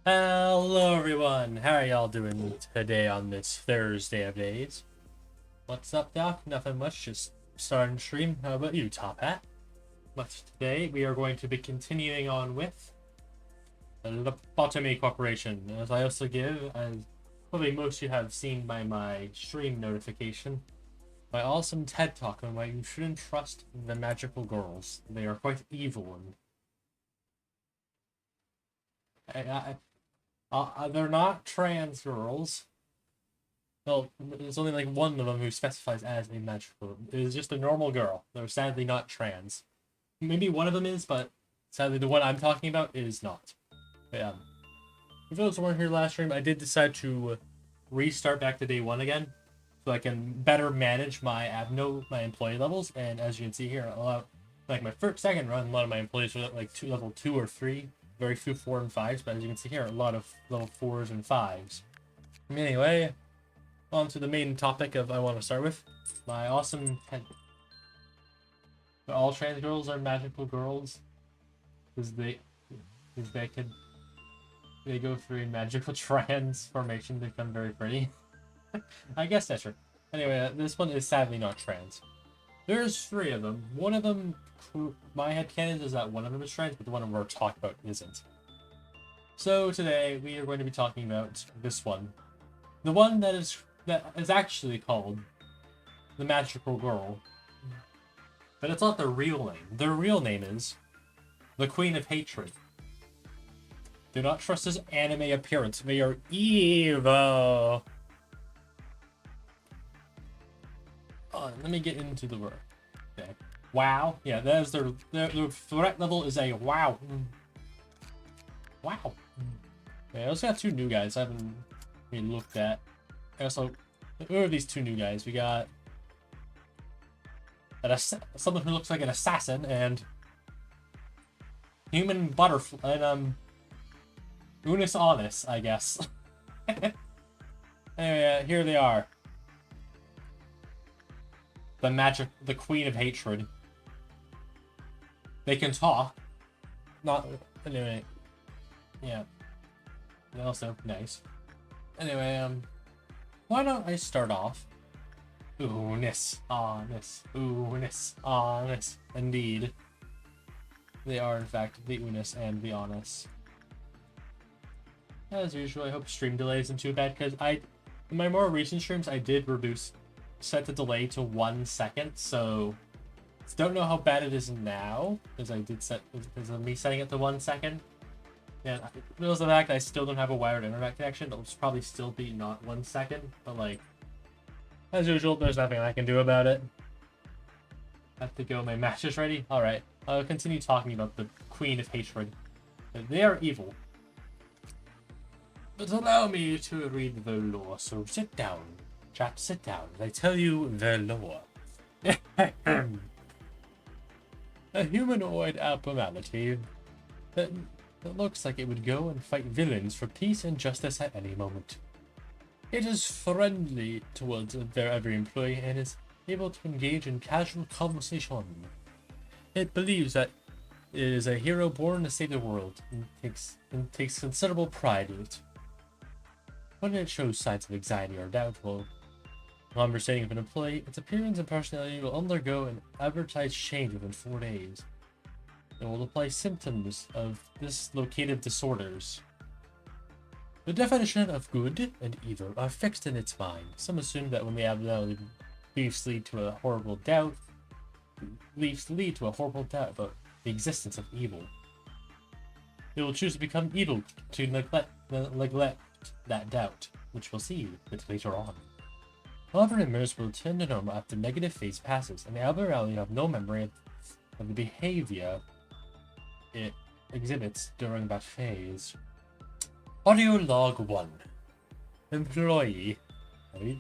Hello everyone, how are y'all doing today on this Thursday of days? What's up, Doc? Nothing much, just starting stream. How about you, Top Hat? But today we are going to be continuing on with the Lobotomy Corporation. As I also give, as probably most of you have seen by my stream notification, my awesome TED Talk on why you shouldn't trust the magical girls. They are quite evil and they're not trans girls. Well, there's only like one of them who specifies as a magical. It is just a normal girl. They're sadly not trans. Maybe one of them is, but sadly the one I'm talking about is not. But, for those who weren't here last stream, I did decide to restart back to day one again, so I can better manage my my employee levels. And as you can see here, like my second run, a lot of my employees were at like level 2 or 3. Very few 4 and 5s, but as you can see here, a lot of level 4s and 5s. Anyway, on to the main topic of I want to start with. My awesome all trans girls are magical girls. Because they go through a magical transformation to become very pretty. I guess that's true. Anyway, this one is sadly not trans. There's 3 of them. One of them, my headcanon is that one of them is trans, but the one we're talking about isn't. So today we are going to be talking about this one. The one that is actually called the Magical Girl. But it's not the real name. Their real name is the Queen of Hatred. Do not trust his anime appearance. They are evil. Let me get into the word. Okay. Wow. Yeah, that is their threat level is a wow. Wow. Okay, I also got 2 new guys I haven't really looked at. Also, who are these 2 new guys? We got someone who looks like an assassin and human butterfly and Unis Honest, I guess. Anyway, here they are. The Queen of Hatred. They can talk. Not anyway. Yeah. Also nice. Anyway, why don't I start off? Honest. Indeed. They are in fact the Unis and the Honest. As usual, I hope stream delay isn't too bad because in my more recent streams I did set the delay to 1 second, so don't know how bad it is now because because of me setting it to 1 second. And because of the fact I still don't have a wired internet connection, it'll probably still be not 1 second, but like as usual, there's nothing I can do about it. Have to go. My match is ready. All right, I'll continue talking about the Queen of Hatred. They are evil. But allow me to read the lore, so sit down. Chat, sit down. I tell you the lore. A humanoid abnormality that looks like it would go and fight villains for peace and justice at any moment. It is friendly towards every employee and is able to engage in casual conversation. It believes that it is a hero born to save the world and takes considerable pride in it. When it shows signs of anxiety or doubt while conversating with an employee, its appearance and personality will undergo an advertised change within 4 days. It will apply symptoms of dislocative disorders. The definition of good and evil are fixed in its mind. Some assume that when the abnormality beliefs lead to a horrible doubt about the existence of evil. It will choose to become evil to neglect that doubt, which we'll see a bit later on. However, members will return to normal after the negative phase passes, and the abnormality have no memory of the behavior it exhibits during that phase. Audio log 1. Employee.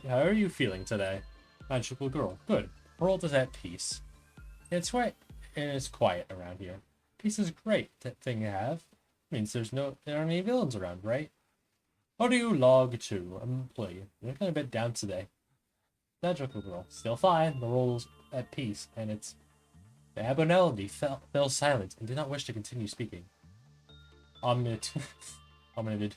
How are you feeling today? Magical girl. Good. World is at peace. It's quiet and it's quiet around here. Peace is great thing to have. Means there aren't any villains around, right? Audio log 2. Employee. You're looking a bit down today. Magical girl. Still fine. The world's at peace, and it's the abnormality fell silent and did not wish to continue speaking. commented.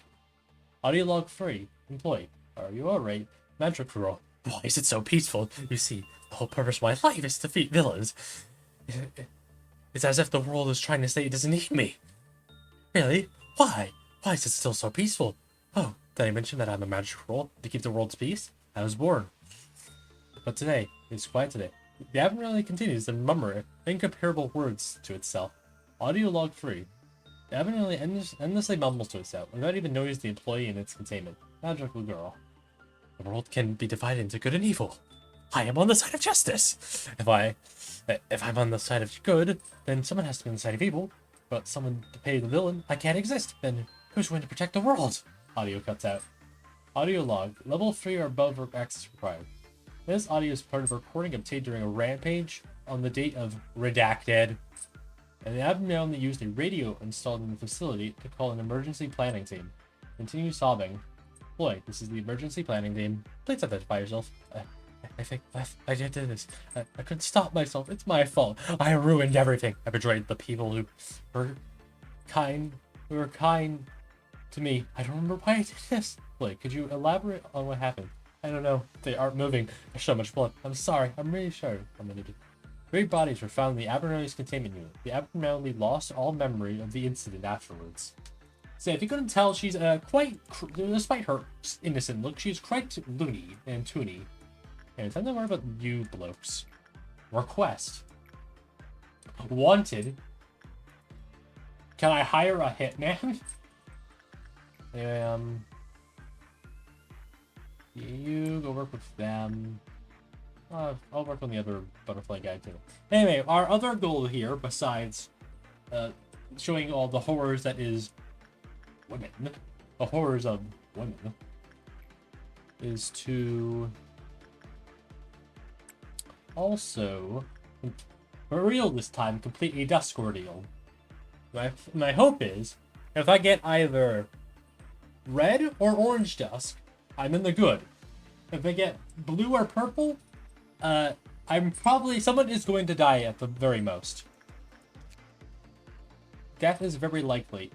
Audio log 3. Employee. Are you alright? Magic Girl. Why is it so peaceful? You see, the whole purpose of my life is to defeat villains. It's as if the world is trying to say it doesn't need me. Really? Why? Why is it still so peaceful? Oh, did I mention that I'm a magic girl to keep the world's peace? I was born. But today, it's quiet today. The Admiralty continues to murmur incomparable words to itself. Audio log 3. The Admiralty endlessly mumbles to itself without even noticing the employee in its containment. Magical girl. The world can be divided into good and evil. I am on the side of justice. If I'm on the side of good, then someone has to be on the side of evil. But someone to pay the villain, I can't exist. Then who's going to protect the world? Audio cuts out. Audio log. Level 3 or above access required. This audio is part of a recording obtained during a rampage on the date of redacted. And the Admiral used a radio installed in the facility to call an emergency planning team. Continue sobbing. Boy, this is the emergency planning team. Please identify yourself. I think I did this. I couldn't stop myself. It's my fault. I ruined everything. I betrayed the people who were kind to me. I don't remember why I did this. Blake, could you elaborate on what happened? I don't know. They aren't moving. There's so much blood. I'm sorry. I'm really sorry. Three bodies were found in the Abnormality's containment unit. The Abnormality lost all memory of the incident afterwards. So if you couldn't tell, she's despite her innocent look, she's quite loony and toony. And time to worry about you blokes. Request. Wanted. Can I hire a hitman? You go work with them. I'll work on the other butterfly guy too. Anyway, our other goal here, besides showing all the horrors that is women, the horrors of women, is to also, for real this time, complete a Dusk Ordeal. My hope is, if I get either red or orange dusk, I'm in the good. If I get blue or purple, someone is going to die at the very most. Death is very likely.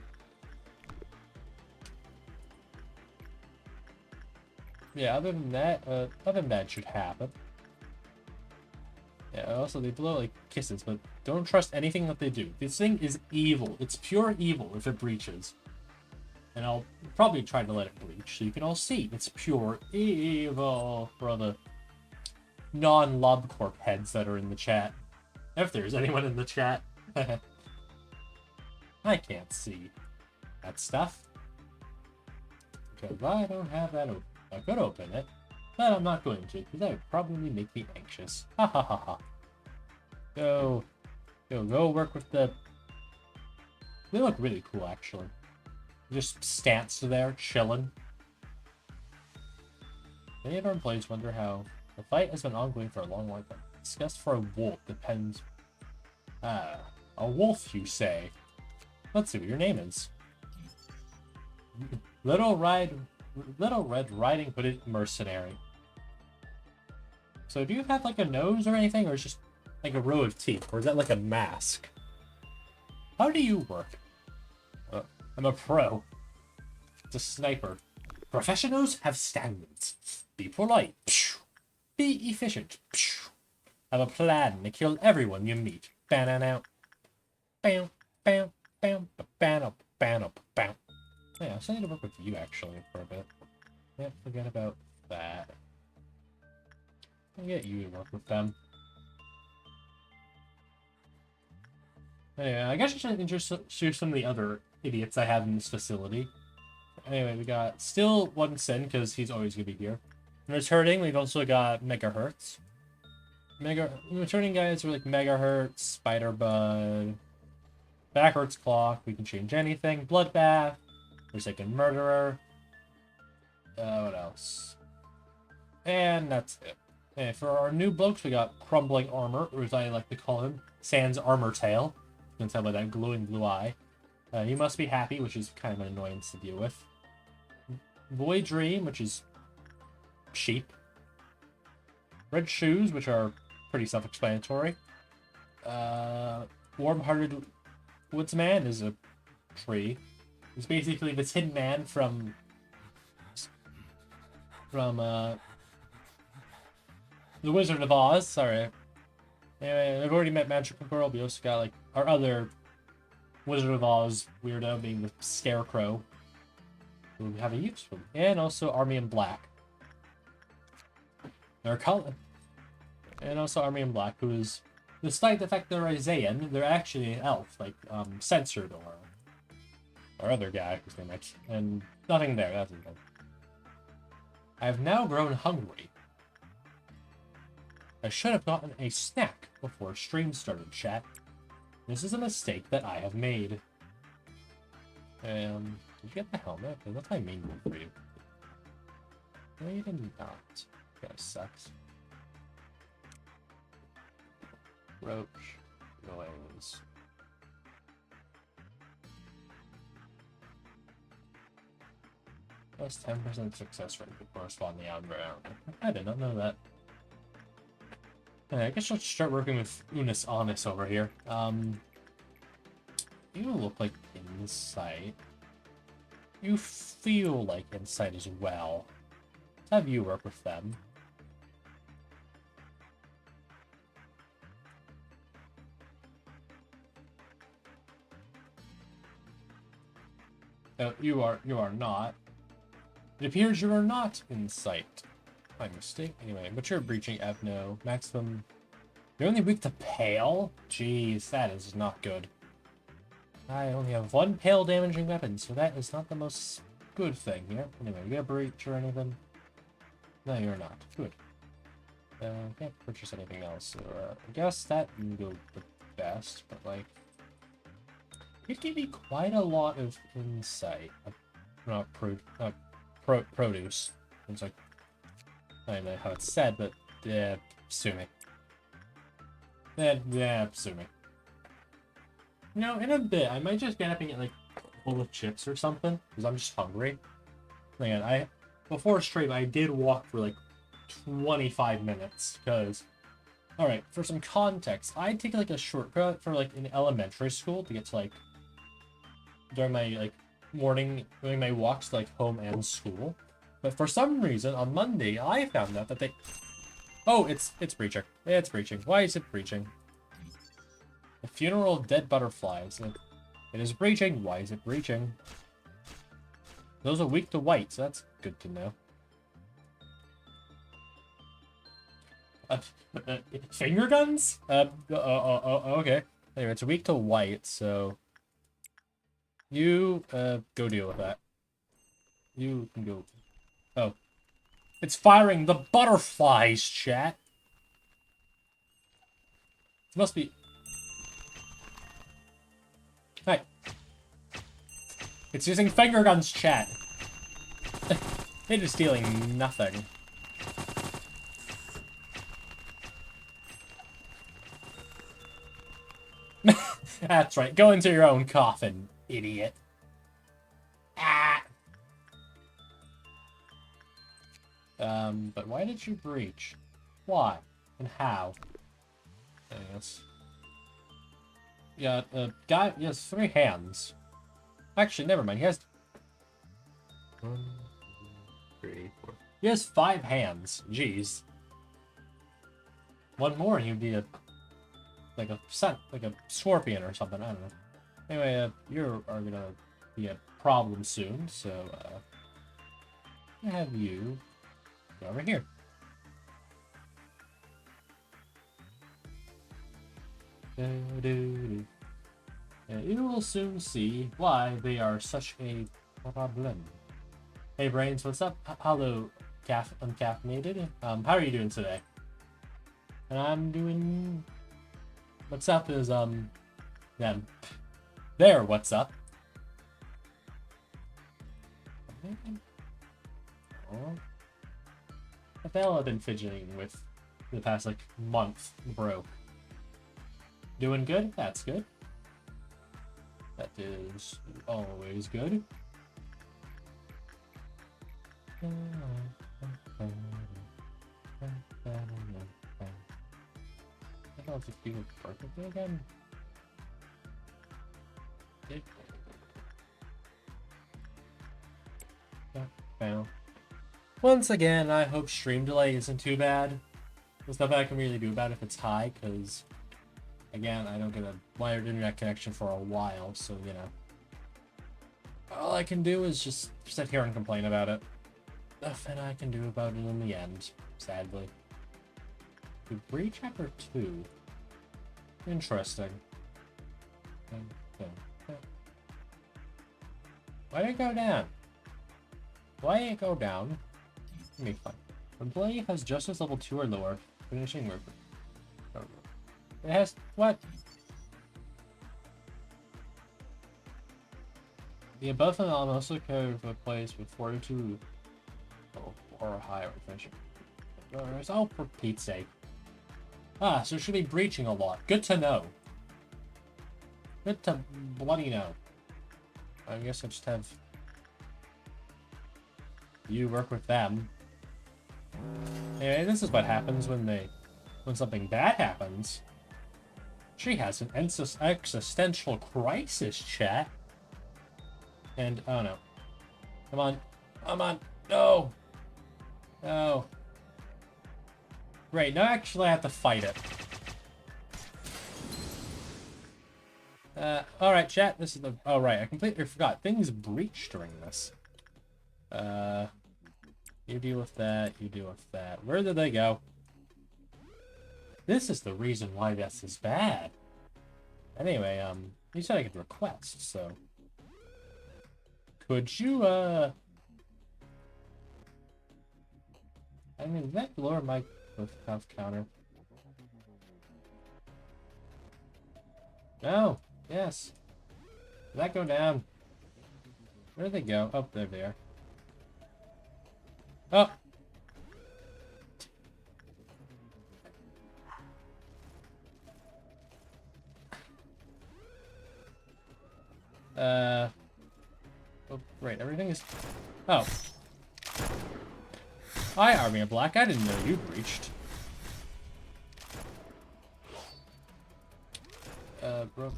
Yeah, other than that should happen. Yeah, also they blow like kisses, but don't trust anything that they do. This thing is evil. It's pure evil if it breaches. And I'll probably try to let it breach so you can all see it's pure evil for all the non-LobCorp heads that are in the chat. If there's anyone in the chat. I can't see that stuff. Because I don't have that open. I could open it, but I'm not going to, because that would probably make me anxious. Ha ha ha ha. Go work with the... They look really cool, actually. Just stance there, chilling. Many of our employees wonder how the fight has been ongoing for a long time. Disgust for a wolf depends... a wolf, you say? Let's see what your name is. Little Red Riding Hooded Mercenary. So do you have like a nose or anything, or is it just like a row of teeth, or is that like a mask? How do you work? I'm a pro. It's a sniper. Professionals have standards. Be polite. Be efficient. Have a plan to kill everyone you meet. Ban out. Bam, bam, bam, bam, bam, bam. Yeah, I still need to work with you actually for a bit. Yeah, forget about that. I'll get you to work with them. Anyway, I guess I should introduce some of the other idiots I have in this facility. Anyway, we got still one Sin, because he's always going to be here. Returning, we've also got Megahertz. Returning guys are like Megahertz, Spiderbud, Backwards Clock, we can change anything, Bloodbath, Forsaken Murderer. What else? And that's it. And for our new blokes, we got Crumbling Armor, or as I like to call him, Sans Armor Tail. You can tell by that glowing blue eye. He must be happy, which is kind of an annoyance to deal with. Boy Dream, which is sheep. Red Shoes, which are pretty self-explanatory. Warm-Hearted Woodsman is a tree. He's basically the Tin Man from The Wizard of Oz. Sorry. Anyway, I've already met Magical Girl. We also got like our other Wizard of Oz weirdo being the Scarecrow, who we have a use for, and also Army in Black. They're color, and also Army in Black, who is, despite the fact they're a Zayan, they're actually an elf, like Censored or our other guy whose name and nothing there. That's it. I have now grown hungry. I should have gotten a snack before stream started, chat. This is a mistake that I have made. Did you get the helmet? Because that's my main goal for you. No, you did not. That sucks. Roach. Noise. Plus 10% success rate to correspond the outbound. I did not know that. I guess I'll start working with Unis Honest over here. You look like Insight. You feel like Insight as well. Let's have you work with them. Oh, you are not. It appears you are not Insight. My mistake. Anyway, but you're breaching Evno. Maximum. You're only weak to Pale? Jeez, that is not good. I only have one Pale damaging weapon, so that is not the most good thing here. Anyway, you got a breach or anything? No, you're not. Good. Can't purchase anything else. So, I guess that can go the best, but like, it gave me quite a lot of insight. Not produce. It's like, I don't know how it's said, but sue me. Sue me. You know, in a bit, I might just get up and get like a bowl of chips or something, because I'm just hungry. Man, before stream, I did walk for like 25 minutes, because, alright, for some context, I take like a shortcut for like in elementary school to get to like, during my like morning, doing my walks to like home and school. But for some reason, on Monday, I found out that they... Oh, it's breaching. It's breaching. Why is it breaching? The funeral of dead butterflies. It is breaching. Why is it breaching? Those are weak to white, so that's good to know. Finger guns? Okay. Anyway, it's weak to white, so... You, go deal with that. You can go... Oh. It's firing the butterflies, chat! It must be... Hi. It's using finger guns, chat. It is dealing nothing. That's right. Go into your own coffin, idiot. Ah! But why did you breach? Why? And how? Yes. Yeah, guy, he has 3 hands. Actually, never mind. He has... 1, 2, 3, 4. He has 5 hands. Jeez. One more and he'd be like a scorpion or something. I don't know. Anyway, you are gonna be a problem soon, so, I have you go over here. You will soon see why they are such a problem. Hey Brains, what's up? Hello, uncaffeinated. How are you doing today? And I'm doing... What's up is, yeah. There, what's up? Oh. What the hell I've been fidgeting with the past, like, month, bro? Doing good? That's good. That is always good. I don't know if it's doing perfectly again. Fail. Once again, I hope stream delay isn't too bad. There's nothing I can really do about it if it's high, because, again, I don't get a wired internet connection for a while, so, you know. All I can do is just sit here and complain about it. Nothing I can do about it in the end, sadly. To breach chapter 2. Interesting. Why did it go down? Why did it go down? Let me find. Employee has justice level 2 or lower. Finishing work. It has what? The above phenomenon also carries a place with 42 or higher finishing. Oh, for Pete's sake. Ah, so it should be breaching a lot. Good to know. Good to bloody know. I guess I just have you work with them. Anyway, this is what happens when something bad happens. She has an existential crisis, chat. And oh no. Come on. Come on. No. No. Great, now actually I have to fight it. Alright, chat, this is the... Oh, right, I completely forgot. Things breach during this. You deal with that, you deal with that. Where did they go? This is the reason why this is bad. Anyway, you said I could request, so... Could you, I mean, that lower my health counter. No! Yes! Did that go down? Where did they go? Oh, there they are. Oh! Oh, right, everything is... Oh. Hi, Army of Black. I didn't know you breached. Bro.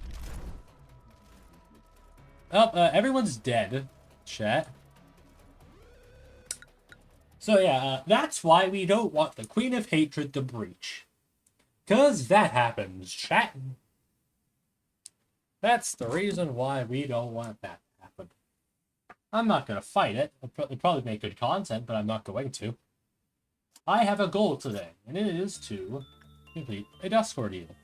Oh, everyone's dead, chat. So yeah, that's why we don't want the Queen of Hatred to breach. 'Cause that happens, chat. That's the reason why we don't want that to happen. I'm not going to fight it. It'll probably make good content, but I'm not going to. I have a goal today, and it is to complete a Dusk Ordeal.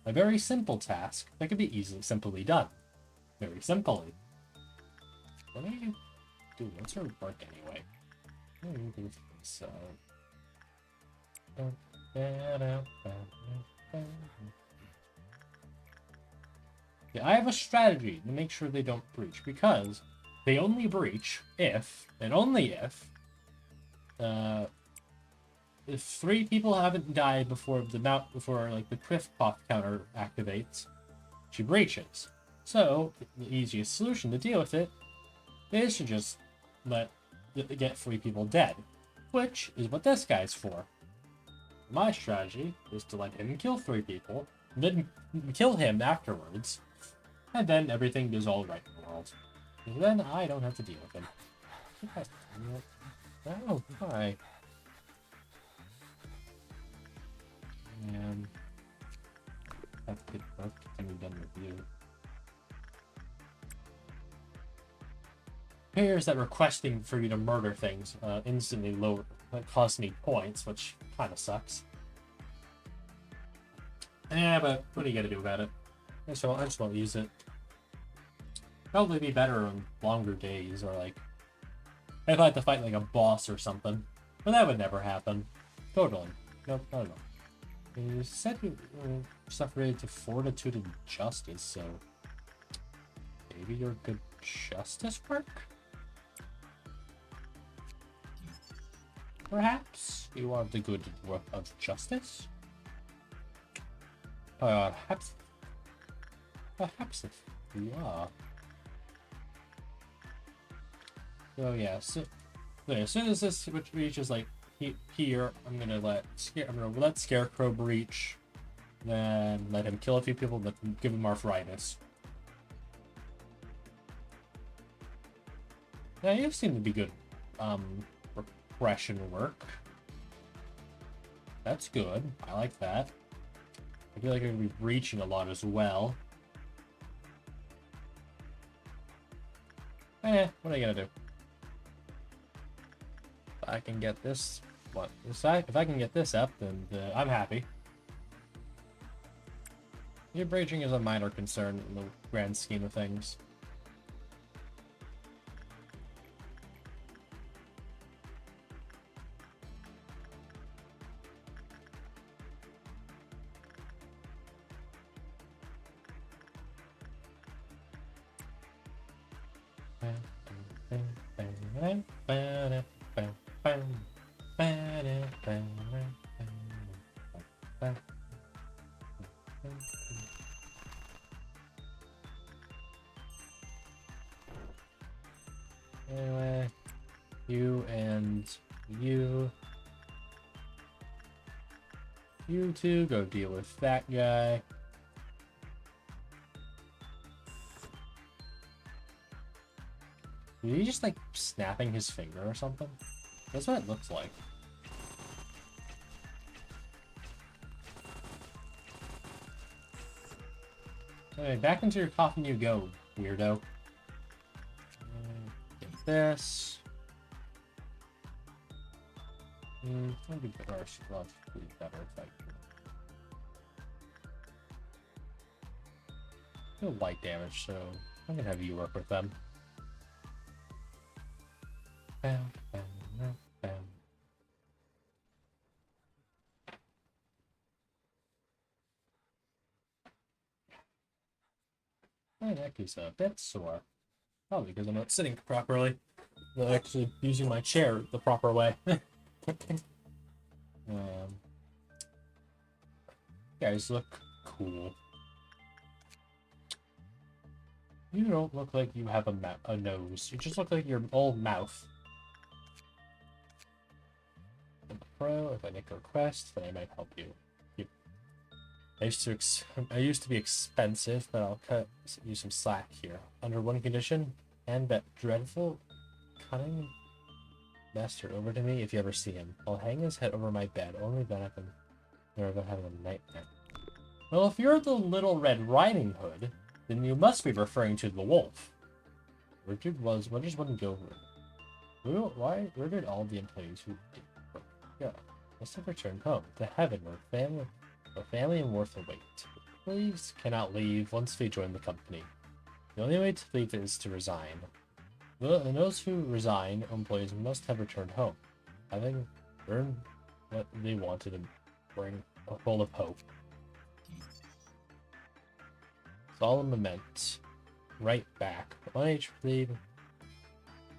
A very simple task that can be simply done. Very simply. What are you doing? What's her work anyway? What are you doing? So... Yeah, I have a strategy to make sure they don't breach, because they only breach if, and only if 3 people haven't died before like the Criff pop counter activates, she breaches. So the easiest solution to deal with it is to just get 3 people dead, which is what this guy's for. My strategy is to let him kill 3 people, then kill him afterwards, and then everything is all right in the world. And then I don't have to deal with him. Oh, hi. And that's good. That's can be done with you. Appears that requesting for you to murder things instantly lower costs me points, which kind of sucks. Yeah, but what are you gonna do about it? I just won't use it. Probably be better on longer days, or like if I had to fight like a boss or something. But that would never happen. Totally. Nope, not at all. You said you suffered to fortitude and justice, so maybe your good justice work? Perhaps you are the good work of justice? Perhaps if you are. So yeah, so as soon as this reaches like here, I'm gonna let Scarecrow breach, then let him kill a few people, but give him arthritis. Yeah, you seem to be good repression work. That's good. I like that. I feel like I'm going to be reaching a lot as well. What are you gonna do? If I can get this, if I can get this up, then I'm happy. Your breaching is a minor concern in the grand scheme of things. Anyway, you and you two go deal with that guy. Is he just like snapping his finger or something? That's what it looks like. Anyway, back into your coffin you go, weirdo. Get this. Maybe better if I feel light damage, so I'm gonna have you work with them. Bam, bam, bam, bam. My neck is a bit sore. Probably because I'm not sitting properly. I'm actually using my chair the proper way. Guys look cool. You don't look like you have a nose. You just look like your old mouth. Pro, if I make a request, then I might help you. I used to be expensive, but I'll cut you some slack here. Under one condition, hand that dreadful, cunning master over to me if you ever see him. I'll hang his head over my bed. Only then I can never have a nightmare. Well, if you're the Little Red Riding Hood, then you must be referring to the wolf. Richard wouldn't go over. Where did all the employees who did work go? Must have returned home to heaven where family and worth await. Employees cannot leave once they join the company. The only way to leave is to resign. And those who resign, employees must have returned home, having earned what they wanted and bring a full of hope. Solemn lament. Right back. 1 HP.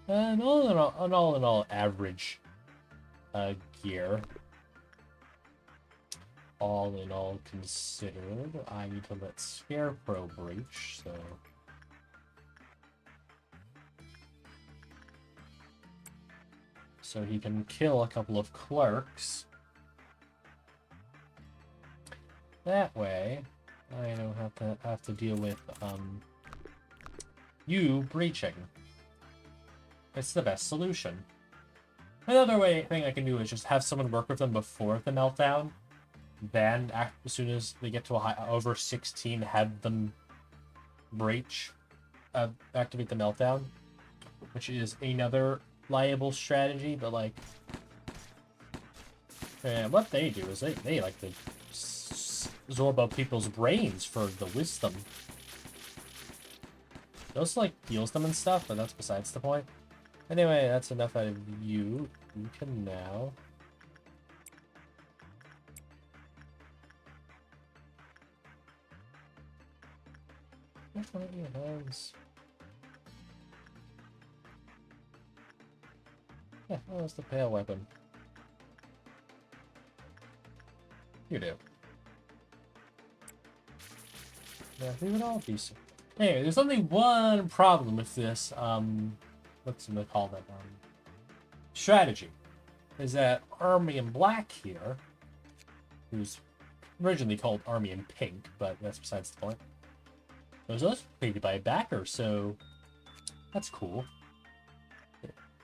And all in all, average gear. All in all considered, I need to let Scarecrow breach, so he can kill a couple of clerks. That way, I don't have to deal with you breaching. It's the best solution. Another thing I can do is just have someone work with them before the meltdown. Then, as soon as they get to over 16, have them breach, activate the meltdown, which is another liable strategy. But like, what they do is they like to absorb up people's brains for the wisdom. It also like heals them and stuff, but that's besides the point. Anyway, that's enough out of you. You can now. Which one of your hands? Yeah, oh, that's the pale weapon. You do. Yeah, we would all be so. Anyway, there's only one problem with this, what's it called that, strategy. Is that Army in Black here, who's originally called Army in Pink, but that's besides the point. It was also created by a backer, so that's cool.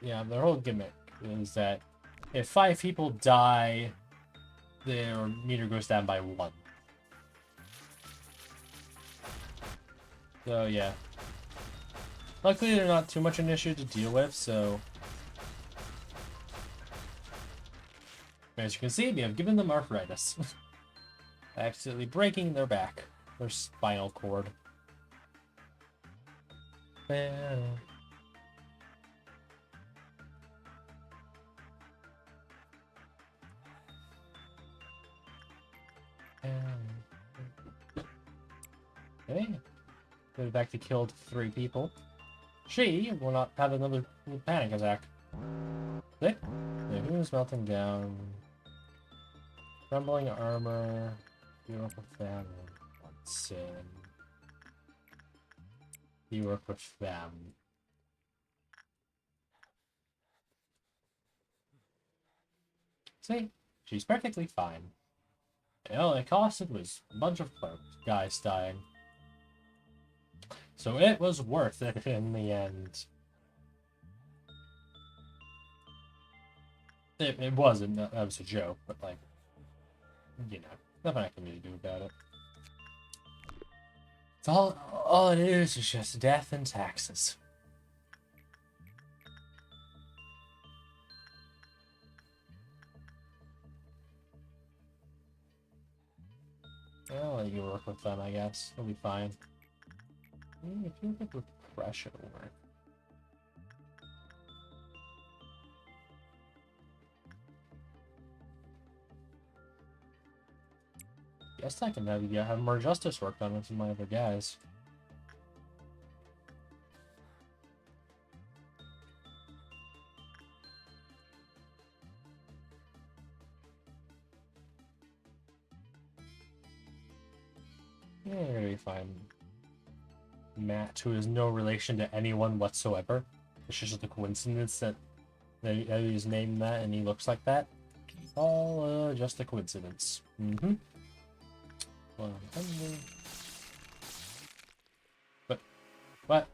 Yeah, their whole gimmick is that if 5 people die, their meter goes down by 1. So yeah. Luckily, they're not too much an issue to deal with, so... As you can see, we have given them arthritis. Absolutely breaking their back. Their spinal cord. Okay. They've actually killed 3 people. She will not have another panic attack. Okay. The who's melting down. Crumbling armor. Beautiful family. One sin. You work with them. See? She's perfectly fine. All it costed was a bunch of guys dying. So it was worth it in the end. It wasn't. That was a joke, but like, you know, nothing I can really do about it. It's all it is just death and taxes. I'll let you work with them, I guess. It'll be fine. If you get repression work. Guess I can have more justice work done with my other guys. Yeah, you're gonna be fine. Matt, who is no relation to anyone whatsoever. It's just a coincidence that he's named that and he looks like that. All just a coincidence. Mm-hmm. 100. But what?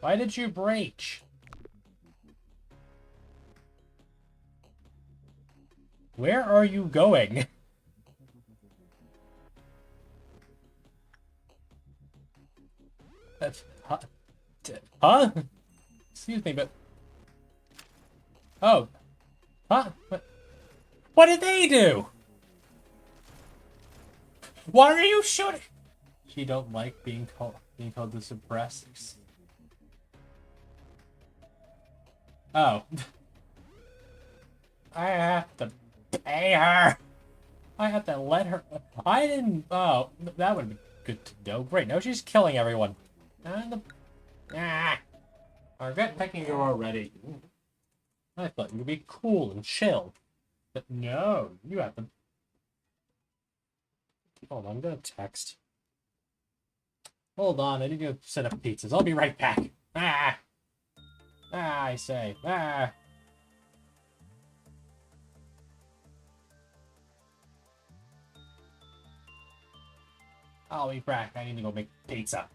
Why did you breach? Where are you going? Huh? Excuse me, but... Oh. Huh? What did they do? Why are you shooting? She don't like being called the suppressors. Oh. I have to pay her. I have to let her... I didn't... Oh, that would be good to know. Great, now she's killing everyone. And I regret picking you already. I thought you'd be cool and chill. But no, you have to... Hold on, I'm gonna text. Hold on, I need to set up pizzas. I'll be right back. I say. I'll be back. I need to go make pizza.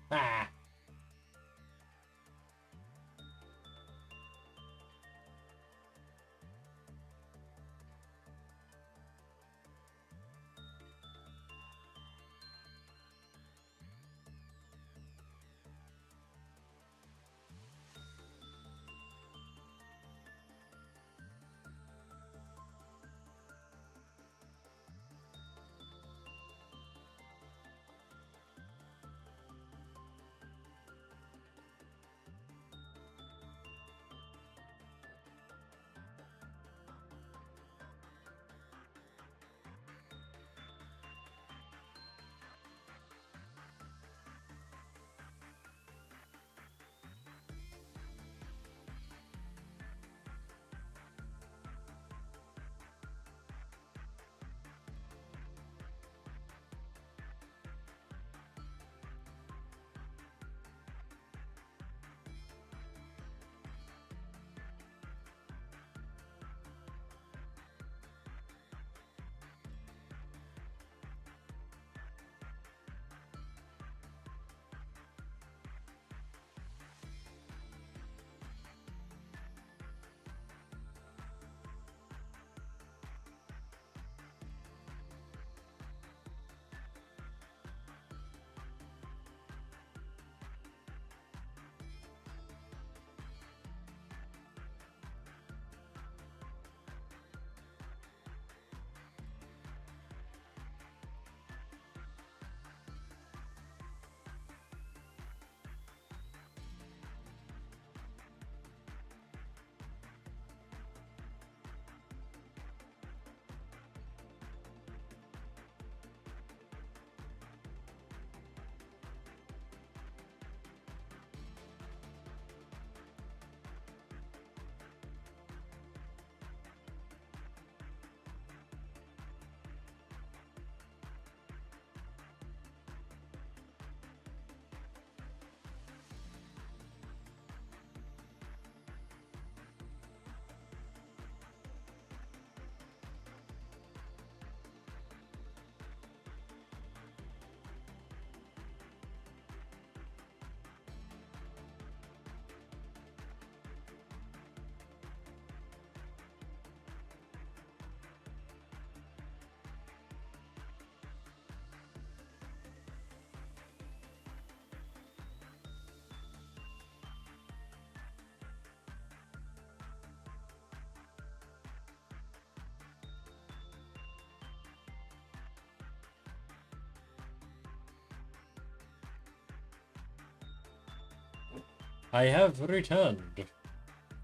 I have returned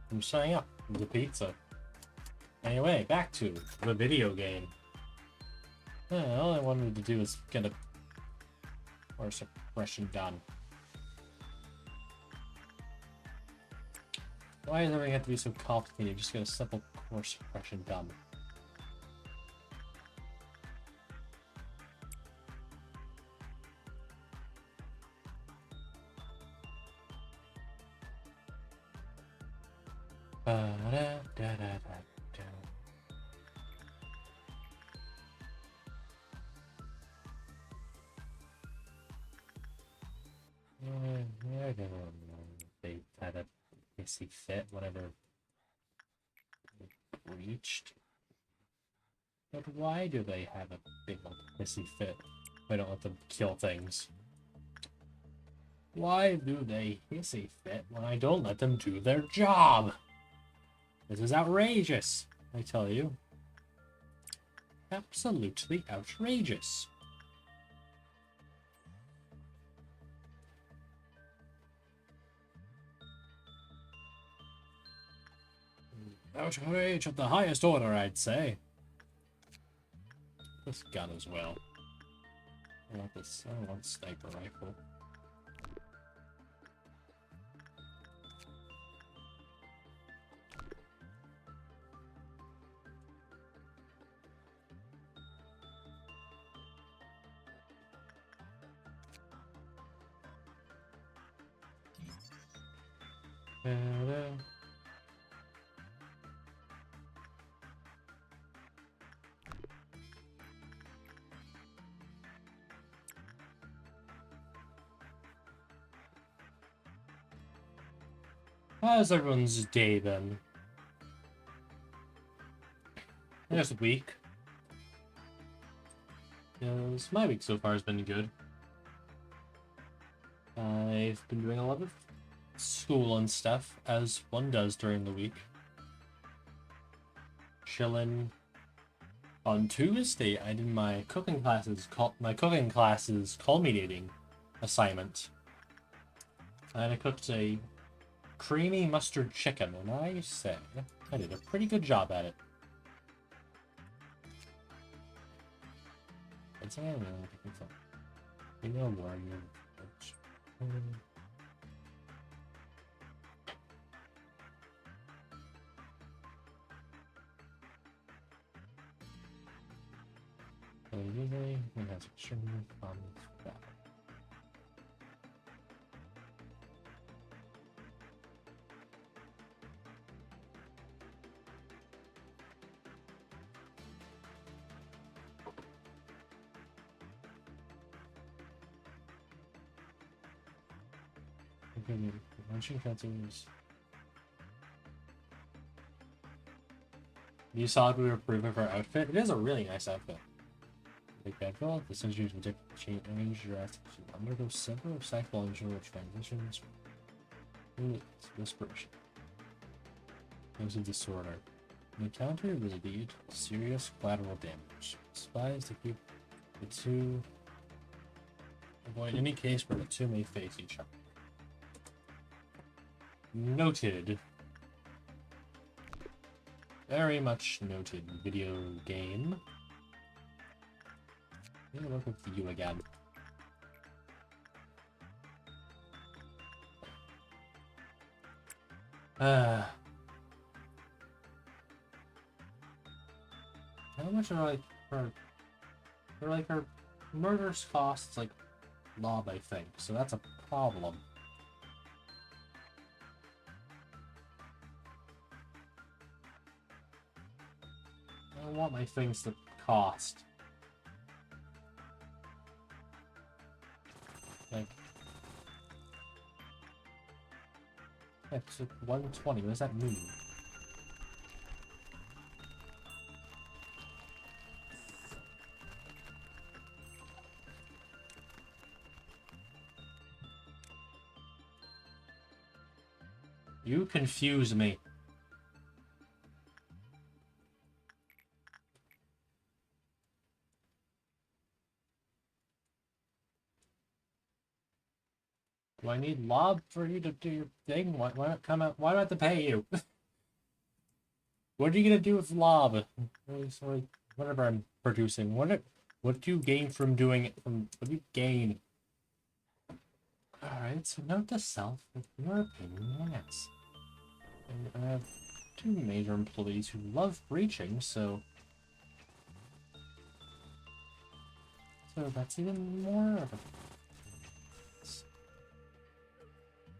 from setting up the pizza. Anyway, back to the video game. All I wanted to do is get a core suppression done. Why does everything have to be so complicated? Just get a simple core suppression done. They had a pissy fit whenever it reached. But why do they have a big old pissy fit? I don't let them kill things. Why do they hissy fit when I don't let them do their job? This is outrageous, I tell you. Absolutely outrageous. Outrage of the highest order, I'd say. This gun as well. I want this. I want sniper rifle. How's everyone's day been? Just a week. Yes, my week so far has been good. I've been doing a lot of school and stuff, as one does during the week. Chilling. On Tuesday, I did my cooking classes culminating assignment. And I cooked a creamy mustard chicken, and I say I did a pretty good job at it. It's you know where you. Usually, it has extremely fun stuff. Launching cutters. You saw we were approving of our outfit. It is a really nice outfit. Big bedroll. This is used to change your ass to undergo several psychological transitions. Desperation. Comes of disorder. An encounter will lead to serious collateral damage. It's advised to keep the two. Avoid any case where the two may face each other. Noted. Very much noted. Video game. I'm gonna work with you again. How much are her murders costs like lob, I think, so that's a problem. I don't want my things to cost. Like, yeah, it's 120. What does that mean? You confuse me. Do I need lob for you to do your thing? Why not come out? Why do I have to pay you? What are you gonna do with lob? Sorry, whatever I'm producing. What do you gain from doing it? What do you gain? Alright, so note to self, your opinion, yes. And I have two major employees who love breaching, so that's even more of a...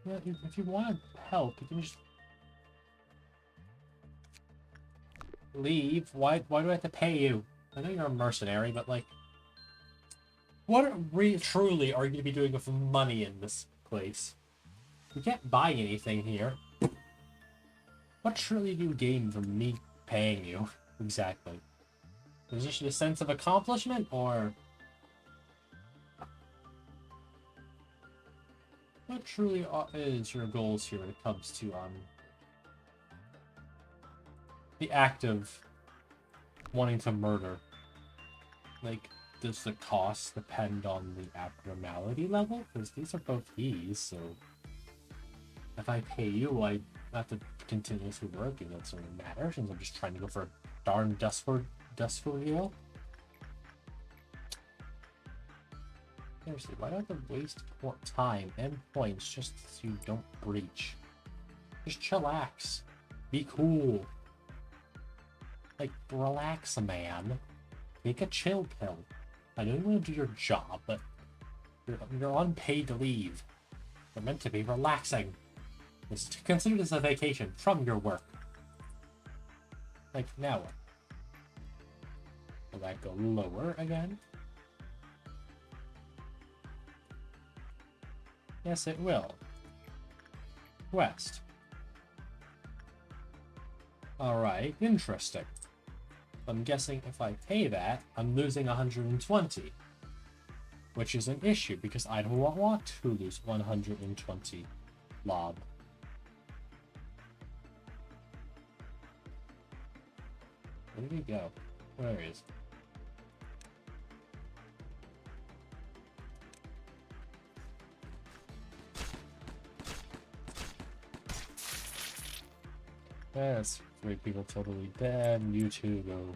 Yeah, if you want to help, you can just leave. Why do I have to pay you? I know you're a mercenary, but like, what truly are you going to be doing with money in this place? You can't buy anything here. What truly do you gain from me paying you? Exactly. Is this a sense of accomplishment, or... what truly is your goals here when it comes to the act of wanting to murder? Like, does the cost depend on the abnormality level? Because these are both E's, so if I pay you, I have to continuously work, and that doesn't really matter since I'm just trying to go for a darn Dusk Ordeal. Seriously, why do I have to waste time and points just so you don't breach? Just chillax. Be cool. Like, relax, man. Take a chill pill. I know you want to do your job, but you're on paid leave. You're meant to be relaxing. Consider this a vacation from your work. Like, now what? Will that go lower again? Yes, it will. West. Alright, interesting. I'm guessing if I pay that, I'm losing 120. Which is an issue, because I don't want to lose 120 lob. Where did he go? Where is he? That's 3 people totally dead. You two go.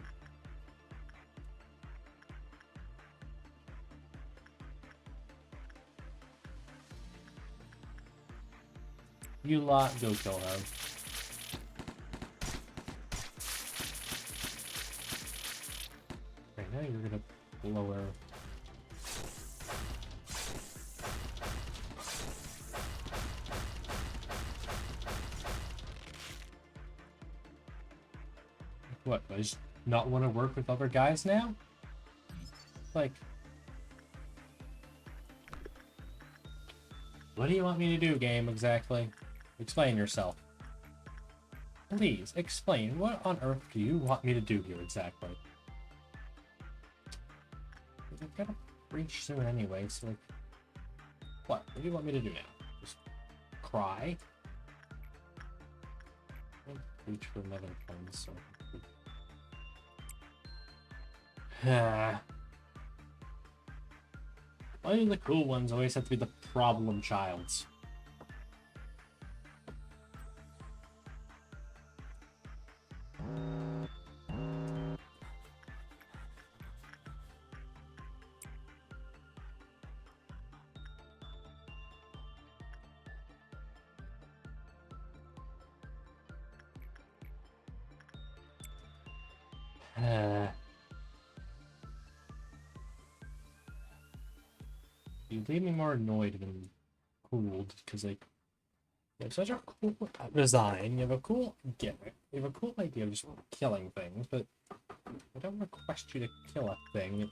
You lot go kill him. Right now you're gonna blow her. What, I just not want to work with other guys now? Like, what do you want me to do, game, exactly? Explain yourself. Please, explain. What on earth do you want me to do here, exactly? I've got to breach soon anyway, so like... What do you want me to do now? Just cry? I'll breach for another turn, so... Why do the cool ones always have to be the problem childs? You leave me more annoyed than cooled, because like, you have such a cool design, you have a cool gimmick, you have a cool idea of just killing things, but I don't request you to kill a thing.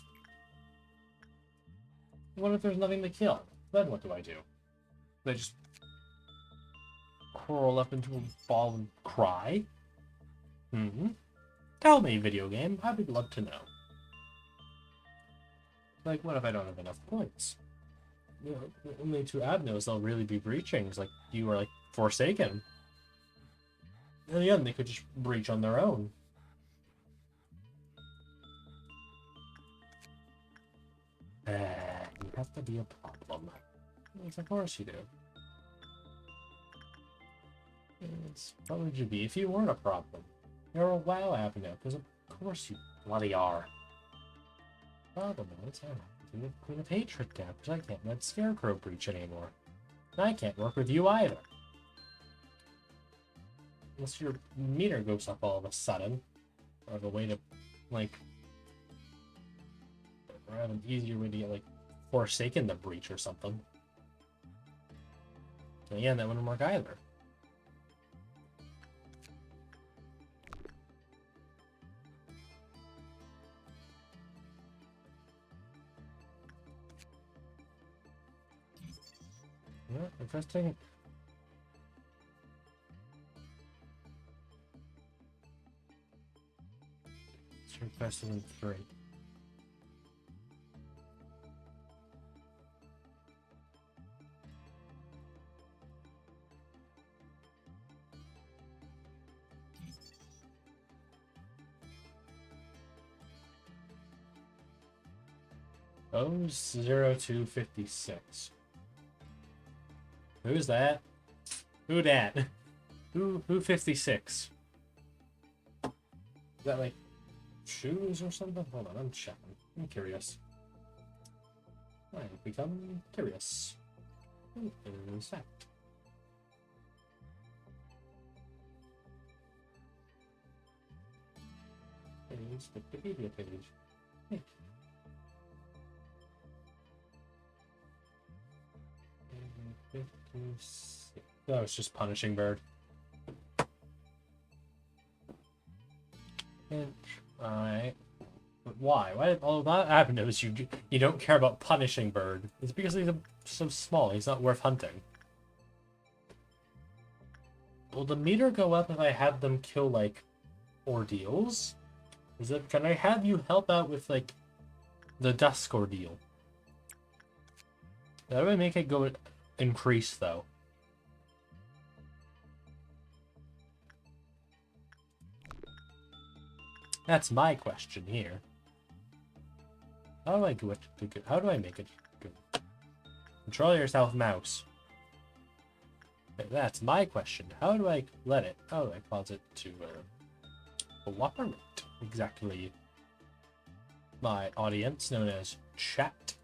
What if there's nothing to kill? Then what do? I just curl up into a ball and cry? Tell me, video game, I would love to know. Like, what if I don't have enough points? You know, the only 2 adnos they'll really be breaching is like you are like Forsaken. In the end, they could just breach on their own. You have to be a problem. Yes, of course you do. It's probably should be if you weren't a problem. You're a WoW app now, because of course you bloody are. Problem is, I don't have to Queen of Hatred now, because I can't let Scarecrow breach anymore. And I can't work with you either. Unless your meter goes up all of a sudden. Or have a way to, like... Or have an easier way to get, like, Forsaken the breach or something. So yeah, that wouldn't work either. Yeah, interesting. It's requested in 3. Oh, 0256. Who's that? Who dat? Who 56? Is that like shoes or something? Hold on, I'm checking. I'm curious. I've become curious. Who is that? It's the Wikipedia page. Hey. Oh, it's just Punishing Bird. Alright. But why? Why? All that happened is you don't care about Punishing Bird. It's because he's so small. He's not worth hunting. Will the meter go up if I have them kill, like, ordeals? Can I have you help out with, like, the Dusk Ordeal? How do I make it go increase, though? That's my question here. How do I do it? How do I make it good? Control yourself, mouse. That's my question. How do I let it? How do I cause it to cooperate? Exactly. My audience, known as chat.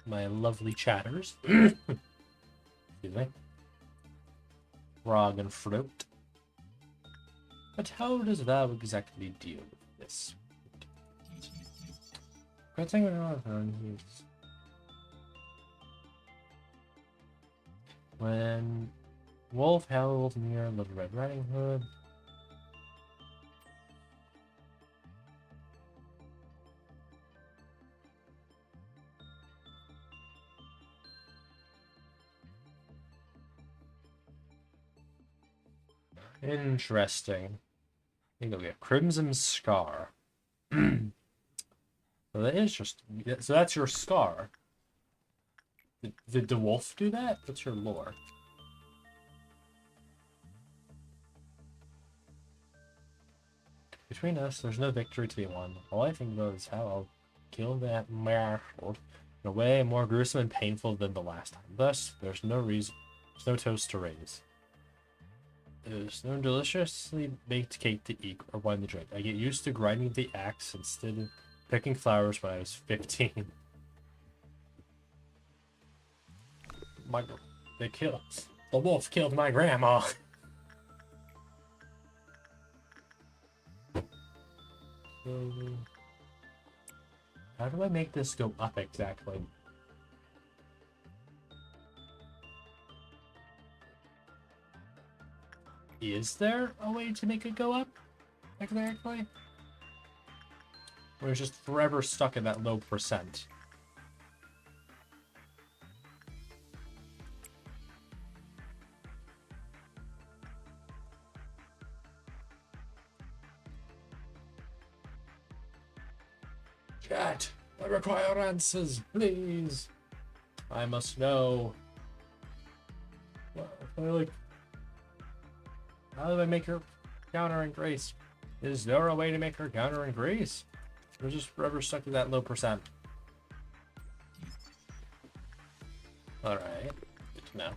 My lovely chatters. Excuse me. Frog and fruit. But how does that exactly deal with this? Good thing we're not on here. When Wolf howled near Little Red Riding Hood. Interesting. Here you go, get Crimson Scar. So that is just... So that's your scar. Did the wolf do that? What's your lore? Between us, there's no victory to be won. All I think about is how I'll kill that marshal in a way more gruesome and painful than the last time. Thus, there's no toast to raise. There's no deliciously baked cake to eat or wine to drink. I get used to grinding the axe instead of picking flowers when I was 15. The wolf killed my grandma. How do I make this go up exactly? Is there a way to make it go up exactly? Or it's just forever stuck at that low percent? Chat, I require answers, please. I must know. How do I make her counter and grace? Is there a way to make her counter and grace? We're just forever stuck to that low percent. Alright, good to know.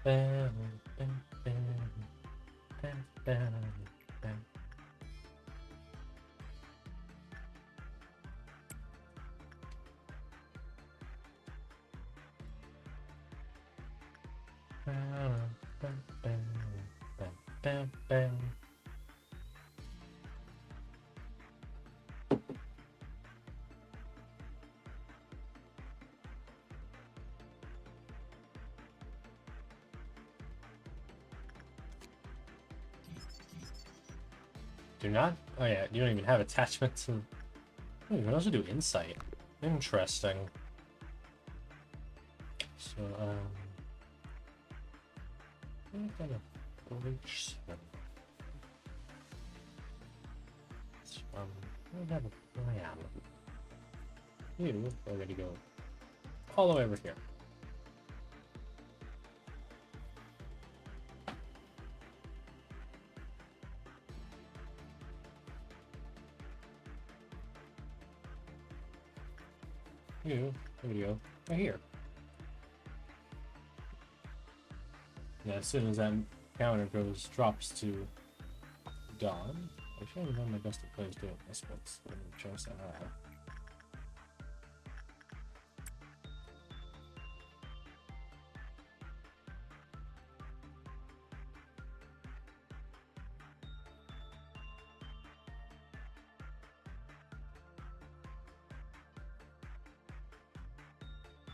Bam, bam, bam, bam, bam, bam. Bam, bam, bam, bam, bam, bam. Do not? Oh yeah, you don't even have attachments. And oh, you can also do insight. Interesting. So, I'm gonna bleach them. I have a plan. You are ready to go all the way over here. You, there we go, right here. Yeah, as soon as that counter drops to dawn. Actually, I haven't done my best of players doing this, but let me try that out.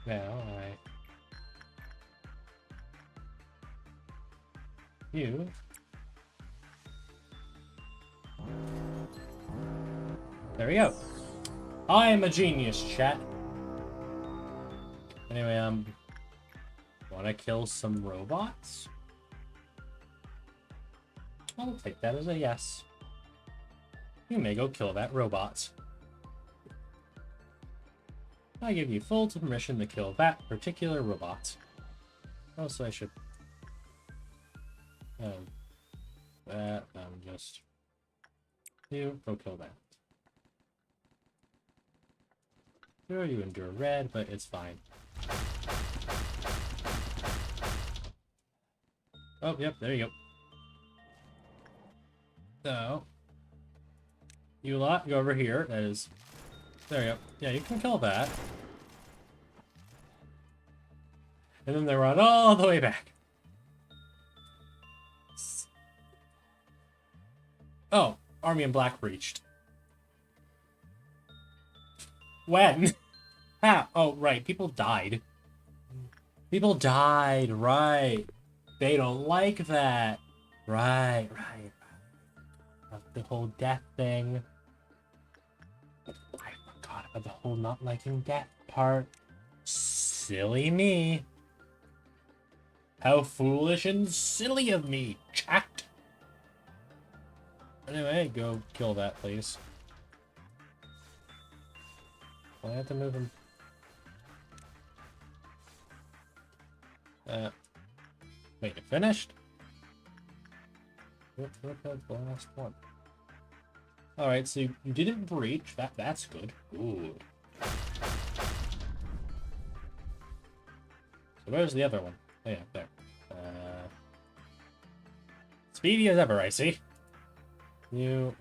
Yeah, alright. You. There we go. I am a genius, chat. Anyway, wanna kill some robots? I'll take that as a yes. You may go kill that robot. I give you full permission to kill that particular robot. Also, I should... just... You, go kill that. Sure, you endure red, but it's fine. Oh, yep, there you go. So... You lot, go over here. That is... There you go. Yeah, you can kill that. And then they run all the way back. Oh, Army in Black reached. When? How? Oh, right. People died. People died, right. They don't like that. Right. The whole death thing. I forgot about the whole not liking death part. Silly me. How foolish and silly of me, chat. Anyway, go kill that, please. I have to move him. Wait, it finished? What the last one? Alright, so you didn't breach. That's good. Good. So where's the other one? Oh yeah, there. Speedy as ever, I see. You...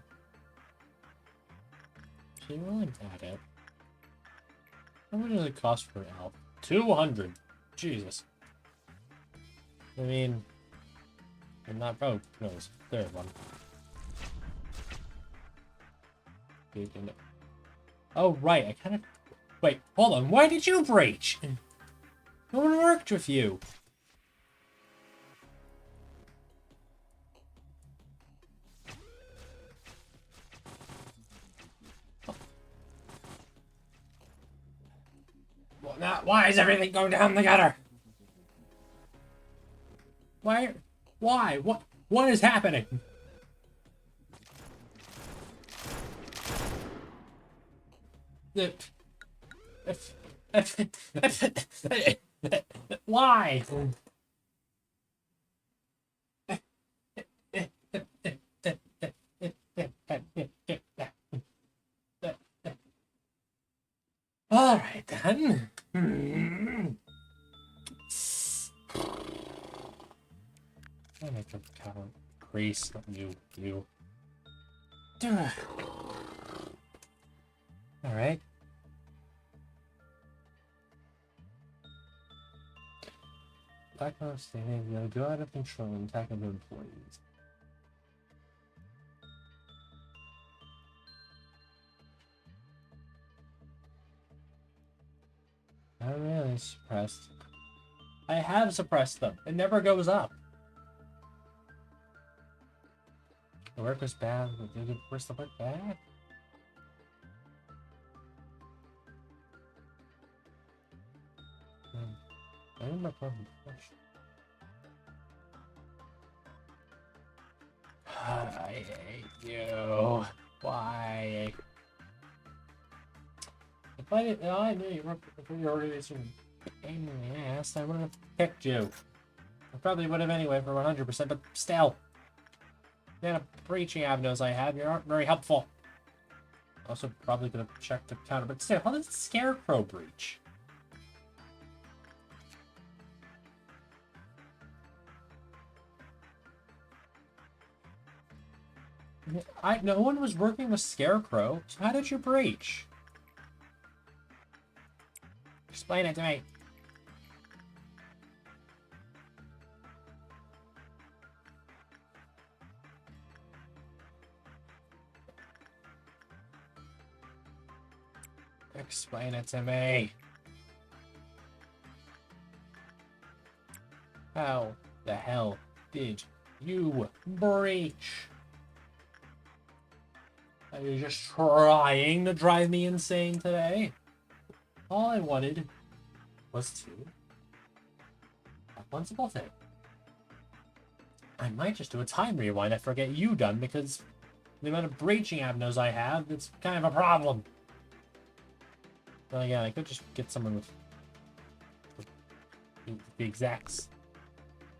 So you're willing to add it. How much does it cost for an elf? 200! Jesus. I mean... I'm not... Oh, no, it's the third one. Oh, right, I kind of... Wait, hold on, why did you breach? No one worked with you. Well, now, why is everything going down the gutter? Why? Why? What is happening? Why? All right then. I make the counter increase, not you. Alright. Black Ops standing, go out of control and attack other employees. Not really suppressed. I have suppressed them. It never goes up. The work was bad, but did the work bad? I remember playing Flash. I hate you. Why? If I knew you were your organization pain in the ass, I wouldn't have picked you. I probably would have anyway for 100%, but still. The kind of breaching avenues I have, you aren't very helpful. Also, probably could have checked the counter, but still, how does the Scarecrow breach? No one was working with Scarecrow, so how did you breach? Explain it to me. Explain it to me. How the hell did you breach? Are you just trying to drive me insane today? All I wanted was to have one simple thing. I might just do a time rewind after I get you done, because the amount of breaching avenues I have, it's kind of a problem. Well, yeah, I could just get someone with the exact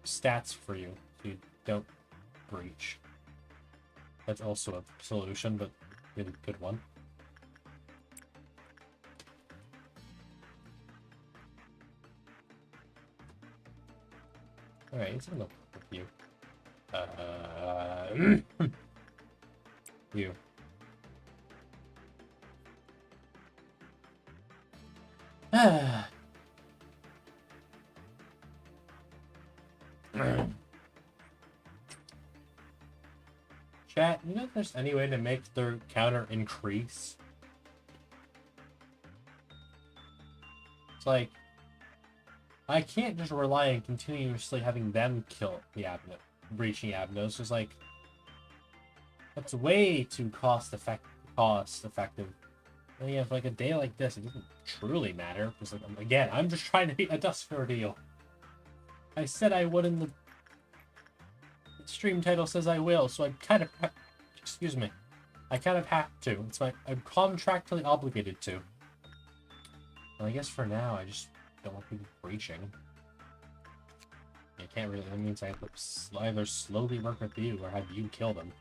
stats for you so you don't breach. That's also a solution, but a really good one. Alright, let's have a look with you. You. Chat, you know if there's any way to make their counter increase? It's like, I can't just rely on continuously having them kill the Abno, breaching Abnos. It's like, that's way too cost effective. And yeah, for like a day like this, it doesn't truly matter. Because like, again, I'm just trying to beat a Dusk Ordeal. I said I would in the stream title says I will, so I kind of, excuse me, I kind of have to. It's like I'm contractually obligated to. Well, I guess for now, I just don't want people breaching. I can't really, that means I have to either slowly work with you or have you kill them.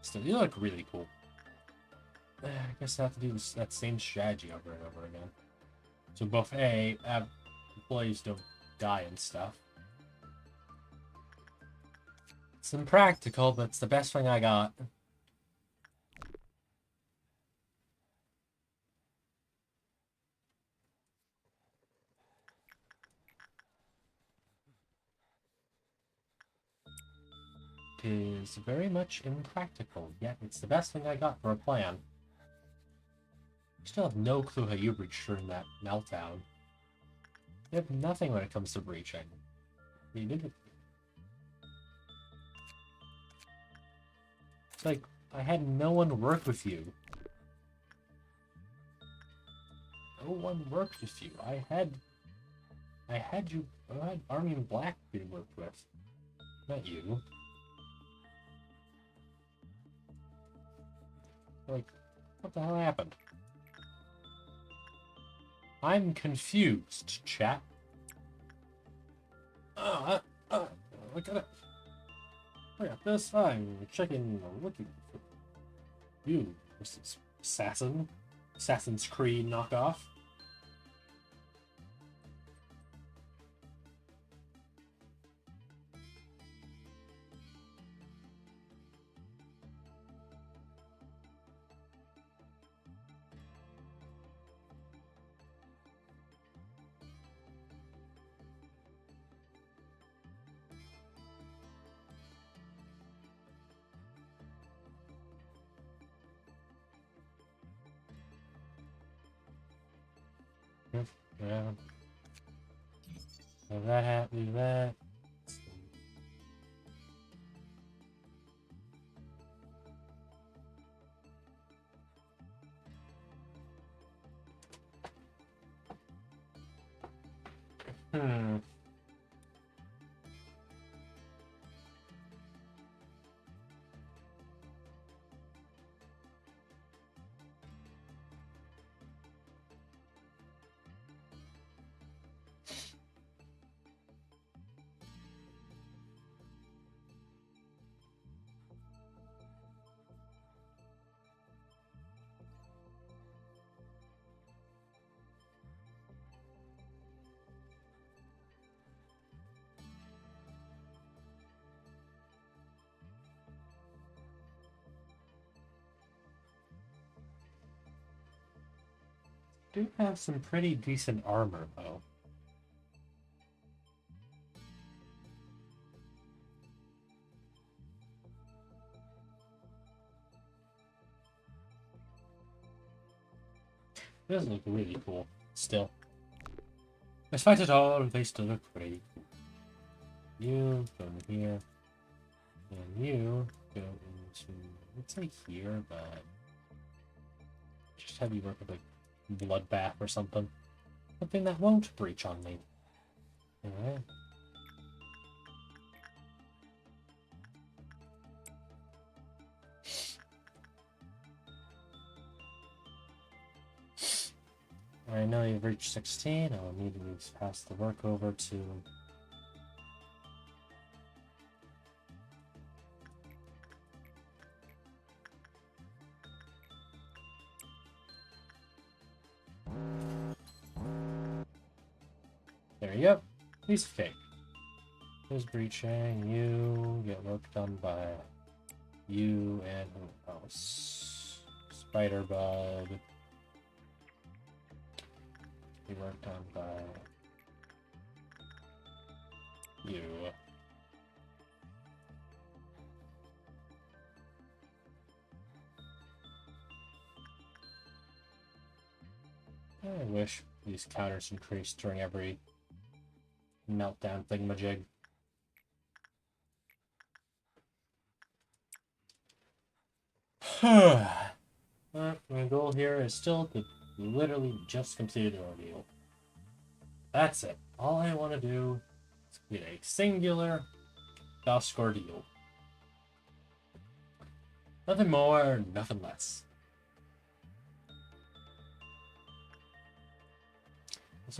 Still, you look really cool. I guess I have to do that same strategy over and over again. So both employees don't die and stuff. It's impractical, but it's the best thing I got. It is very much impractical, yet it's the best thing I got for a plan. I still have no clue how you breached during that meltdown. You have nothing when it comes to breaching. You didn't. It's like I had no one work with you. No one worked with you. I had Army and Black being worked with. Not you. Like, what the hell happened? I'm confused, chat. Look at it. Look at this. I'm looking for you, Assassin's Creed knockoff. Yeah. Leave that, leave that. Hmm. Do have some pretty decent armor, though. It does look really cool, still. Despite it all, they still look pretty cool. You go in here, and you go into, let's say here, but just have you work with like bloodbath or something. Something that won't breach on me. Alright. I know you've reached 16. I'll immediately pass the work over to... There you go. Piece of cake. Who's breaching? You get work done by you and who else? Spiderbug. Be worked on by you. I wish these counters increased during every meltdown thingamajig. My goal here is still to literally just complete an ordeal. That's it. All I want to do is complete a singular Dusk Ordeal. Nothing more, nothing less. Is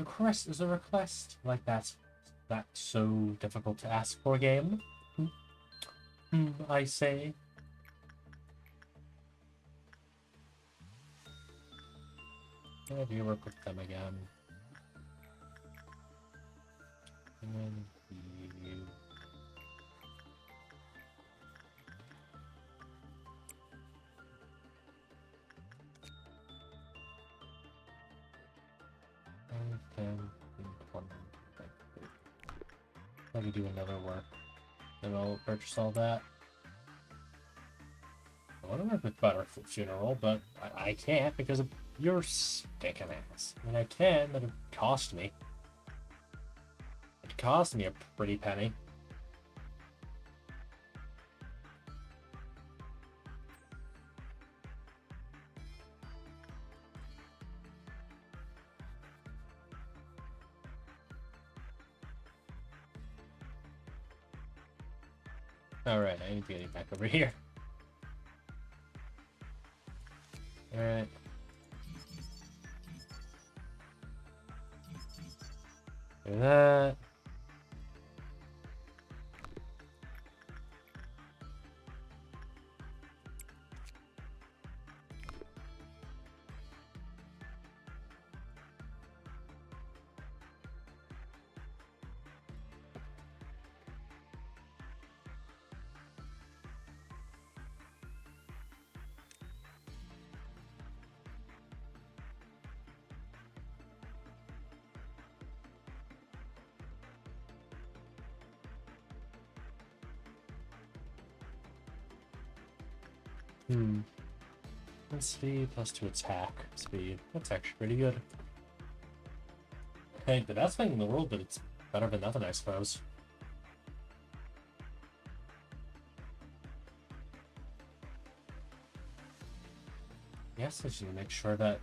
a request like that so difficult to ask for a game? I say. Have you work with them again? And then you... Let me do another work. Then I'll purchase all that. I want to work with Butterfly Funeral, but I can't because of your stinking ass. I mean, I can, but it cost me. It cost me a pretty penny. Alright, I need to get it back over here. Alright. Do that. And speed plus 2 attack speed. That's actually pretty good. ain't the best thing in the world, but it's better than nothing, I suppose. Yes, I just need to make sure that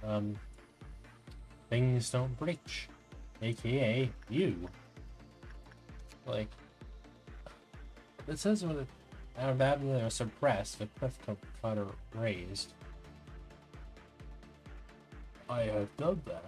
things don't breach, aka you. Like, it says when it automatically are suppressed, the cliff cutter raised. I have done that.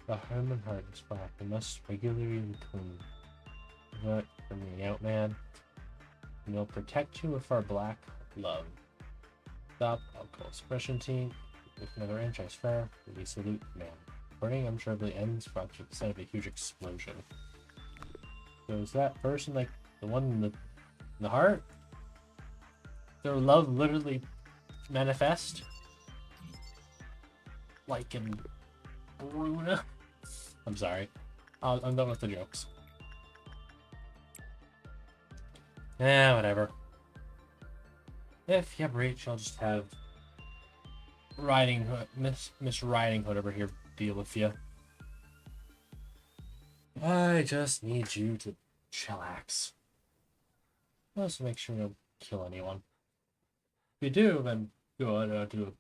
The human heart is black. It must regularly clean. Look for me out, man. And we'll protect you with our black love. Stop. I'll call suppression team. With another inch, I swear. We salute, man. Burning unsurely ends for the sound of a huge explosion. So is that person like the one in the heart? Their love literally manifest? Like in Bruna? I'm sorry. I'm done with the jokes. Whatever. If you breach, I'll just have Riding Hood, Miss Riding Hood over here deal with you. I just need you to chillax. Also make sure you don't kill anyone. If you do, then go on and do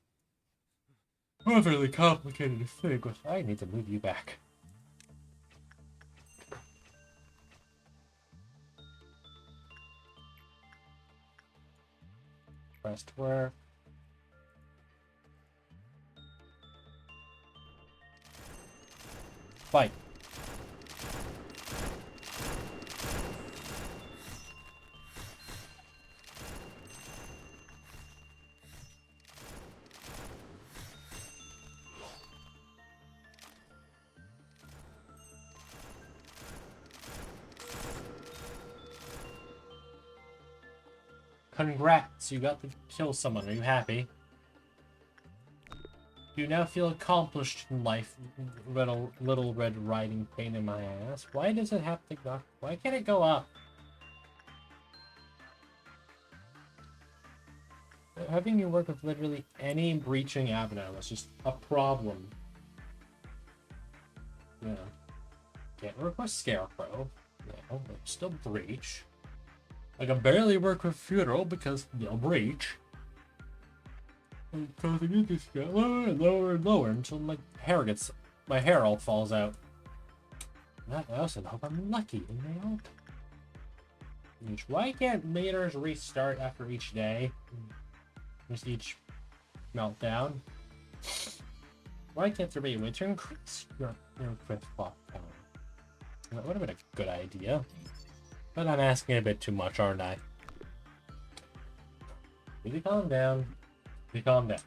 a overly complicated thing, but I need to move you back. Press where. Fight. Congrats, you got to kill someone. Are you happy? Do you now feel accomplished in life, little red riding pain in my ass? Why does it have to go? Why can't it go up? Having you work with literally any breaching avenue is just a problem. Yeah. Can't work with Scarecrow. No, but still breach. I can barely work with Funeral because they'll breach. I'm causing it to get lower and lower and lower until my hair all falls out. I also hope I'm lucky and they all. Why can't meters restart after each day? Just each meltdown. Why can't there be a way to increase your crit clock power? That would have been a good idea. But I'm asking a bit too much, aren't I? Really calm down. Really calm down.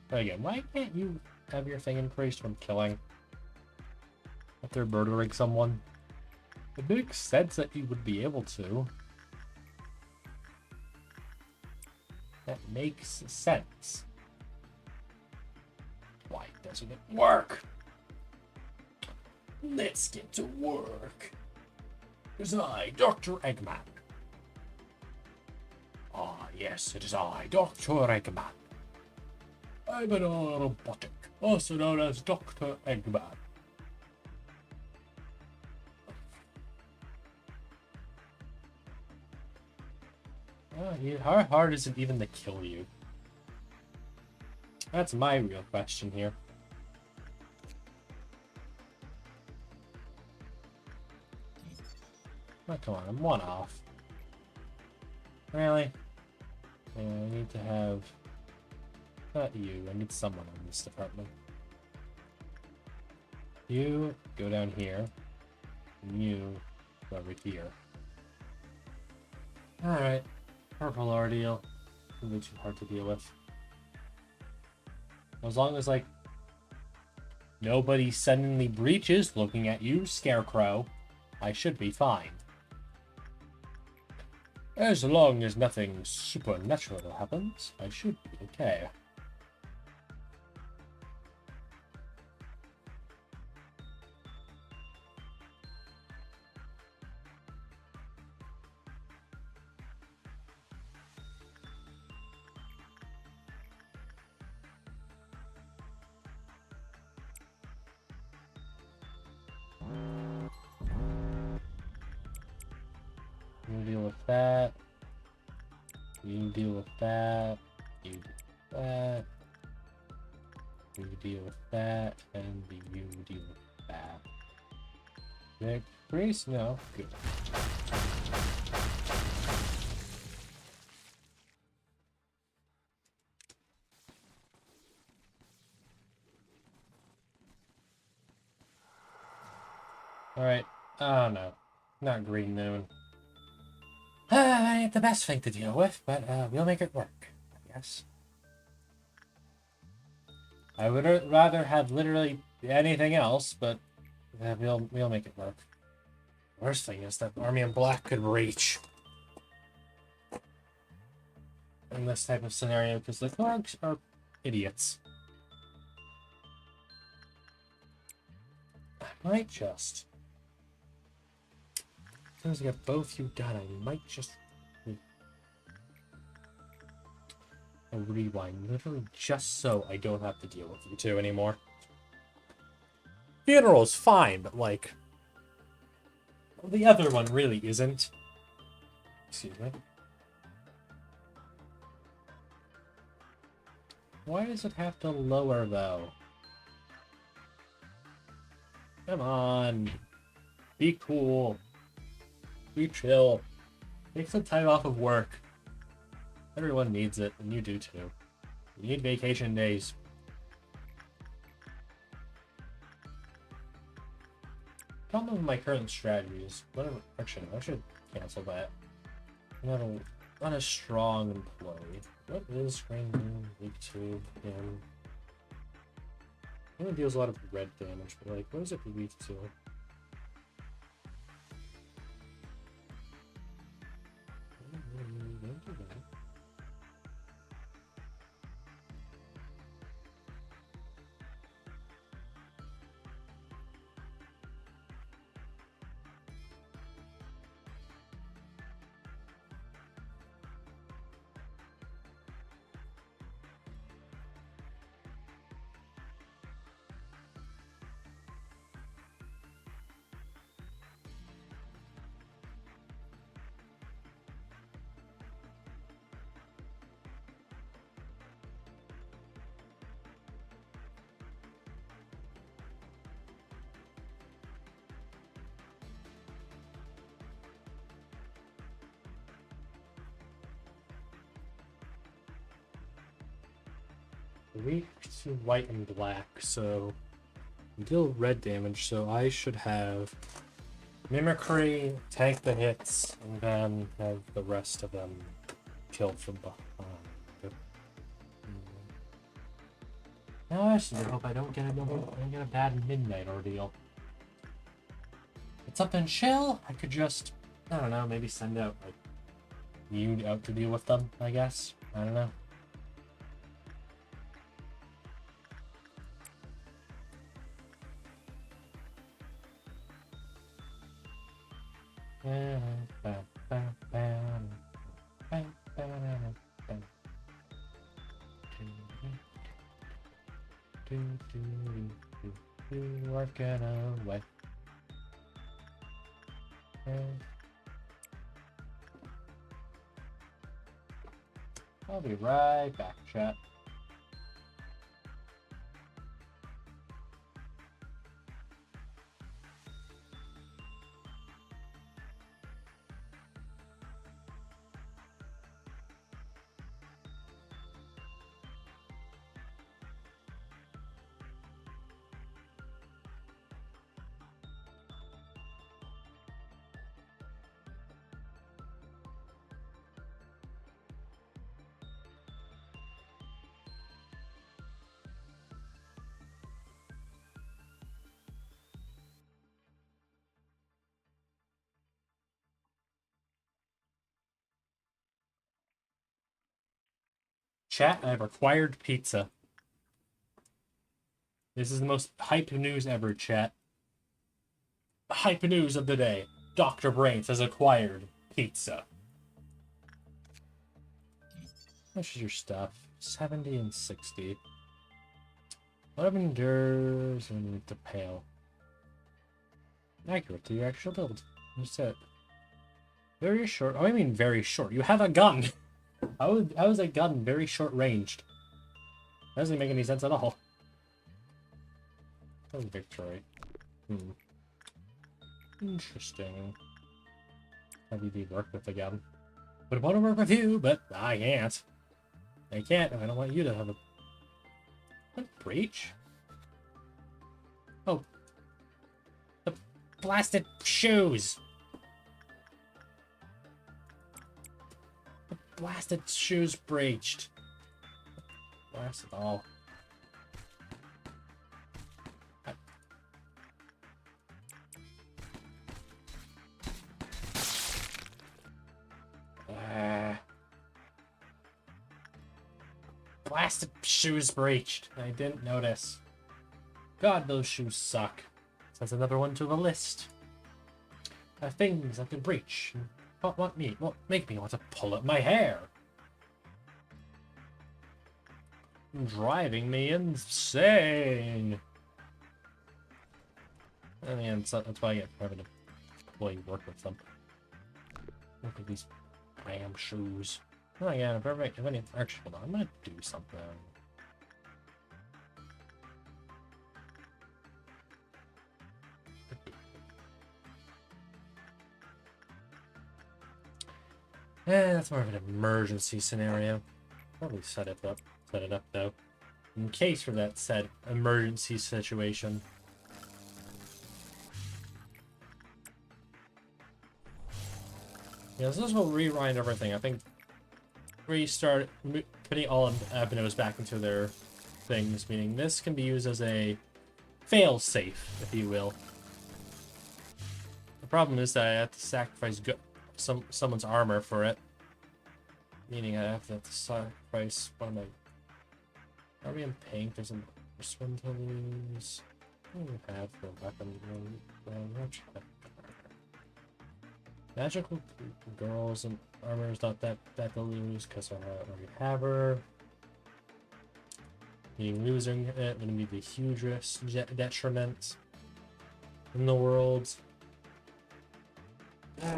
But again, why can't you have your thing increased from killing? After murdering someone? It makes sense that you would be able to. That makes sense. Why doesn't it work? Let's get to work. It is I, Dr. Eggman. Ah, yes, it is I, Dr. Eggman. I'm an robotic, also known as Dr. Eggman. How hard is it even to kill you? That's my real question here. Oh, come on, I'm one off. Really? Yeah, I need to have... Not you, I need someone in this department. You go down here, and you go over here. Alright, Purple Ordeal. It'll be too hard to deal with. As long as, like, nobody suddenly breaches looking at you, Scarecrow, I should be fine. As long as nothing supernatural happens, I should be okay. You deal with that. You deal with that. You deal with that. You deal with that. And you deal with that. Victories? No. Good. Alright. Oh no. Not green noon. Ain't the best thing to deal with, but we'll make it work, I guess. I would rather have literally anything else, but we'll make it work. Worst thing is that Army in Black could reach in this type of scenario because the Clarks are idiots. I might just, as soon as I get both you done, I might just a rewind, literally just so I don't have to deal with you two anymore. Funeral's fine, but like, the other one really isn't. Excuse me. Why does it have to lower, though? Come on. Be cool. Be chill. Take some time off of work. Everyone needs it, and you do too. You need vacation days. Problem with my current strategies. Actually, I should cancel that. I'm not a strong employee. What is Screen Moon Week 2? I know it deals a lot of red damage, but like, what is it for Week 2? Don't do that. Weak to white and black, so deal red damage, so I should have Mimicry, tank the hits, and then have the rest of them killed from behind. Now I just hope I don't get a bad midnight ordeal. It's something chill, I could just, I don't know, maybe send out like you out to deal with them, I guess. I don't know. Working away. I'll be right back, chat. Chat, I've acquired pizza. This is the most hype news ever, chat. Hype news of the day. Dr. Brains has acquired pizza. How much is your stuff? 70 and 60. What of endures and the pale? Accurate to your actual build. That's it. Very short. Oh, I mean very short. You have a gun. How is a gun very short ranged? That doesn't make any sense at all. That was victory. Interesting. Have you work with the gun? Would want to work with you, but I can't. I can't. I don't want you to have a... What? Breach? Oh. The blasted shoes! The blasted shoes breached. Blasted all. Blasted shoes breached. I didn't notice. God, those shoes suck. That's another one to the list. Things I can breach. What make me want to pull up my hair? Driving me insane. I mean, that's why I get having to employee work with them. Look at these damn shoes. Oh yeah, if any, actually, hold on, I'm gonna do something. That's more of an emergency scenario. Probably set it up though, in case for that said emergency situation. Yeah, so this will rewind everything. I think restart putting all of avenues back into their things, meaning this can be used as a fail-safe, if you will. The problem is that I have to sacrifice someone's armor for it, meaning I have to sacrifice one of my... Are we in pink? There's a first one to lose. What do we have for weapon? Magical girls and armor is not that to lose because I already have her. Losing it would be the hugest detriment in the world.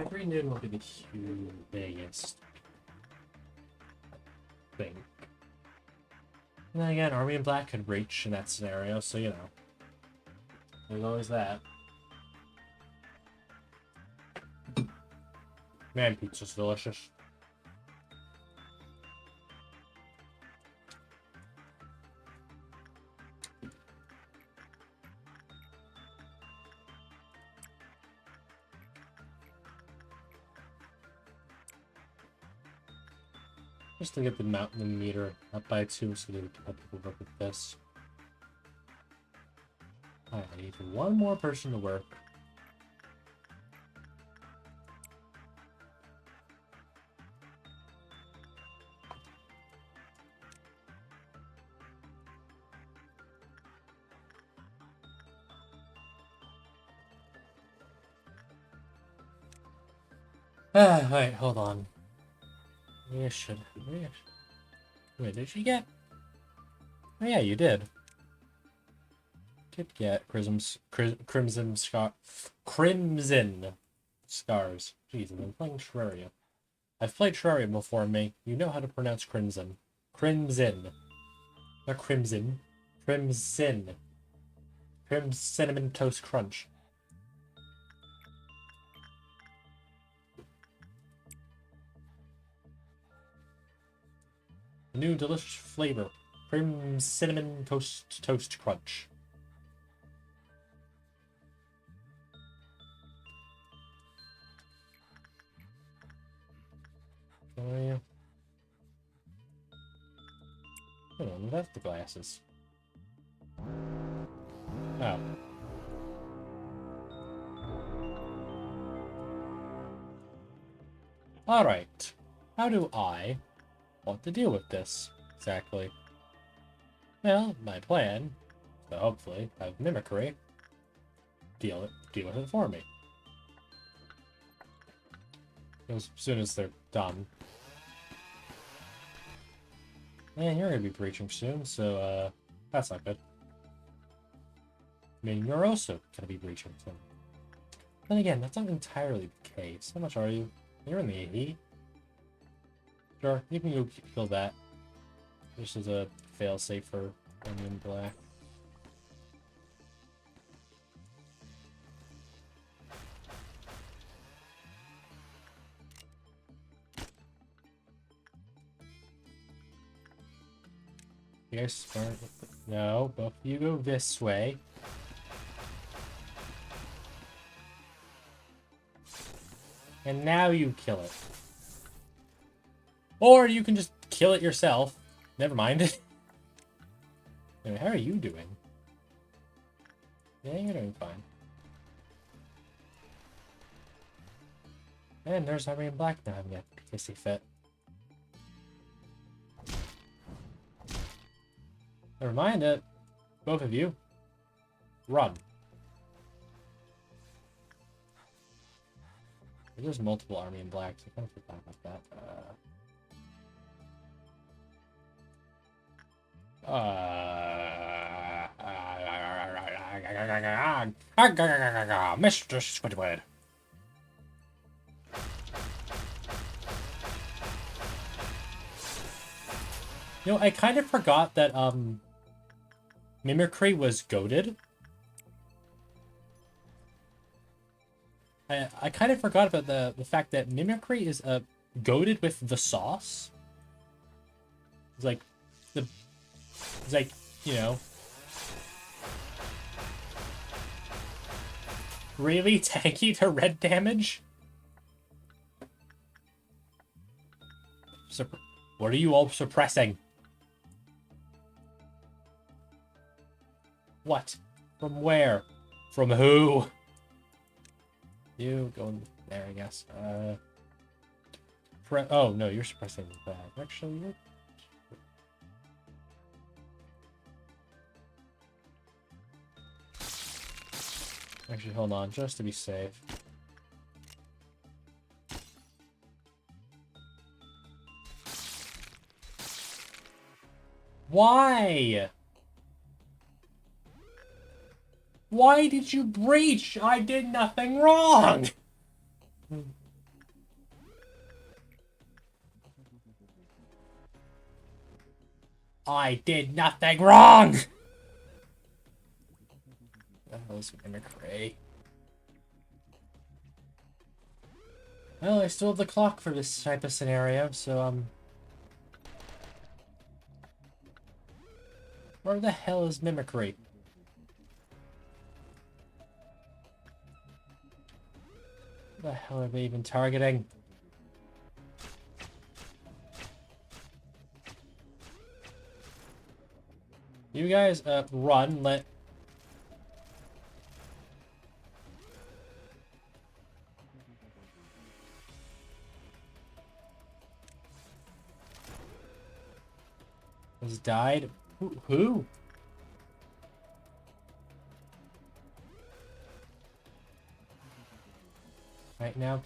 Green Noon will be the biggest thing. And then again, Army in Black could reach in that scenario, so you know. There's always that. Man, pizza's delicious. Just to get the mountain meter up by 2 so that we can have people work with this. Alright, I need one more person to work. Wait, hold on. Wait, did she get? Oh yeah, you did. Did get crimson scars. Jeez, I've been playing Terraria. I've played Terraria before, mate. You know how to pronounce crimson. Crimson. Not crimson. Crimson. Cinnamon Toast Crunch. A new delicious flavor. Cinnamon Toast Crunch. Oh yeah. Hold on, that's the glasses. Oh. Alright. How do I want to deal with this? Exactly. Well, my plan, so hopefully, have Mimicry deal with it for me. As soon as they're done. Man, you're gonna be breaching soon, so, that's not good. I mean, you're also gonna be breaching soon. Then again, that's not entirely the case. How much are you? You're in the AE. Sure, you can go kill that. This is a fail-safe for Onion Black. You guys smart? No, both of you go this way. And now you kill it. Or you can just kill it yourself. Never mind. Anyway, how are you doing? Yeah, you're doing fine. And there's Army in Black now having a pissy fit. Never mind it. Both of you. Run. There's multiple Army in Black, so I kind of forgot about that. Mr. Squidward. You know, I kind of forgot that, Mimicry was goated. I kind of forgot about the fact that Mimicry is, goated with the sauce. It's like, you know, really tanky to red damage? What are you all suppressing? What? From where? From who? You go there, I guess. Oh, no, you're suppressing that. Actually, you're... Actually, hold on, just to be safe. Why? Why did you breach? I did nothing wrong! I did nothing wrong! That was Mimicry. Well, I still have the clock for this type of scenario, so, where the hell is Mimicry? What the hell are they even targeting? You guys, run, let... Has died? Who? Right now,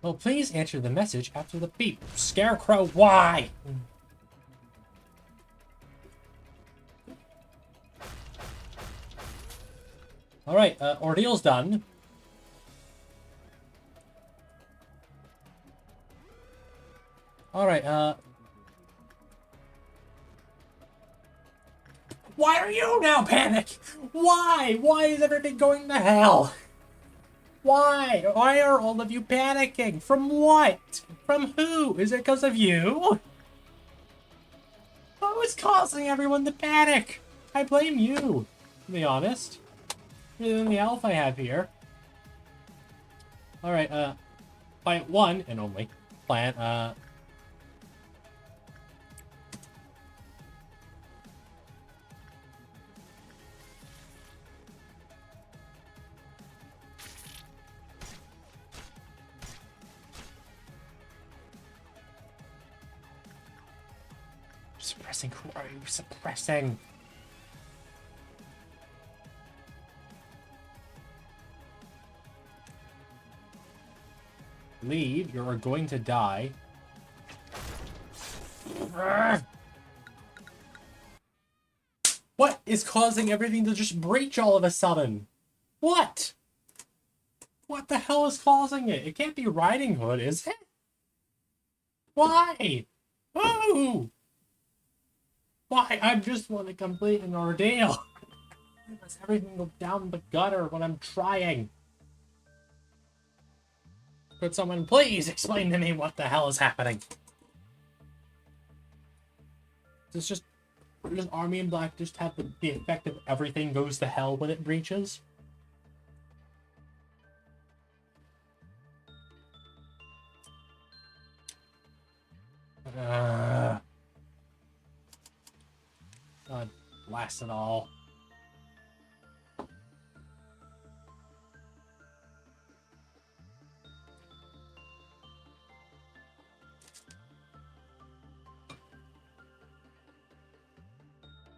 well, please answer the message after the beep. Scarecrow, why? Alright, Ordeal's done. Alright, why are you now panic? Why? Why is everything going to hell? Why? Why are all of you panicking? From what? From who? Is it because of you? Who is causing everyone to panic? I blame you, to be honest. Rather than the elf I have here. Alright, fight one and only plan, Suppressing? Who are you suppressing? Leave, you are going to die. What is causing everything to just breach all of a sudden? What? What the hell is causing it? It can't be Riding Hood, is it? Why? Oh! Why? I just want to complete an ordeal. Why does everything go down the gutter when I'm trying? Could someone please explain to me what the hell is happening? Does just Army in Black just have the effect of everything goes to hell when it breaches? God blast it all.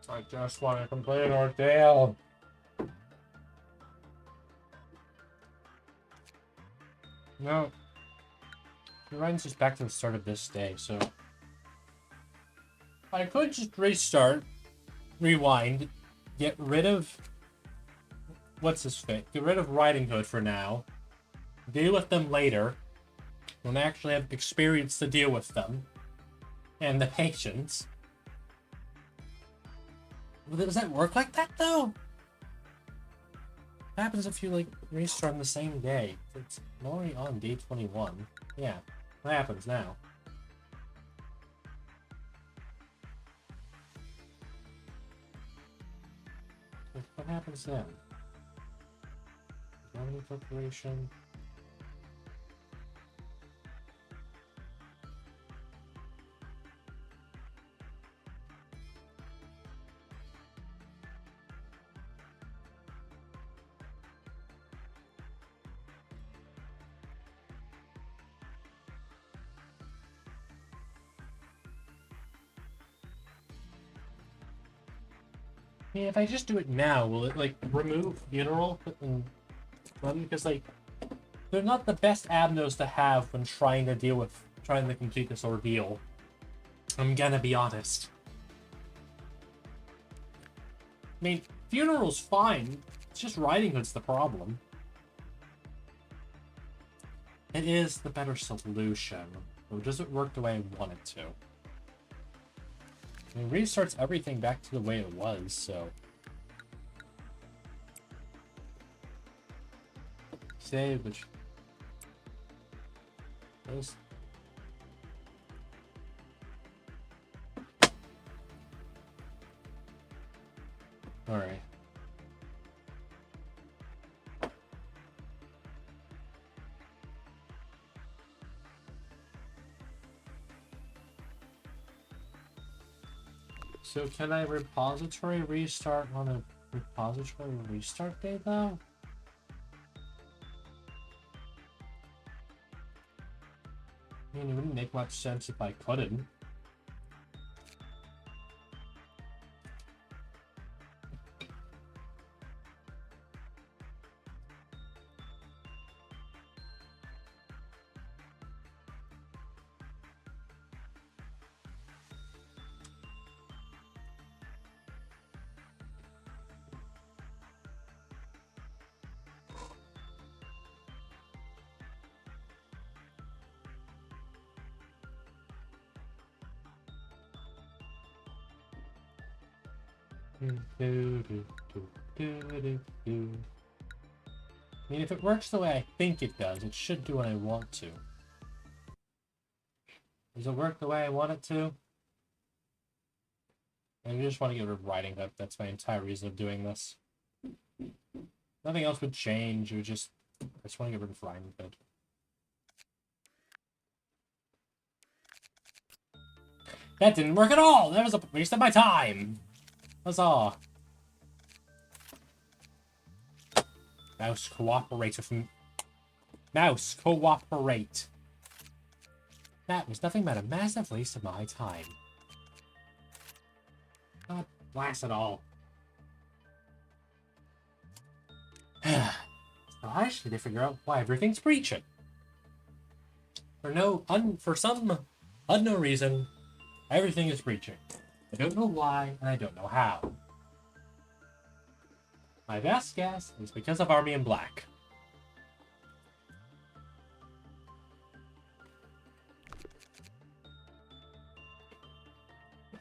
I just want to complete an ordeal. No. It runs just back to the start of this day, so... I could just restart, rewind, get rid of... What's this fit? Get rid of Riding Hood for now. Deal with them later. When I actually have experience to deal with them. And the patience. Does that work like that, though? What happens if you, like, restart on the same day? It's already on day 21. Yeah, what happens now? What happens then? Lobotomy Corporation. Yeah, if I just do it now, will it, like, remove funeral and run? Because, like, they're not the best avenues to have when trying to complete this ordeal. I'm gonna be honest. I mean, funeral's fine. It's just Riding Hood's the problem. It is the better solution. Or does it work the way I want it to? I mean, restarts everything back to the way it was, so... Save, which... Those... Alright. So can I repository restart on a repository restart day though? I mean, it wouldn't make much sense if I couldn't. I mean, if it works the way I think it does, it should do what I want to. Does it work the way I want it to? I just want to get rid of Riding Hood. That's my entire reason of doing this. Nothing else would change. It would just... I just want to get rid of Riding Hood. That didn't work at all! That was a waste of my time! Huzzah! Mouse, cooperate with me. Mouse, cooperate. That was nothing but a massive waste of my time. Blast it all. So I just need to figure out why everything's breaching. For some unknown reason, everything is breaching. I don't know why, and I don't know how. My best guess is because of Army in Black.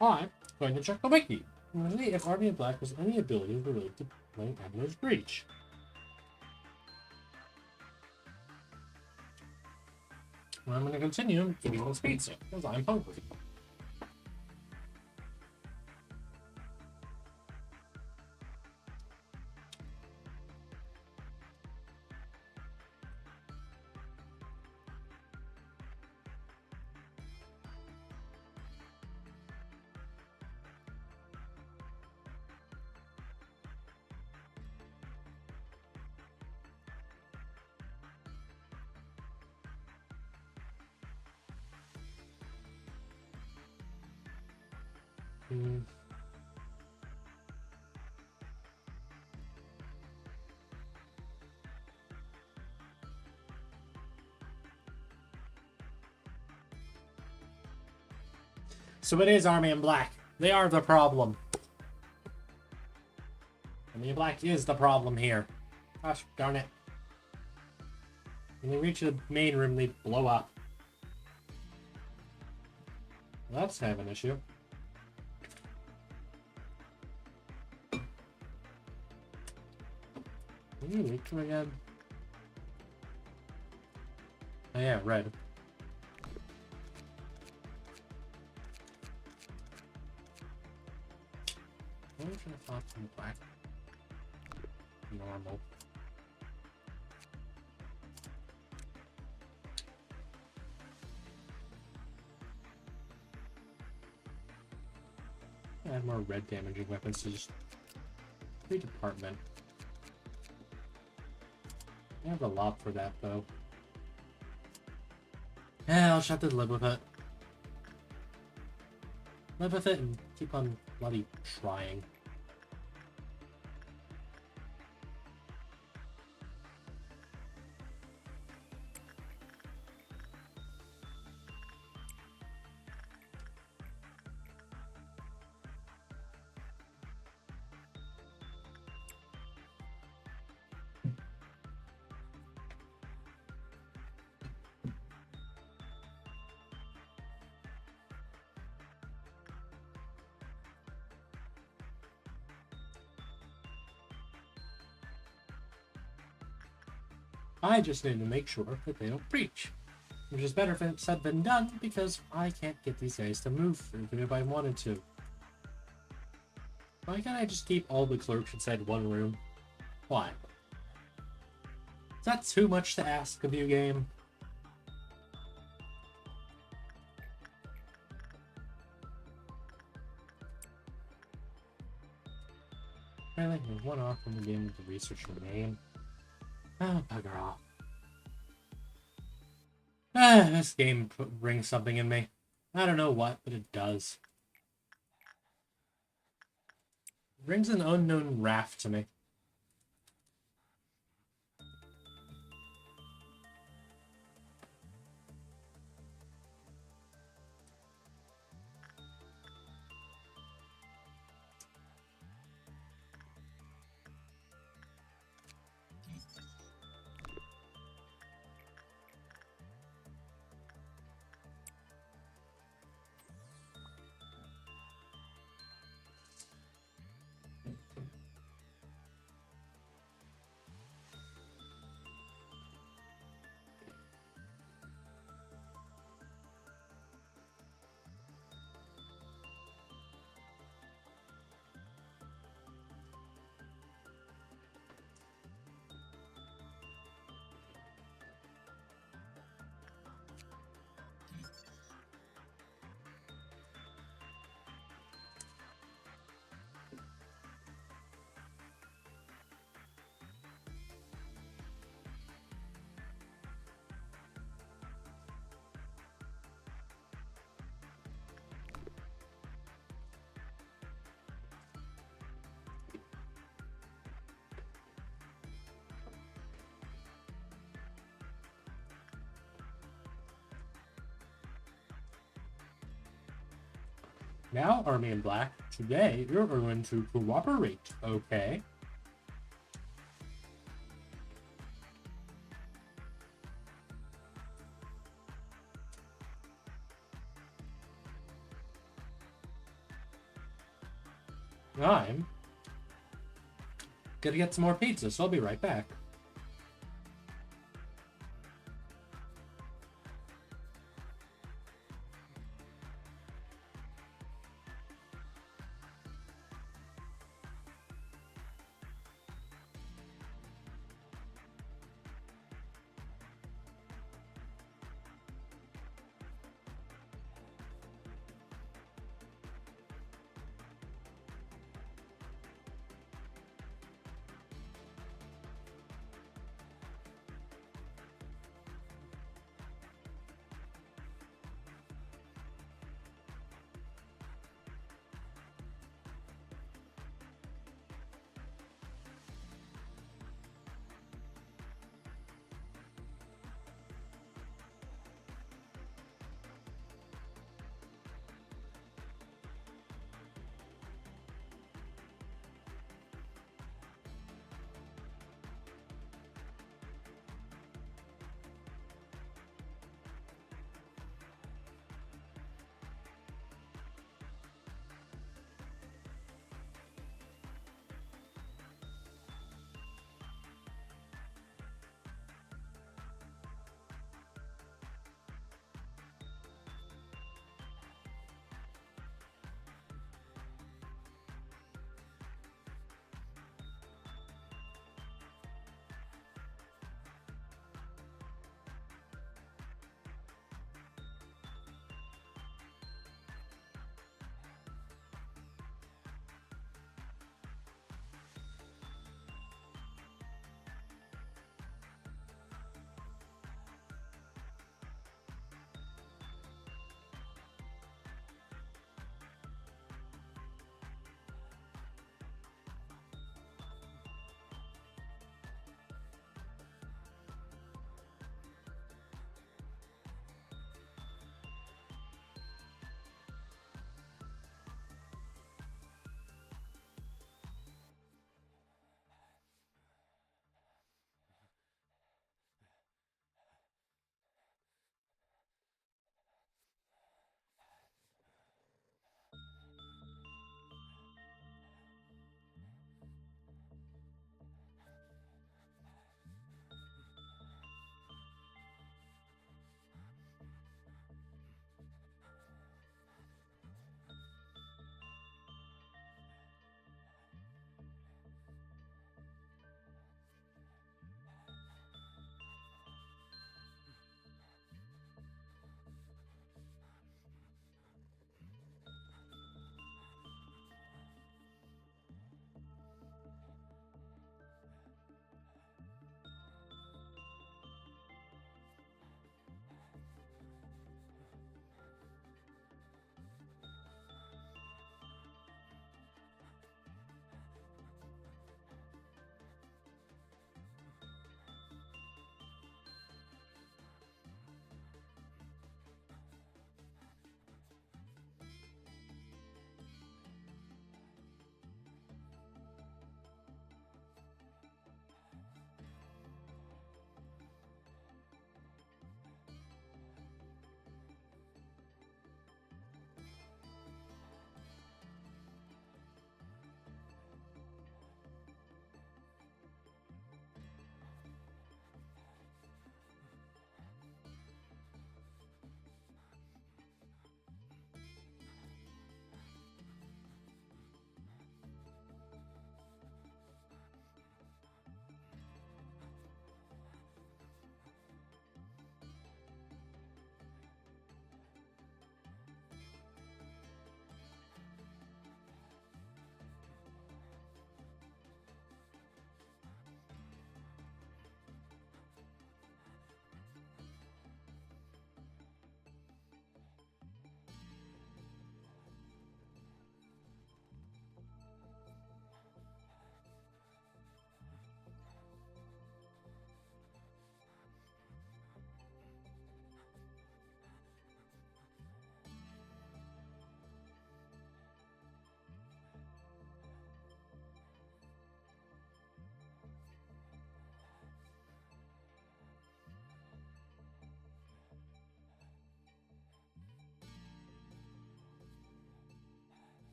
I'm going to check the wiki and see if Army in Black has any abilities related to playing Admiral's Breach. And I'm going to continue eating this pizza because I'm hungry. So it is Army in Black. They are the problem. Army in Black is the problem here. Gosh darn it. When they reach the main room, they blow up. Well, that's kind of an issue. Can you reach them again? Oh yeah, red. What was your thoughts on the black? Normal. Add more red damaging weapons to just free department. I have a lot for that though. Yeah, I'll just have to live with it. Live with it and keep on bloody trying. I just need to make sure that they don't breach. Which is better said than done, because I can't get these guys to move, even if I wanted to. Why can't I just keep all the clerks inside one room? Why? Is that too much to ask of you, game? Really? There's one off from the game with the research name. Oh, bugger off. This game brings something in me. I don't know what, but it does. It brings an unknown wrath to me. Now, Army in Black, today you're going to cooperate, okay? I'm gonna get some more pizza, so I'll be right back.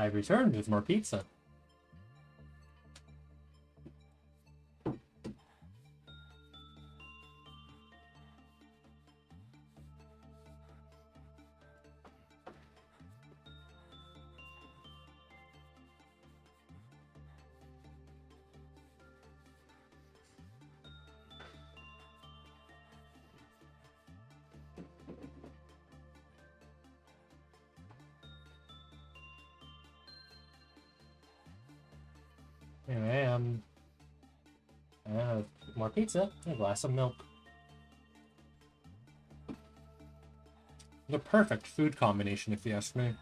I returned with more pizza. Anyway, more pizza and a glass of milk. The perfect food combination, if you ask me.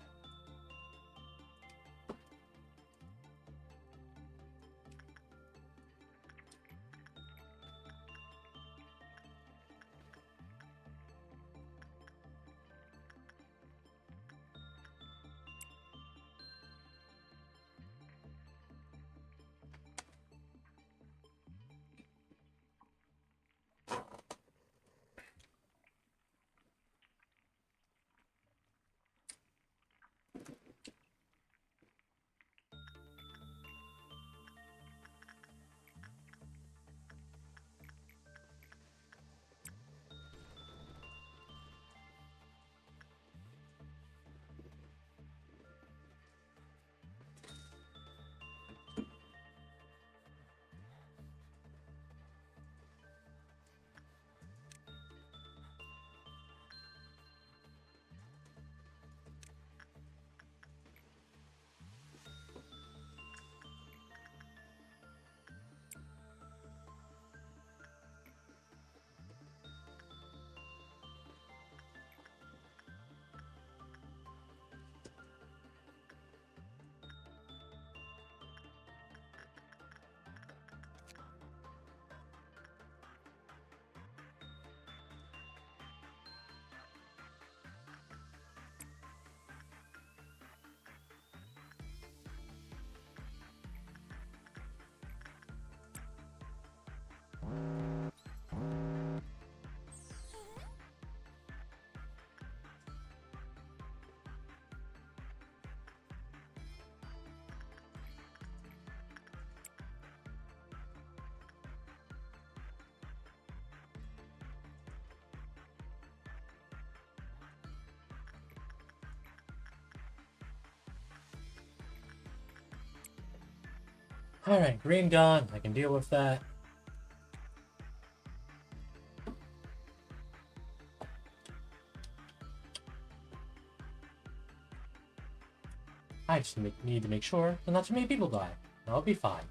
Alright, green done. I can deal with that. I just need to make sure that not too many people die. And I'll be fine.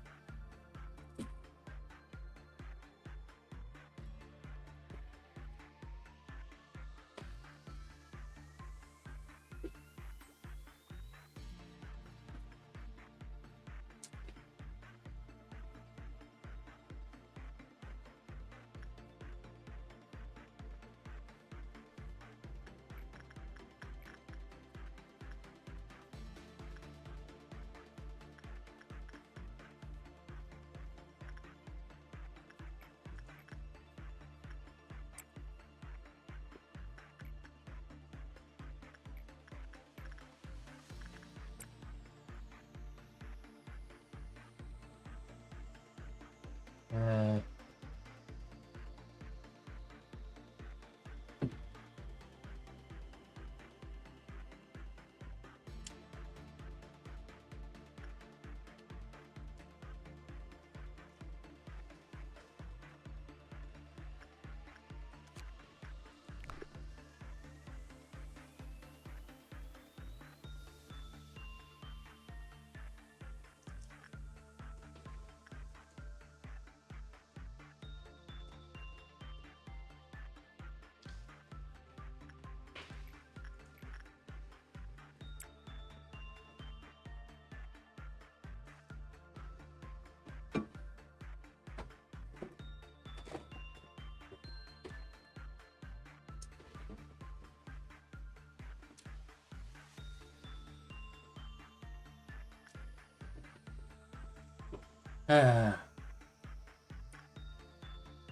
Uh,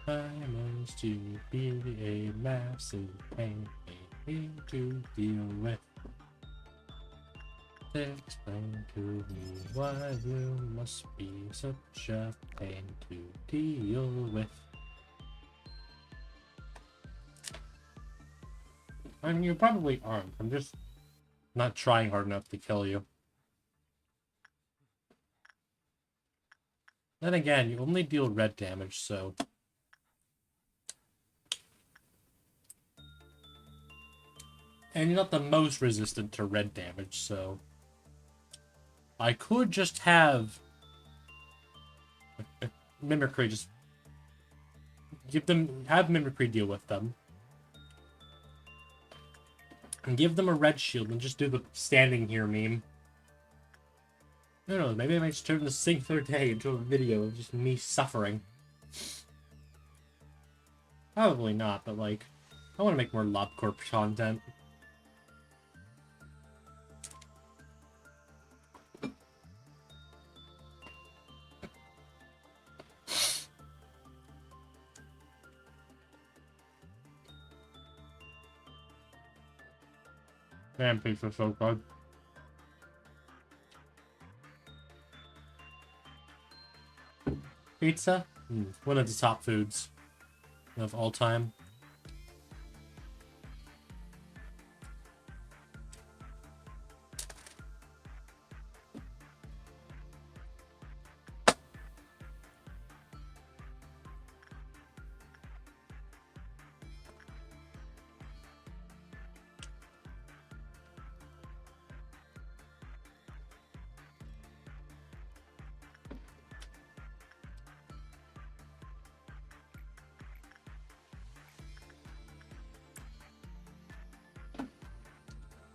I must to be a massive pain to deal with. Explain to me why you must be such a pain to deal with. I mean, you probably aren't. I'm just not trying hard enough to kill you. Then again, you only deal red damage, so... And you're not the most resistant to red damage, so... I could just have... Mimicry, just... Have Mimicry deal with them. And give them a red shield and just do the standing here meme. I don't know, maybe I might just turn the singular day into a video of just me suffering. Probably not, but like, I want to make more LobCorp content. Damn, pizza's so good. Pizza? One of the top foods of all time.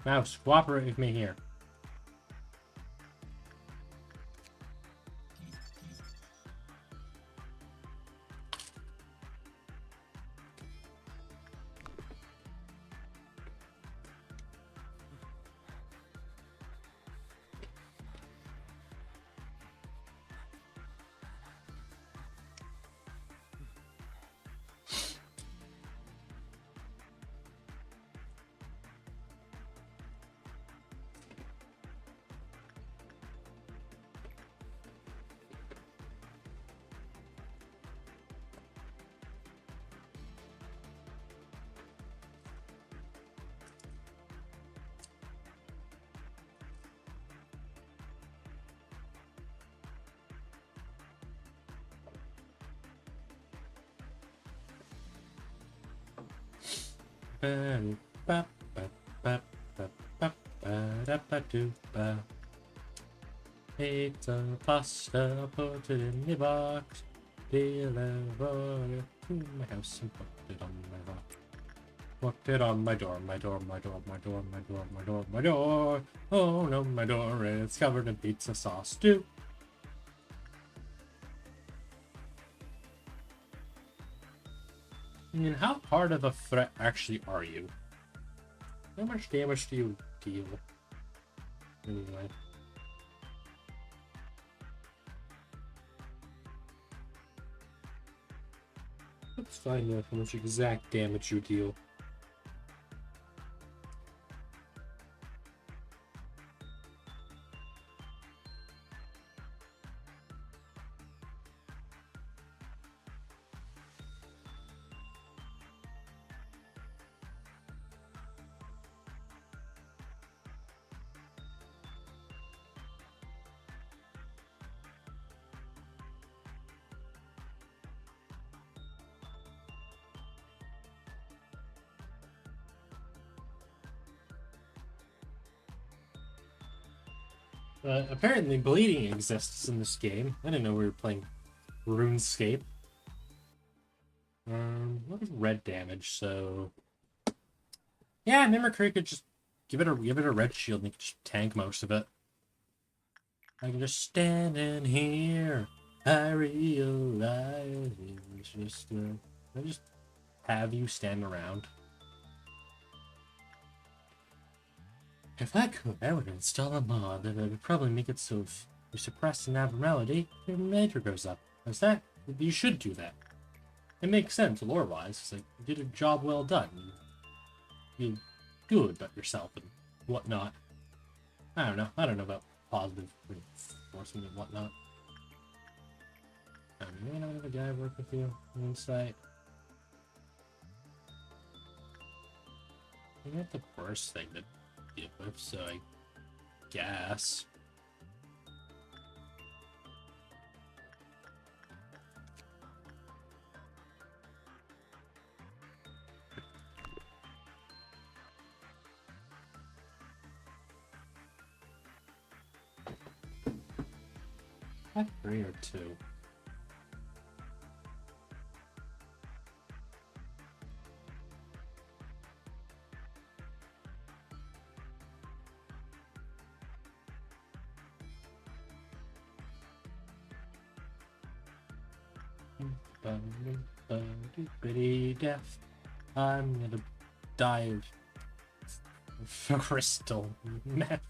Mouse, cooperate with me here. Pizza, pasta, put it in the box. Deliver it to my house and put it on my rock. Put it on my door, my door, my door, my door, my door, my door, my door. Oh no, my door is covered in pizza sauce too. I mean, how hard of a threat actually are you? How much damage do you deal? Anyway. Let's find out how much exact damage you deal. Apparently bleeding exists in this game. I didn't know we were playing RuneScape. What is red damage? So yeah, Mimicry could just give it a red shield and you can just tank most of it. I can just stand in here. I realize it's just I just have you stand around. If I could, I would install a mod that would probably make it so if you suppress an abnormality, your meter goes up. Is that? You should do that. It makes sense lore-wise. It's like, you did a job well done. You feel good about yourself and whatnot. I don't know. I don't know about positive reinforcement and whatnot. Maybe another guy work with you on Insight. Maybe not the worst thing to deal with, so I guess. Have 3 or 2. Death. I'm gonna die of crystal meth.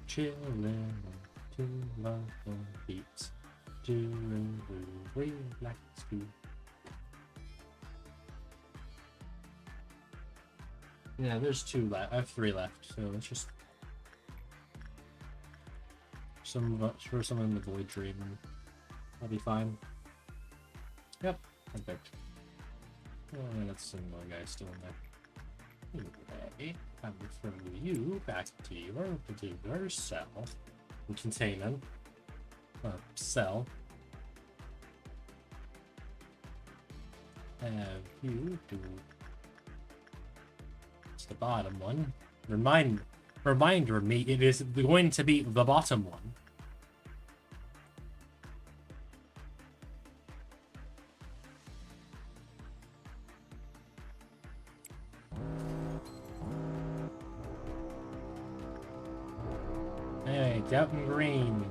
Chillin' to love the beats, doing relax to. Yeah, there's 2 left. I have 3 left, so let's just throw some in the void dream, and I'll be fine. Yep, perfect. Oh, that's some more guys still in there. Anyway, I'm throw you back to your particular cell, containment, cell. Have you do. The bottom one. Reminder me, it is going to be the bottom one. Hey, Captain Green.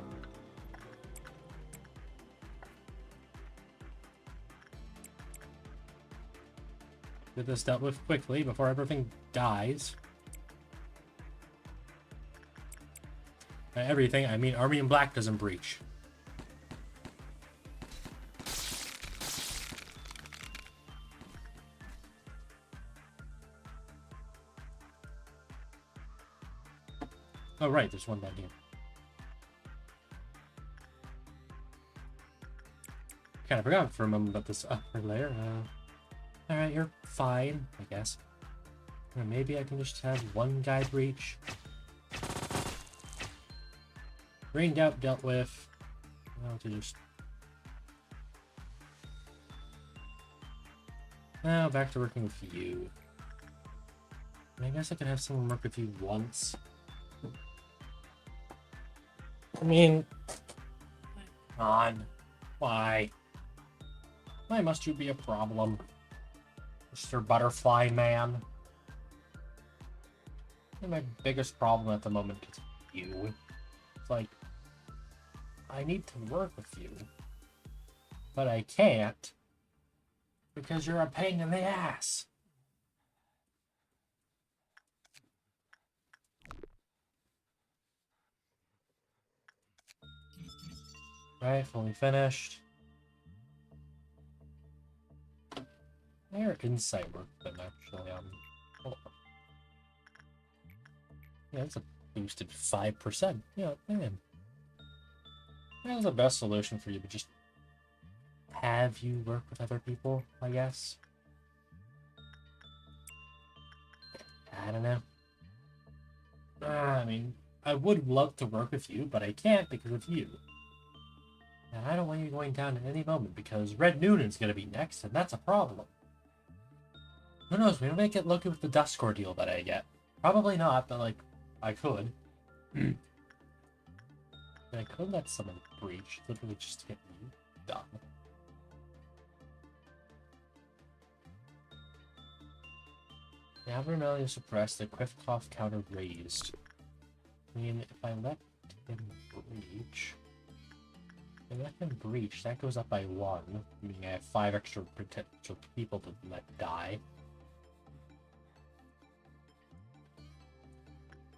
Get this dealt with quickly before everything dies. Everything, I mean Army in Black doesn't breach. Oh right, there's one down here. Kind of forgot for a moment about this upper layer. Alright, you're fine, I guess. Or maybe I can just have one guy breach. Rained out, dealt with. Now to just. Now back to working with you. I guess I could have someone work with you once. I mean, come on. Why? Why must you be a problem? Mr. Butterfly Man. And my biggest problem at the moment is you. It's like, I need to work with you, but I can't because you're a pain in the ass. Right, fully finished. Their insight work them actually. Hold on. Yeah, it's a boosted 5%. Yeah, man. That's the best solution for you, but just have you work with other people, I guess. I don't know. I mean, I would love to work with you, but I can't because of you. And I don't want you going down at any moment because Red Noonan's going to be next, and that's a problem. Who knows? Maybe I get lucky with the Dusk Ordeal that I get. Probably not, but like, I could. And I could let someone breach, literally just to get me done. Abnormality suppressed, the Quiff-Cough counter raised. I mean, if I let him breach... If I let him breach, that goes up by 1. Meaning I have 5 extra potential people to let die.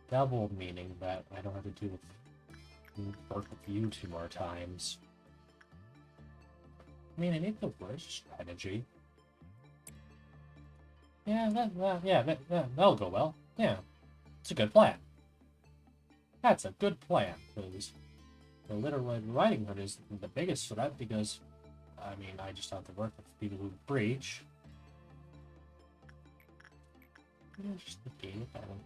Double meaning that I don't have to deal with work with you 2 more times. I mean, it ain't the worst strategy. Yeah, that'll go well. Yeah, it's a good plan. That's a good plan, because the Little Red Riding Hood is the biggest threat, because, I mean, I just have to work with people who breach. Yeah, just negate it. I don't...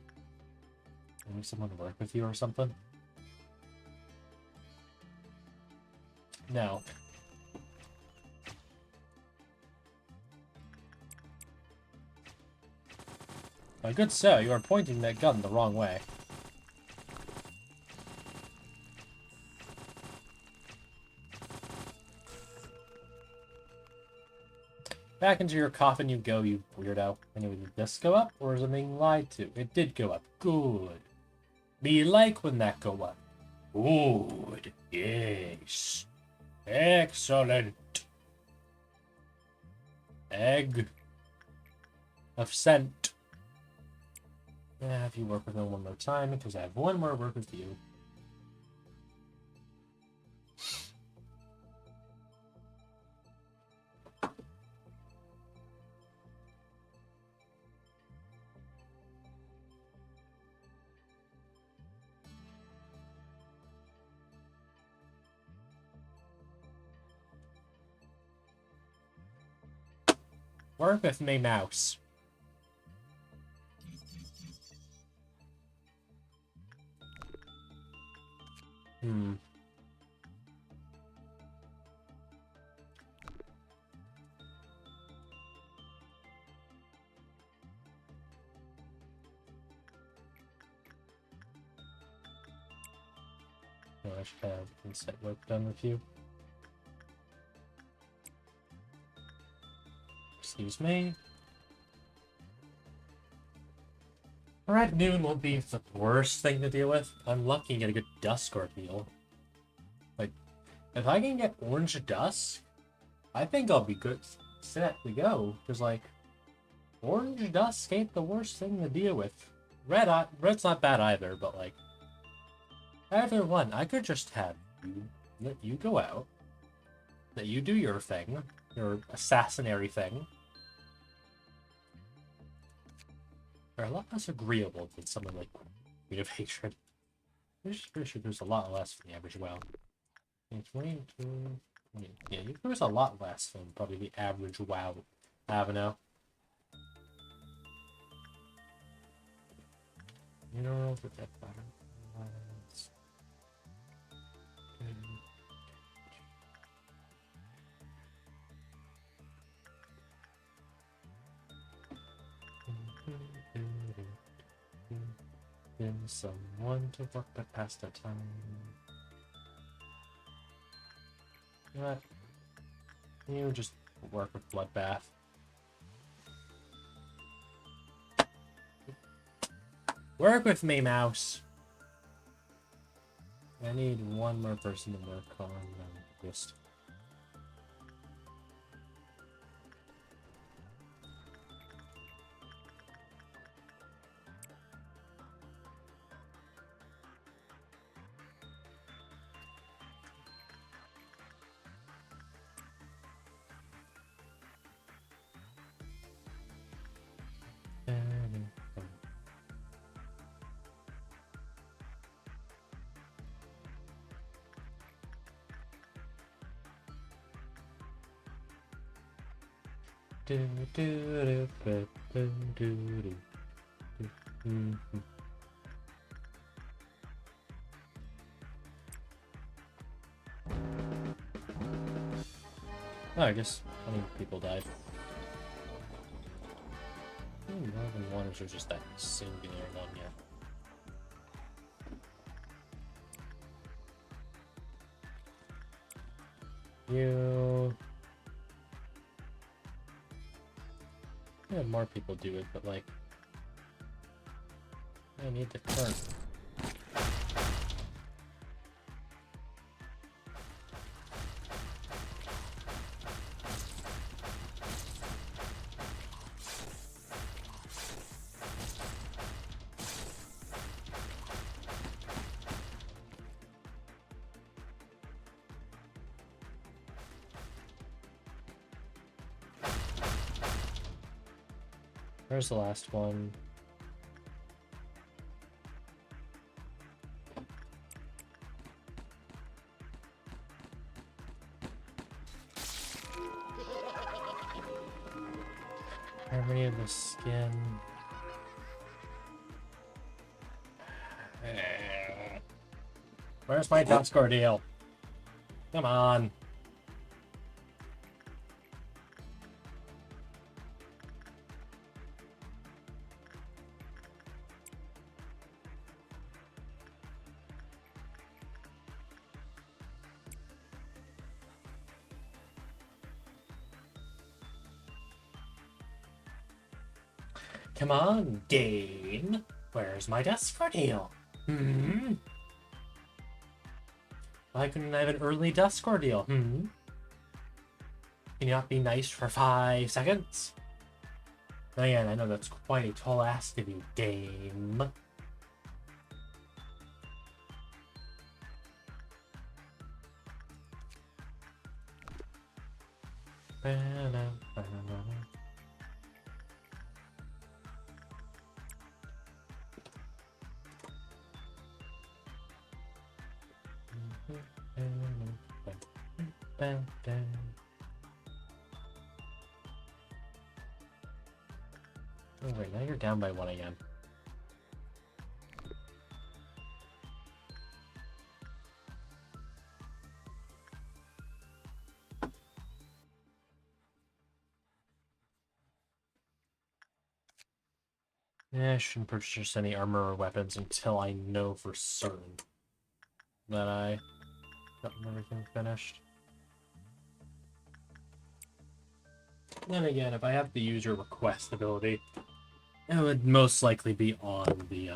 Maybe someone to work with you or something? No. My good sir, you are pointing that gun the wrong way. Back into your coffin you go, you weirdo. Anyway, did this go up, or is it being lied to? It did go up. Good. Me like when that go up. Good. Yes. Excellent. Egg of scent. Have you work with me one more time, because I have one more work with you. Work with me, mouse. Oh, I should have insight work done with you. Excuse me. Red Noon won't be the worst thing to deal with. I'm lucky to get a good Dusk Ordeal. Like, if I can get Orange Dusk, I think I'll be good set to go. Because, like, Orange Dusk ain't the worst thing to deal with. Red's not bad either, but, like, either one, I could just have you, let you go out, that you do your thing, your assassinary thing. They're a lot less agreeable than someone like Queen of Hatred. I'm just pretty sure there's a lot less from the average WoW. 22, yeah, there's a lot less than probably the average WoW Avenue. You know, with that pattern. Someone to work but past their time. You know what? You just work with Bloodbath. Work with me, mouse. I need one more person to work on just. Oh, I guess how many people died? More than one, or just that singular one, yeah. You... Yeah, more people do it, but like... I need the current. Where's the last one? Memory of the skin. Where's my Dusk Ordeal? Come on. Come on, game. Where's my Dusk Ordeal? Why couldn't I have an early Dusk Ordeal? Can you not be nice for 5 seconds? Again, I know that's quite a tall ask of you, game. Oh wait, now you're down by 1 again. Yeah, I shouldn't purchase any armor or weapons until I know for certain that I got everything finished. Then again, if I have the user request ability, it would most likely be on the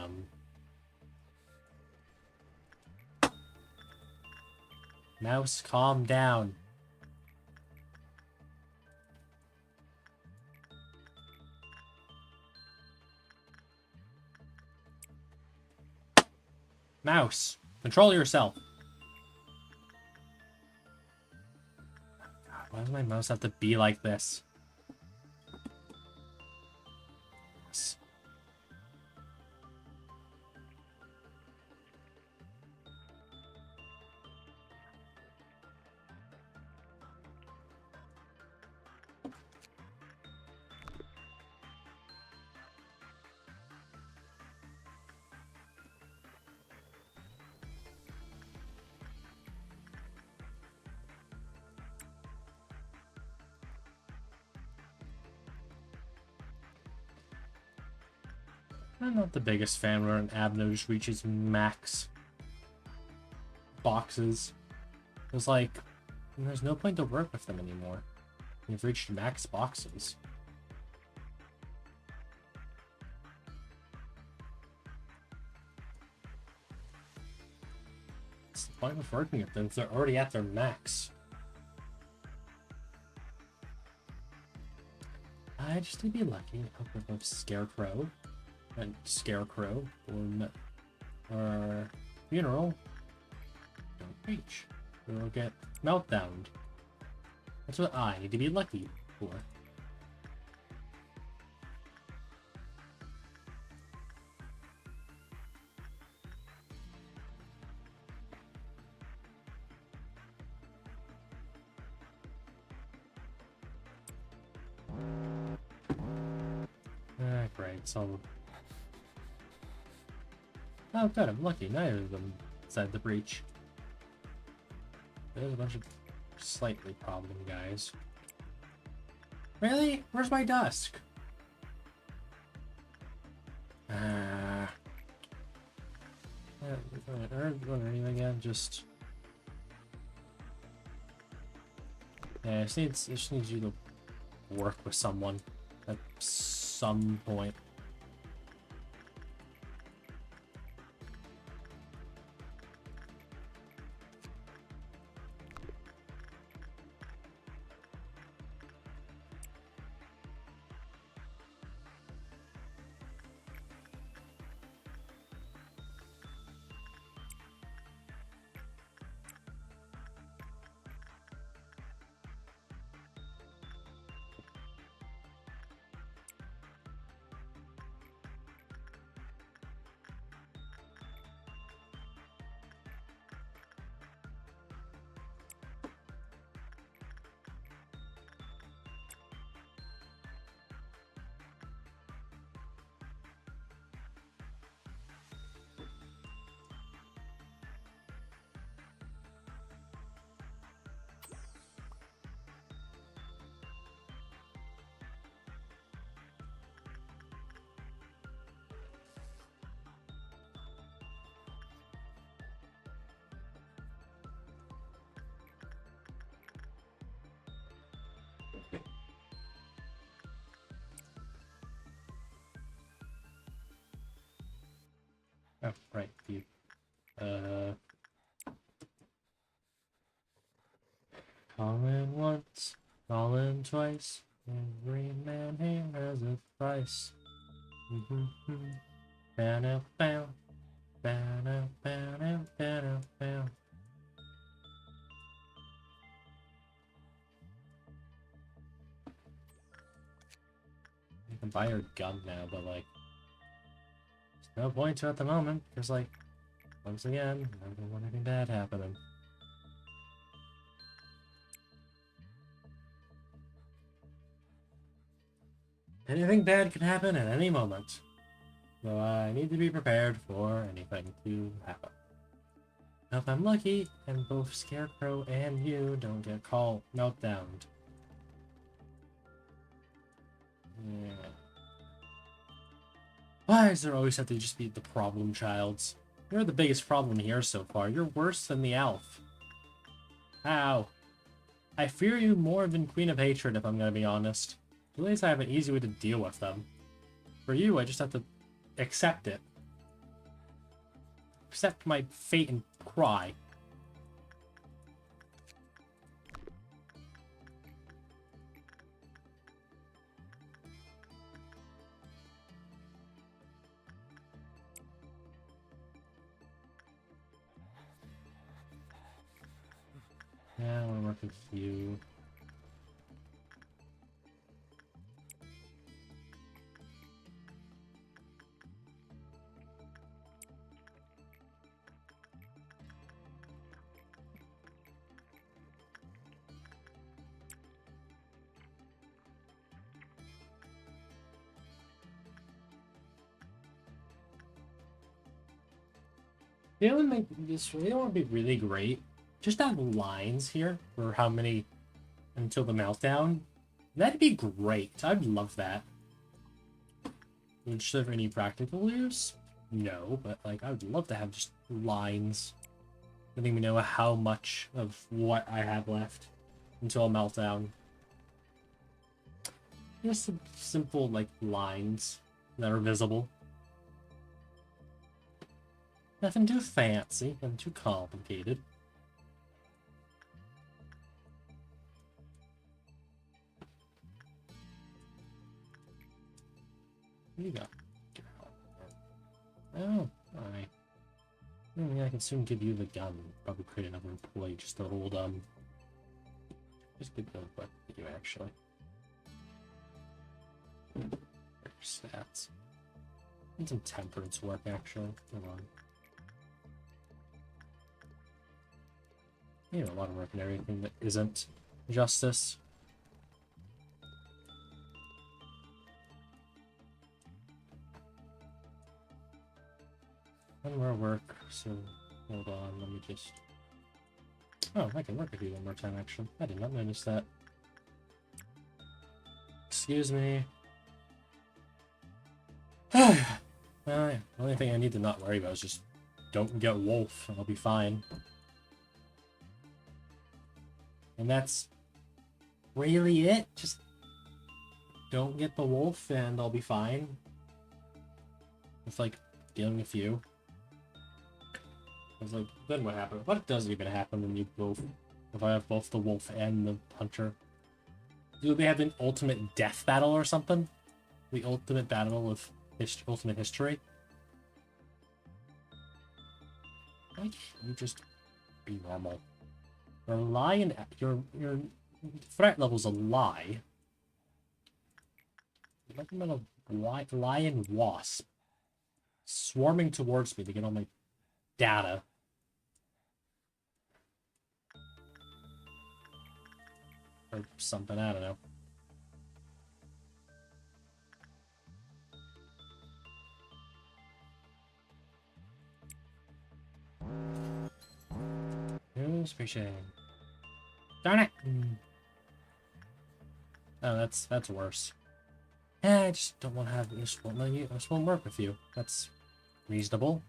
mouse, calm down. Mouse, control yourself. God, why does my mouse have to be like this? Yes. I'm not the biggest fan where an Abnos reaches max boxes. It's like, there's no point to work with them anymore. You've reached max boxes. What's the point of working with them if they're already at their max? I just need to be lucky and hope with a Scarecrow. And Scarecrow or Funeral don't reach. We'll get meltdowned. That's what I need to be lucky for. Ah, great. So. Oh, good, I'm lucky. Neither of them said the breach. There's a bunch of slightly problem guys. Really? Where's my Dusk? Running again, just... Yeah, it just needs you to work with someone at some point. Oh, right, you. Calling once, calling twice. Every man here has a price. Bow, bow, bow, bow, bow, bow. You can buy her gun now, but like, there's no point to it at the moment, because like, once again, I don't want anything bad happening. Anything bad can happen at any moment. So I need to be prepared for anything to happen. Now if I'm lucky, and both Scarecrow and you don't get meltdowned. Yeah. Why does there always have to just be the problem childs? You're the biggest problem here so far. You're worse than the elf. How? I fear you more than Queen of Hatred, if I'm gonna be honest. At least I have an easy way to deal with them. For you, I just have to accept it. Accept my fate and cry. Yeah, I want to work with you. They don't make this. They don't want to be really great. Just have lines here for how many until the meltdown. That'd be great. I'd love that. Would serve any practical use? No, but like I would love to have just lines, letting me know how much of what I have left until a meltdown. Just some simple like lines that are visible. Nothing too fancy, nothing too complicated. What do you got? Oh, alright. I can soon give you the gun. Probably create another employee just to hold, just give the weapon to you, actually. Stats. Need some temperance work, actually. Hold on. You know, a lot of work in everything that isn't justice. One more work, so hold on, let me just... Oh, I can work with you one more time, actually. I did not notice that. Excuse me. The only thing I need to not worry about is just don't get wolf, and I'll be fine. And that's really it. Just don't get the wolf, and I'll be fine. It's like dealing with you. I was like, then what happened? What does even happen when you both... If I have both the wolf and the hunter? Do they have an ultimate death battle or something? The ultimate battle of ultimate history? Why can't you just be normal? Your lion... Your threat level's a lie. Like I'm a lion wasp swarming towards me to get all my data. Or something, I don't know. Who's fishing? Darn it! Oh, that's worse. I just don't want to have this won't work with you. That's reasonable.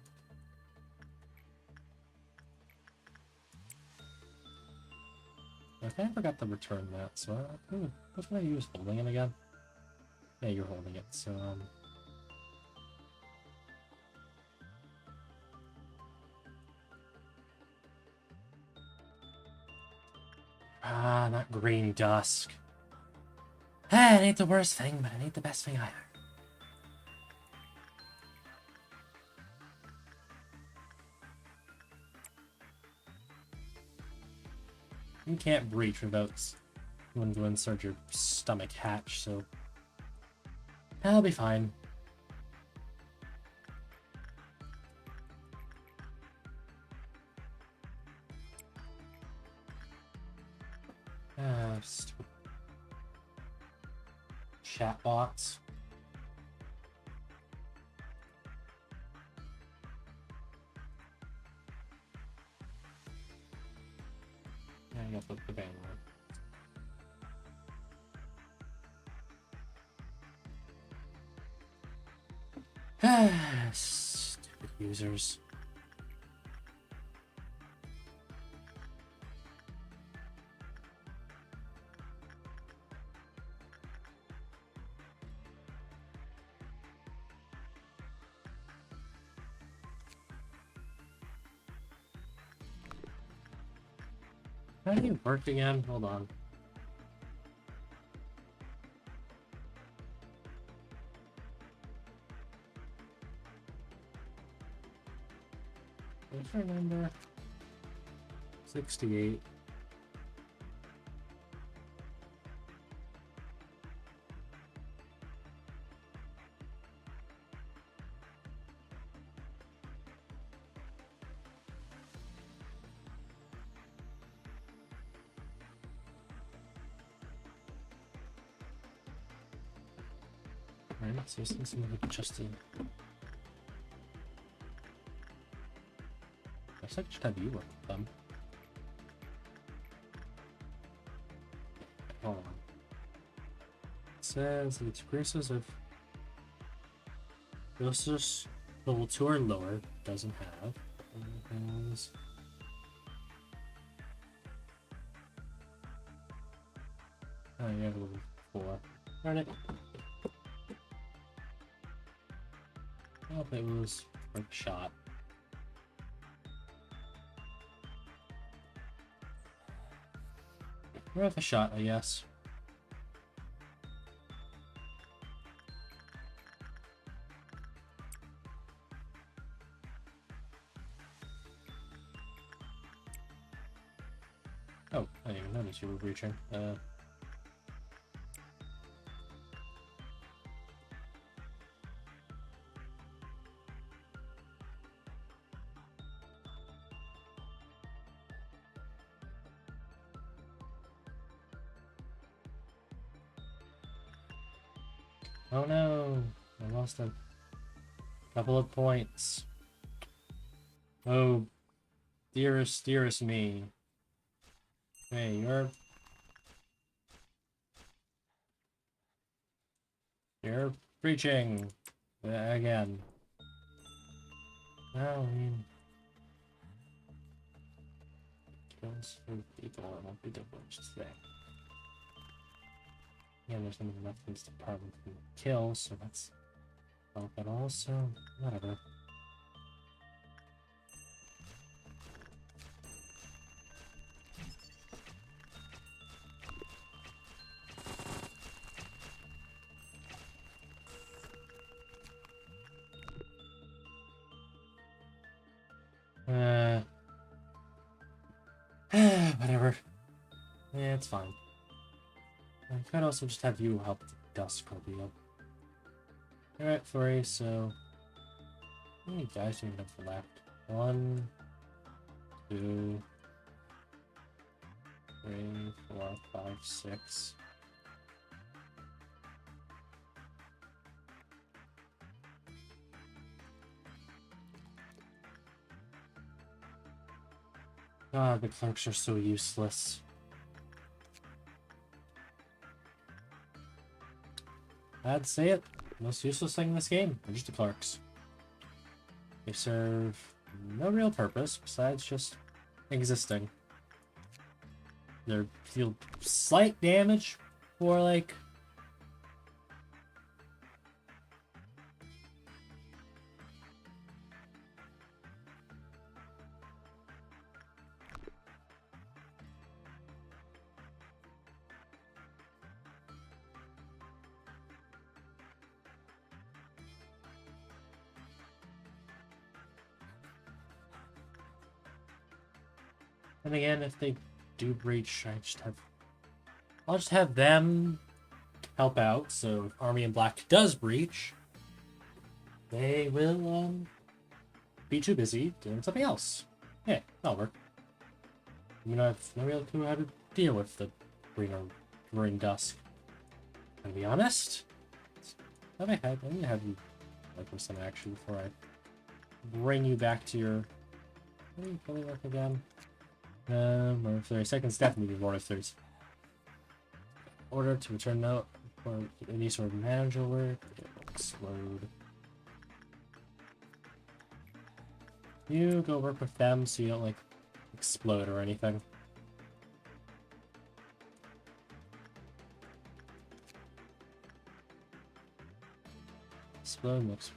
Okay, I forgot to return that, so what can I use holding it again? Yeah, you're holding it, so Ah, not green dusk. Ah, it ain't the worst thing, but it ain't the best thing either. You can't breach without someone to insert your stomach hatch, so that'll be fine. Stupid chat bots. Yeah, I gotta put the ban on. Stupid users. How do you work again? Hold on. Let's remember. 68. Alright, so this is adjusted. I guess I just have you work with them. Hold on. It says it's increases of Grossers level 2 or lower, doesn't have. It has oh, you have a level 4. Darn it. Oh, it was a shot. Worth a shot, I guess. Oh, I didn't even notice you were breaching. Oh no, I lost a couple of points. Oh, dearest me. Hey, you're breaching again. Well, I mean, kills for people, it won't be divulged today. Yeah, there's not enough in this department to kill, so that's well, but also whatever. Whatever. Yeah, it's fine. I could also just have you help the Dusk Ordeal. Alright, Flurry, so how many guys do you have left? 1, 2, 3, 4, 5, 6. God, the clerks are so useless. I'd say it. Most useless thing in this game are just the clerks. They serve no real purpose besides just existing. They deal slight damage for like And again, if they do breach, I'll just have them help out. So if Army in Black does breach, they will be too busy doing something else. Yeah, that'll work. I mean, I have no real clue how to deal with the Green Dusk. To be honest, I need to have you like with some action before I bring you back to your. What are you pulling work again? Or if there's second step, maybe more if there's order to return note for any sort of manager work. Explode. You go work with them so you don't like explode or anything. Explode looks.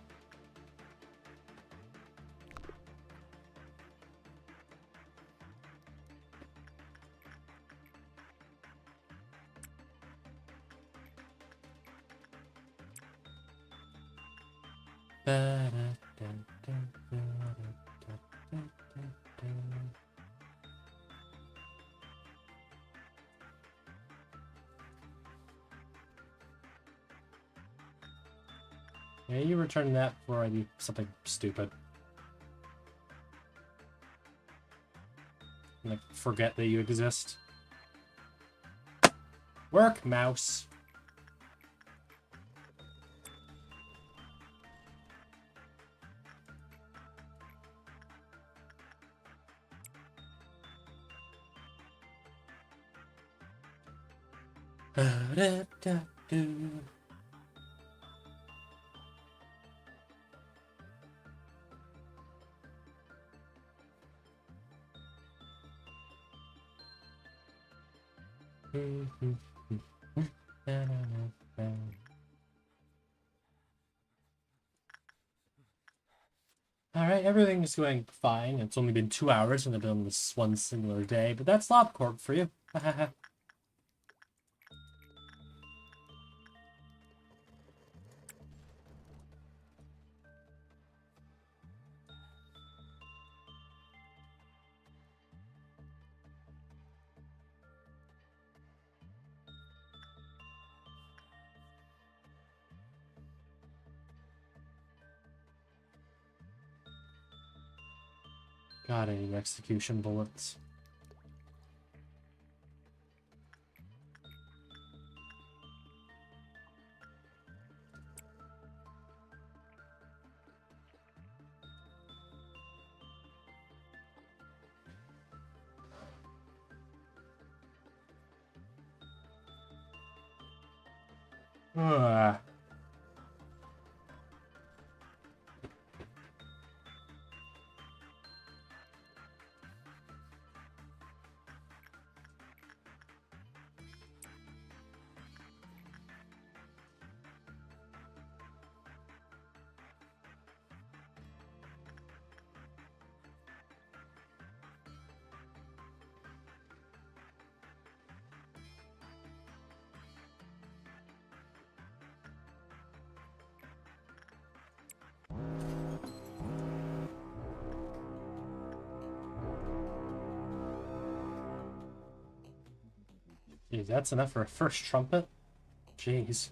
Yeah, you return that before I do something stupid. Like, forget that you exist. Work, mouse. Alright, everything's going fine. It's only been 2 hours and I've been on this one singular day, but that's LobCorp for you. Got any execution bullets? Ah. Dude, that's enough for a first trumpet? Jeez.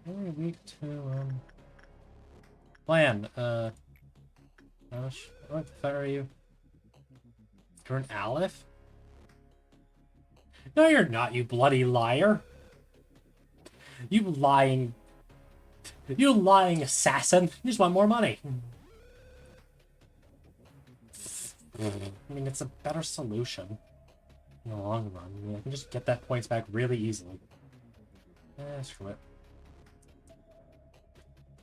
Very weak to, Plan, what the fuck are you? You're an Aleph? No, you're not, you bloody liar! You lying assassin! You just want more money! I mean, it's a better solution. In the long run, I mean, I can just get that points back really easily. Screw it.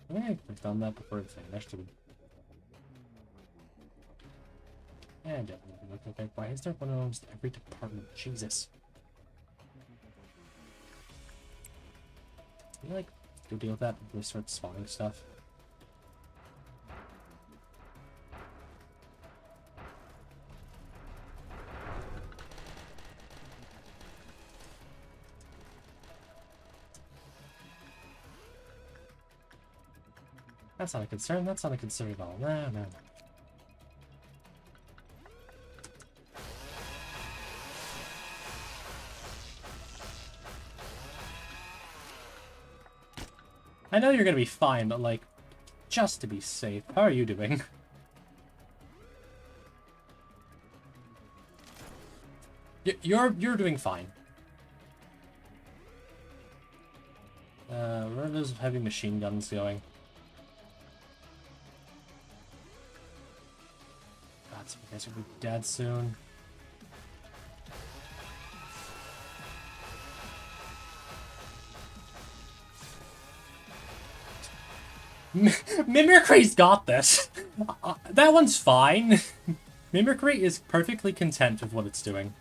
I think I've done that before it's finished. Yeah, definitely. Okay, why is there one of those to every department? Jesus. Can you, like, go deal with that before we start spawning stuff? That's not a concern. That's not a concern at all. No, no, no. I know you're gonna be fine, but like, just to be safe. How are you doing? You're doing fine. Where are those heavy machine guns going? God, some guys are gonna be dead soon. Mimicry's got this. That one's fine. Mimicry is perfectly content with what it's doing.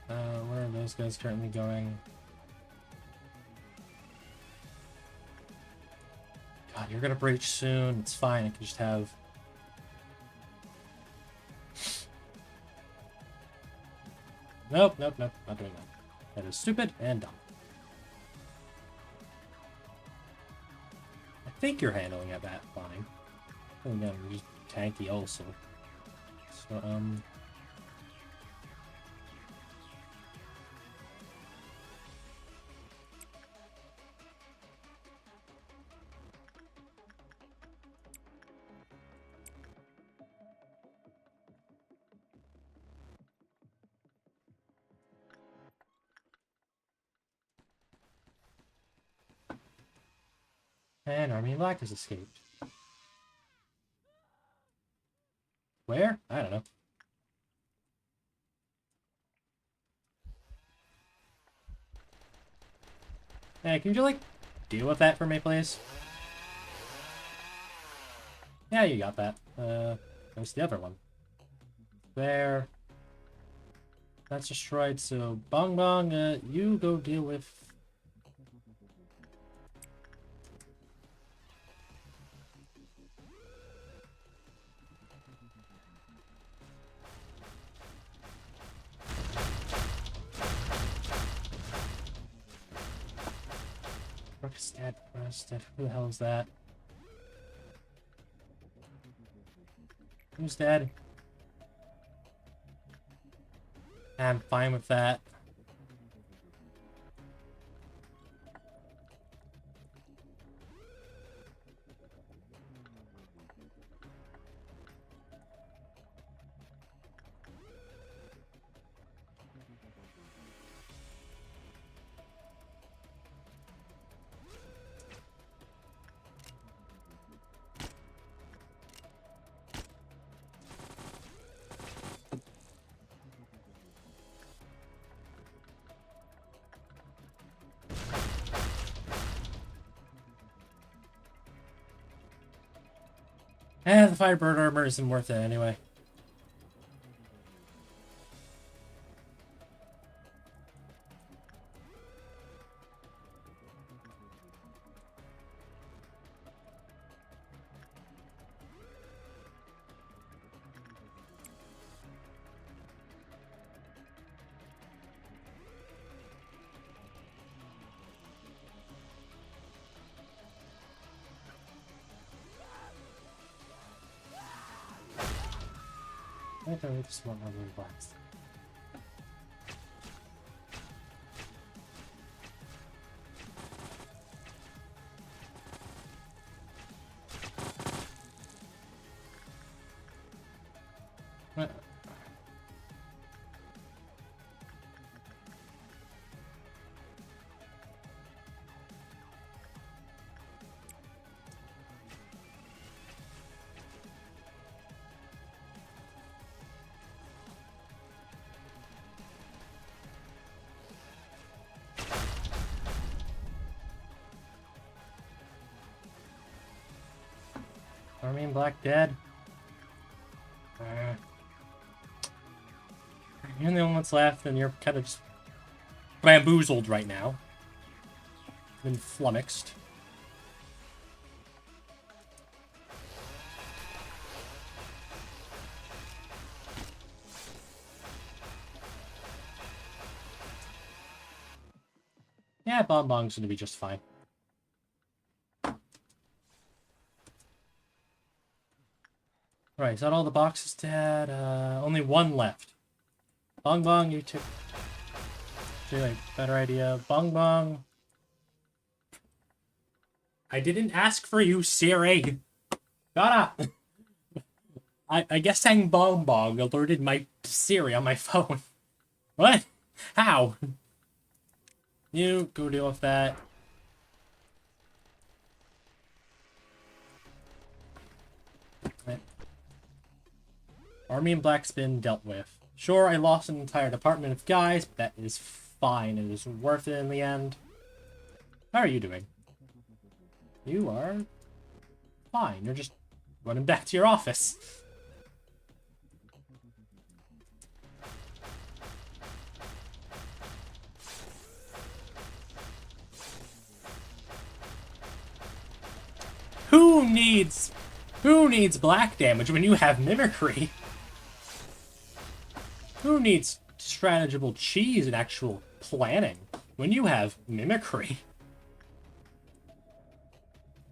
Where are those guys currently going? God, you're gonna breach soon. It's fine. I can just have... Nope, nope, nope. Not doing that. That is stupid and dumb. I think you're handling it that fine. Oh no, you're just tanky also. So, and Army in Black has escaped. Where? I don't know. Hey, can you, like, deal with that for me, please? Yeah, you got that. There's the other one. There. That's destroyed, so Bong Bong, you go deal with... Brook's dead. Who the hell is that? Who's dead? I'm fine with that. The Firebird armor isn't worth it anyway. I think I just want my little blast. Army in Black dead. You're the only one's left, and you're kind of just bamboozled right now. Been flummoxed. Yeah, Bon Bong's gonna be just fine. Right, is that all the boxes dead? Only one left. Bong Bong, you took... Like, better idea. Bong bong. I didn't ask for you, Siri. Shut up. I guess saying bong bong alerted my Siri on my phone. What? How? You go deal with that. Army and Black's been dealt with. Sure, I lost an entire department of guys, but that is fine. It is worth it in the end. How are you doing? You are fine. You're just running back to your office. Who needs black damage when you have mimicry? Who needs strategical cheese and actual planning when you have mimicry?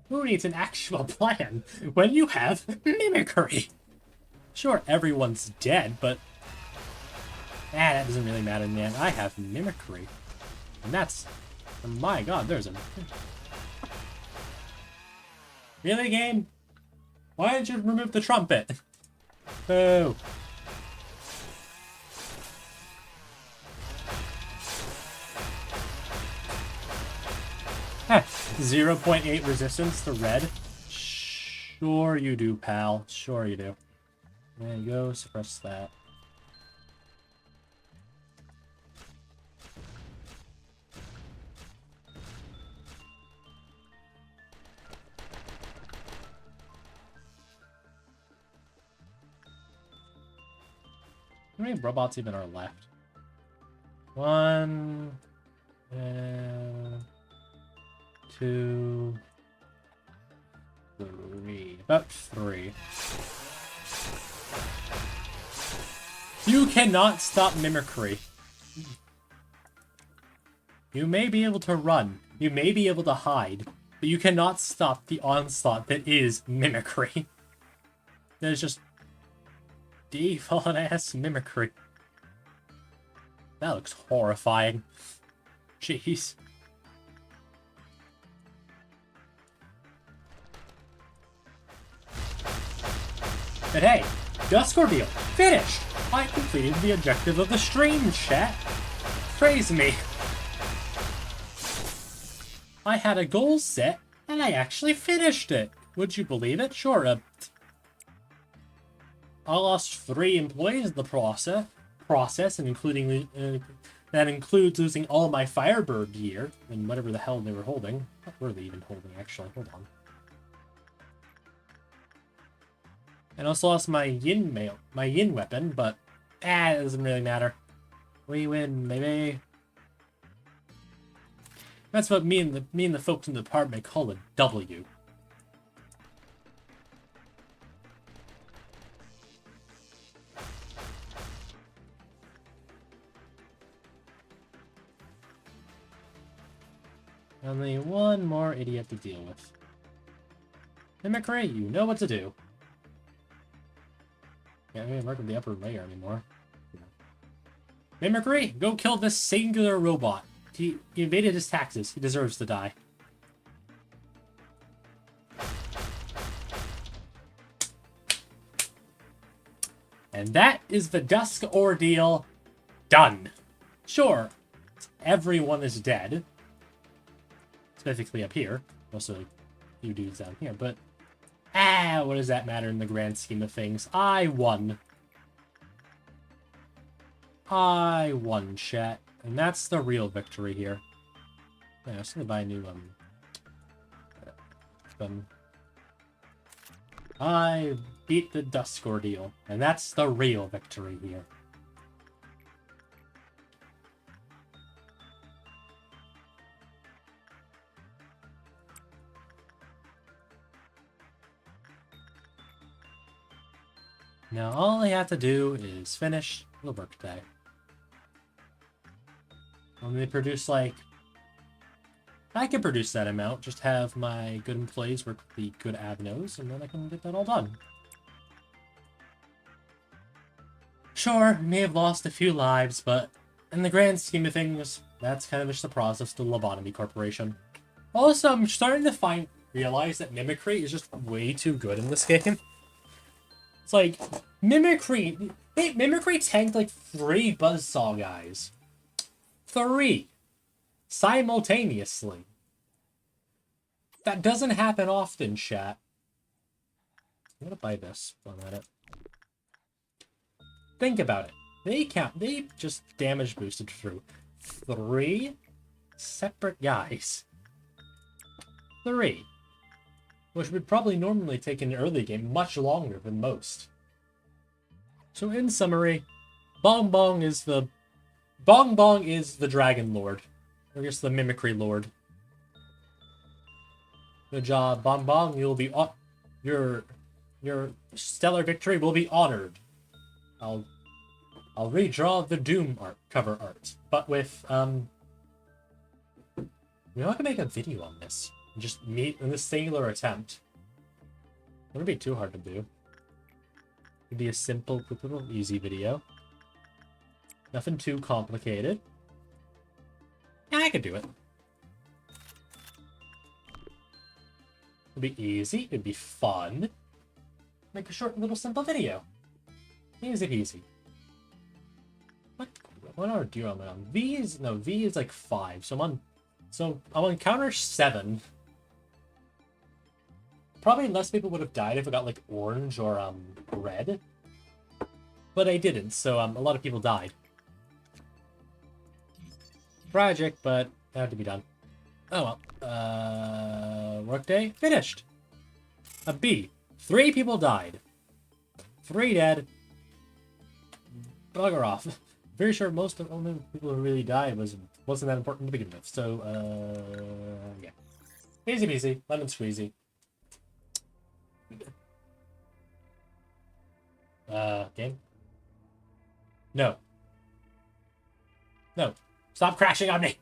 Who needs an actual plan when you have mimicry? Sure, everyone's dead, but that doesn't really matter, man. I have mimicry. And that's... Oh my god, there's a... Really, game? Why did you remove the trumpet? Boo. Huh. 0.8 resistance to red? Sure you do, pal. Sure you do. There you go, suppress that. How many robots even are left? 1... 2... 3. About 3. You cannot stop mimicry. You may be able to run. You may be able to hide. But you cannot stop the onslaught that is mimicry. That is just... default-ass mimicry. That looks horrifying. Jeez. But hey, Dusk Ordeal, finished! I completed the objective of the stream, chat. Praise me. I had a goal set, and I actually finished it. Would you believe it? Sure, I lost 3 employees in the process, and including that includes losing all my Firebird gear and whatever the hell they were holding. What were they even holding, actually? Hold on. And also lost my yin weapon, but it doesn't really matter. We win, baby. That's what me and the folks in the department call a W. Only one more idiot to deal with. Mimicry, you know what to do. Can't even work with the upper layer anymore. Yeah. Mimicry, go kill this singular robot. He evaded his taxes. He deserves to die. And that is the Dusk Ordeal done. Sure, everyone is dead. Specifically up here. Also, a few dudes down here, but... what does that matter in the grand scheme of things? I won. I won, chat. And that's the real victory here. Yeah, I was gonna buy a new, I beat the Dusk Ordeal. And that's the real victory here. Now all I have to do is finish the workday. They produce like... I can produce that amount, just have my good employees work with the good admins, and then I can get that all done. Sure, we may have lost a few lives, but in the grand scheme of things, That's kind of just the process to Lobotomy Corporation. Also, I'm starting to realize that mimicry is just way too good in this game. It's like, mimicry tanked like 3 buzzsaw guys. 3. Simultaneously. That doesn't happen often, chat. I'm gonna buy this while I'm at it. Think about it. They just damage boosted through 3 separate guys. 3. Which would probably normally take in the early game much longer than most. So in summary, Bong Bong is the Dragon Lord. Or I guess the Mimicry Lord. Good job, Bong Bong. You'll be your stellar victory will be honored. I'll redraw the Doom cover art, but with you know, I can make a video on this. Just meet in this singular attempt. It wouldn't be too hard to do. It'd be a simple, quick little, easy video. Nothing too complicated. Yeah, I could do it. It'd be easy. It'd be fun. Make a short, little, simple video. Easy peasy. What ordeal am I on? V is like 5. So I'm on counter 7. Probably less people would have died if I got like orange or red. But I didn't, so a lot of people died. Tragic, but it had to be done. Oh well. Workday finished. A B. 3 people died. 3 dead. Bugger off. Very sure most of the only people who really died wasn't that important to begin with. So yeah. Easy peasy, lemon squeezy. Game? No. No. Stop crashing on me!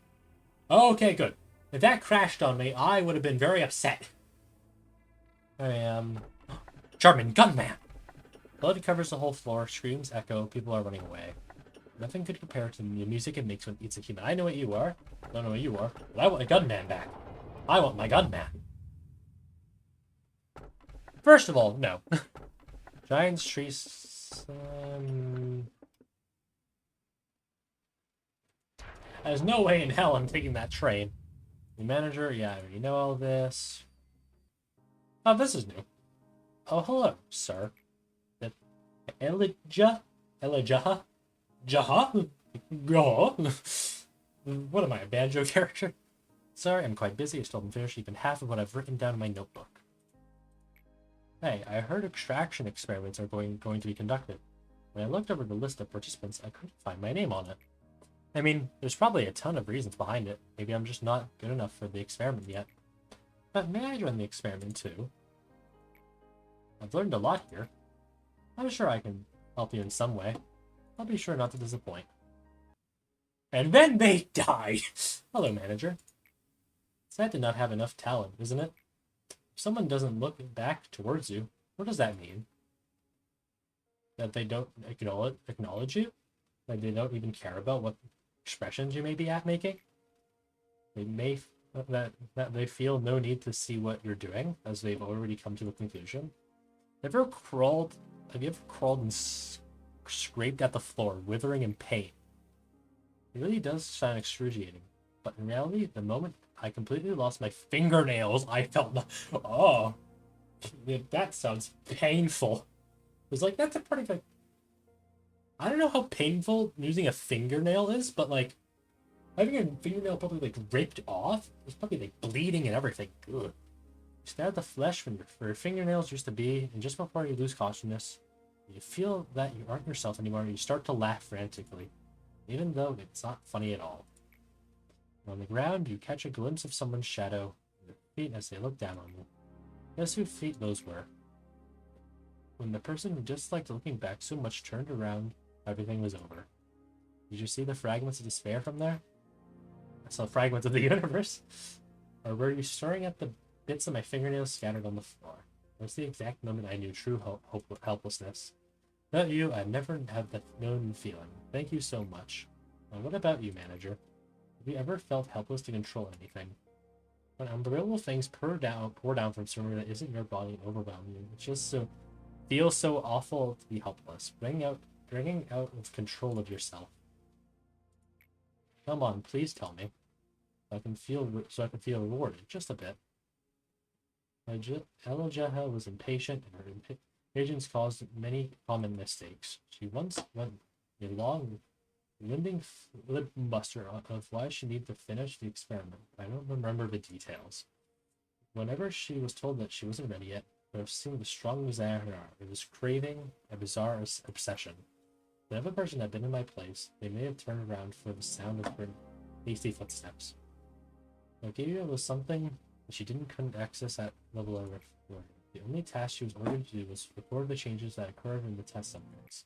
Okay, good. If that crashed on me, I would have been very upset. I am... German gunman! Blood covers the whole floor, screams echo, people are running away. Nothing could compare to the music it makes when it eats a human. I know what you are. I don't know what you are. But I want a gunman back. I want my gunman. First of all, no. Giants, trees... There's no way in hell I'm taking that train. The manager, yeah, I already know all this. Oh, this is new. Oh, hello, sir. Elijah? Jaha? What am I, a banjo character? Sorry, I'm quite busy. I still haven't finished even half of what I've written down in my notebook. Hey, I heard extraction experiments are going to be conducted. When I looked over the list of participants, I couldn't find my name on it. I mean, there's probably a ton of reasons behind it. Maybe I'm just not good enough for the experiment yet. But may I join the experiment too? I've learned a lot here. I'm sure I can help you in some way. I'll be sure not to disappoint. And then they died! Hello, manager. Sad to not have enough talent, isn't it? If someone doesn't look back towards you, what does that mean? That they don't acknowledge you? That they don't even care about what expressions you may be making? That they feel no need to see what you're doing, as they've already come to a conclusion. Have you ever crawled and scraped at the floor, withering in pain? It really does sound excruciating, but in reality, the moment I completely lost my fingernails, I felt oh, that sounds painful. It was like, that's a pretty good... I don't know how painful losing a fingernail is, but like, having a fingernail probably like ripped off, it's probably like bleeding and everything. Ugh. You stare at the flesh where your fingernails used to be, and just before you lose consciousness, you feel that you aren't yourself anymore, and you start to laugh frantically, even though it's not funny at all. On the ground, you catch a glimpse of someone's shadow, their feet as they look down on you. Guess whose feet those were? When the person who disliked looking back so much turned around, everything was over. Did you see the fragments of despair from there? I saw fragments of the universe. Or were you staring at the bits of my fingernails scattered on the floor? It was the exact moment I knew true helplessness. Without you, I'd never have that known feeling. Thank you so much. And what about you, manager? Have you ever felt helpless to control anything? When unbelievable things pour down from somewhere that isn't your body and overwhelm you, it just feels so awful to be helpless, bringing out of control of yourself. Come on, please tell me, so I can feel rewarded just a bit. Elijah was impatient, and her impatience caused many common mistakes. She once went a long, winding filibuster of why she needed to finish the experiment. I don't remember the details. Whenever she was told that she wasn't ready yet, there seemed a strong desire in her heart. It was craving, a bizarre obsession. If another person had been in my place, they may have turned around for the sound of her hasty footsteps. Arcadia was something that she couldn't access at level of recording. The only task she was ordered to do was record the changes that occurred in the test subjects.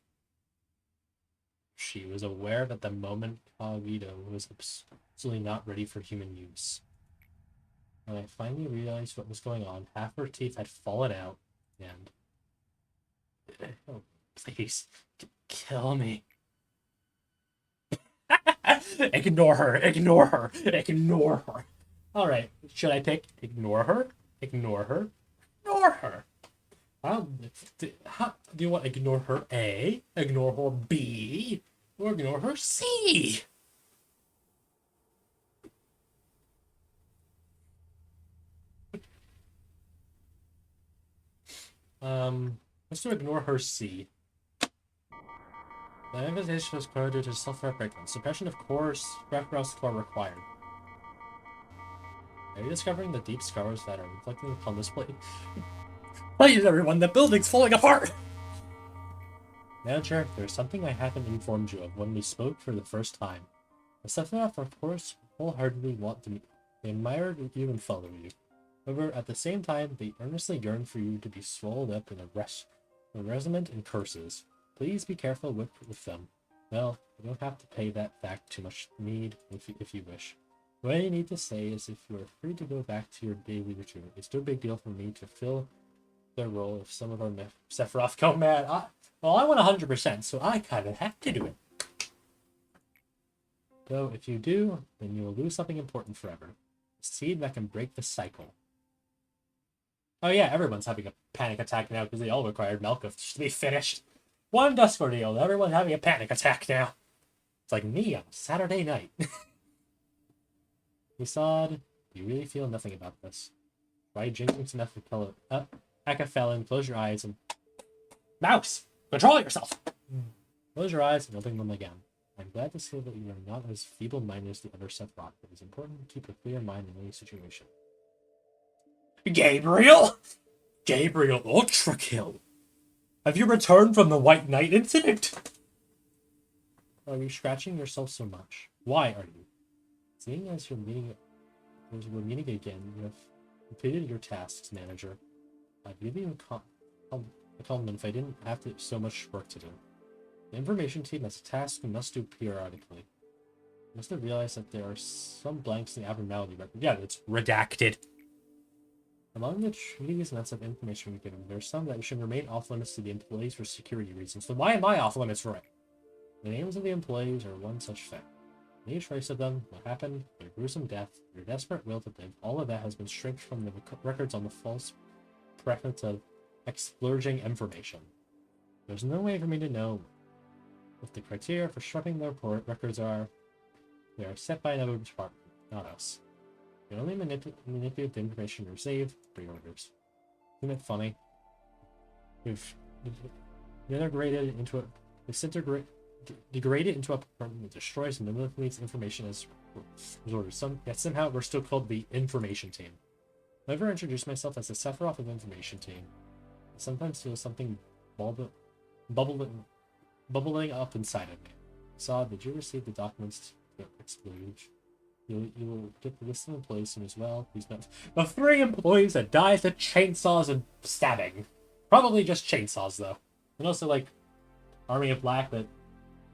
She was aware that the moment Cogito was absolutely not ready for human use. When I finally realized what was going on, half her teeth had fallen out, and... Oh, please, kill me. Ignore her, ignore her, ignore her. Alright, should I pick ignore her, ignore her, ignore her? Do you want ignore her A, ignore her B, or ignore her C? Let's do ignore her C. The invitation was clear due to self-breakdown. Suppression of course, background score required. Are you discovering the deep scars that are reflecting upon this plate? Please, everyone, the building's falling apart! Manager, there's something I haven't informed you of when we spoke for the first time. The Sephiroth, of course, wholeheartedly want to meet. They admire you and follow you. However, at the same time, they earnestly yearn for you to be swallowed up in a resonant in curses. Please be careful with them. Well, you don't have to pay that back too much need if you wish. What I need to say is if you are free to go back to your daily routine, it's no big deal for me to fill their role if some of our Sephiroth go mad. Well, I want 100%, so I kind of have to do it. Though, if you do, then you will lose something important forever. A seed that can break the cycle. Oh yeah, everyone's having a panic attack now because they all required Melkoth to be finished. One Dusk Ordeal, everyone's having a panic attack now. It's like me on Saturday night. Isad, you really feel nothing about this. Why Jenkins and Akafelin, close your eyes and... Mouse! Control yourself! Close your eyes and open them again. I'm glad to see that you are not as feeble-minded as the other Sephiroth. It is important to keep a clear mind in any situation. Gabriel? Gabriel Ultrakill! Have you returned from the White Knight incident? Are you scratching yourself so much? Why are you? Seeing as we're meeting again, you have completed your tasks, manager. I'd give you a compliment if I didn't have so much work to do. The information team has a task we must do periodically. You must have realized that there are some blanks in the abnormality record. Yeah, it's redacted. Among the treaties and amounts of information we've given, there are some that should remain off limits to the employees for security reasons. So why am I off limits for it? The names of the employees are one such thing. Any trace of them, what happened, their gruesome death, their desperate will to live, all of that has been stripped from the records on the false preference of explorging information. There's no way for me to know what the criteria for stripping the records are. They are set by another department, not us. We only manipulate the information received, pre-orders. Isn't it funny? We've integrated into degraded into a program that destroys and manipulates information as orders. Yet somehow we're still called the information team. I never introduced myself as the Sephiroth of the information team. I sometimes feel something bubbling up inside of me. Saad, did you receive the documents to explode? You will get the list of employees soon as well. Please note the 3 employees that died to chainsaws and stabbing. Probably just chainsaws though. And also like Army of Black, but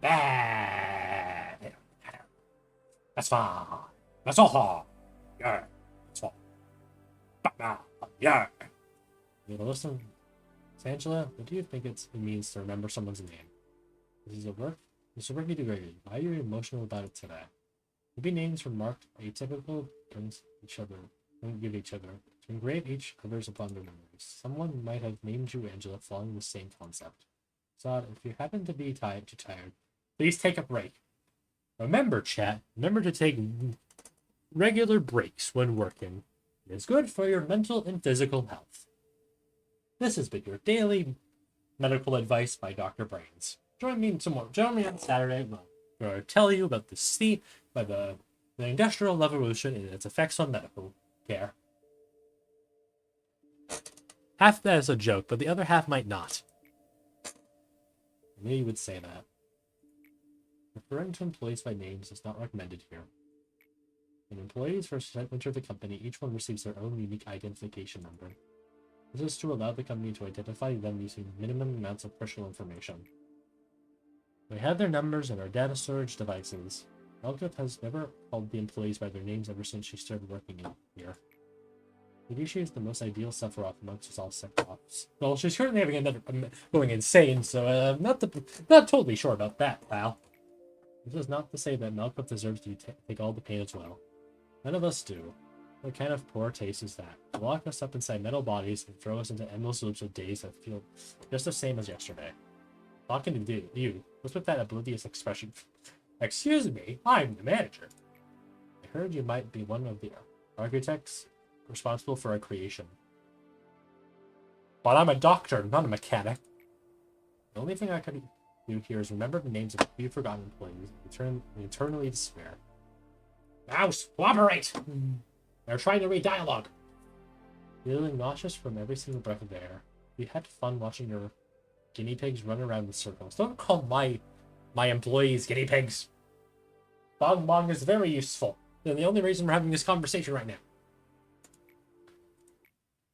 that's fine. That's all. Yeah, that's all. Yeah. You know, listen, Angela, what do you think it means to remember someone's name? This is a work you do regularly. Why are you emotional about it today? Maybe names were marked atypical against each other, don't give each other, to engrave each other's upon their memories. Someone might have named you Angela following the same concept. So if you happen to be too tired, please take a break. Remember, chat, remember to take regular breaks when working. It is good for your mental and physical health. This has been your daily medical advice by Dr. Brains. Join me on Saturday where I'll tell you about the Industrial Revolution and its effects on medical care. Half of that is a joke, but the other half might not. I knew you would say that. Referring to employees by names is not recommended here. When employees first enter the company, each one receives their own unique identification number. This is to allow the company to identify them using minimum amounts of personal information. We have their numbers in our data storage devices. Malkuth has never called the employees by their names ever since she started working here. Maybe she is the most ideal Sephiroth amongst us all Sephiroths. Well, she's currently going insane, so I'm not totally sure about that, pal. This is not to say that Malkuth deserves to take all the pain as well. None of us do. What kind of poor taste is that? To lock us up inside metal bodies and throw us into endless loops of days that feel just the same as yesterday. Talking to you, what's with that oblivious expression? Excuse me, I'm the manager. I heard you might be one of the architects responsible for our creation. But I'm a doctor, not a mechanic. The only thing I could do here is remember the names of a few forgotten employees and eternally despair. Mouse, cooperate! They're trying to read dialogue. Feeling nauseous from every single breath of air. We had fun watching your guinea pigs run around in circles. Don't call my employees guinea pigs. Bong Bong is very useful. They're the only reason we're having this conversation right now.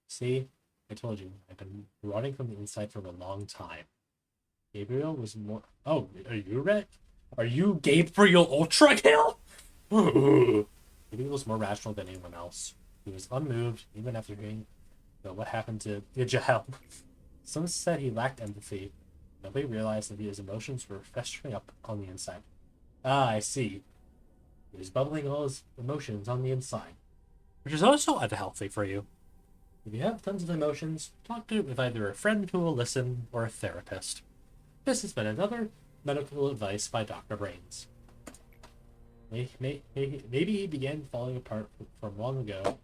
See, I told you, I've been rotting from the inside for a long time. Gabriel was more... Oh, are you Red? Are you Gabriel Ultra Kill? Gabriel was more rational than anyone else. He was unmoved, even after hearing what happened to Jael. Some said he lacked empathy. Nobody realized that his emotions were festering up on the inside. Ah, I see. He was bubbling all his emotions on the inside. Which is also unhealthy for you. If you have tons of emotions, talk to it with either a friend who will listen or a therapist. This has been another medical advice by Dr. Brains. Maybe he began falling apart from long ago,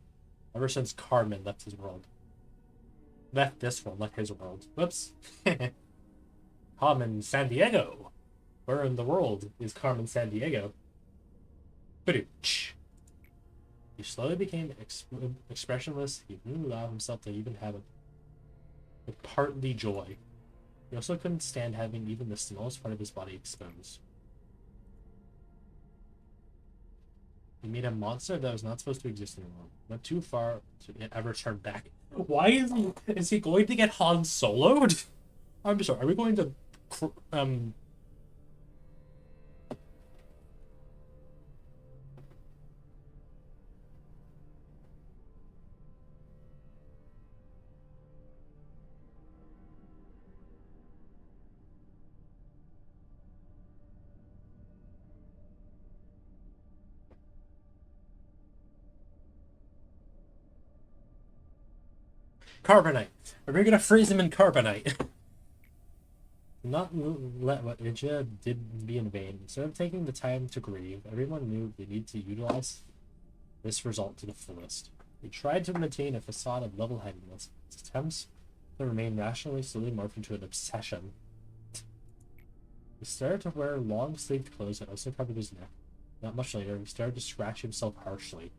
ever since Carmen left his world. Left his world. Whoops. Carmen Sandiego. Where in the world is Carmen Sandiego? Badooch. He slowly became expressionless. He wouldn't allow himself to even have a partly joy. He also couldn't stand having even the smallest part of his body exposed. He made a monster that was not supposed to exist anymore. Went too far to ever turn back. Why is he going to get Han Soloed? I'm sorry, are we going to carbonite? Are we gonna freeze him in carbonite? Not let what Ija did be in vain. Instead of taking the time to grieve, everyone knew they needed to utilize this result to the fullest. He tried to maintain a facade of level-headedness. His attempts to remain rationally slowly morphed into an obsession. He started to wear long-sleeved clothes that also covered his neck. Not much later, he started to scratch himself harshly.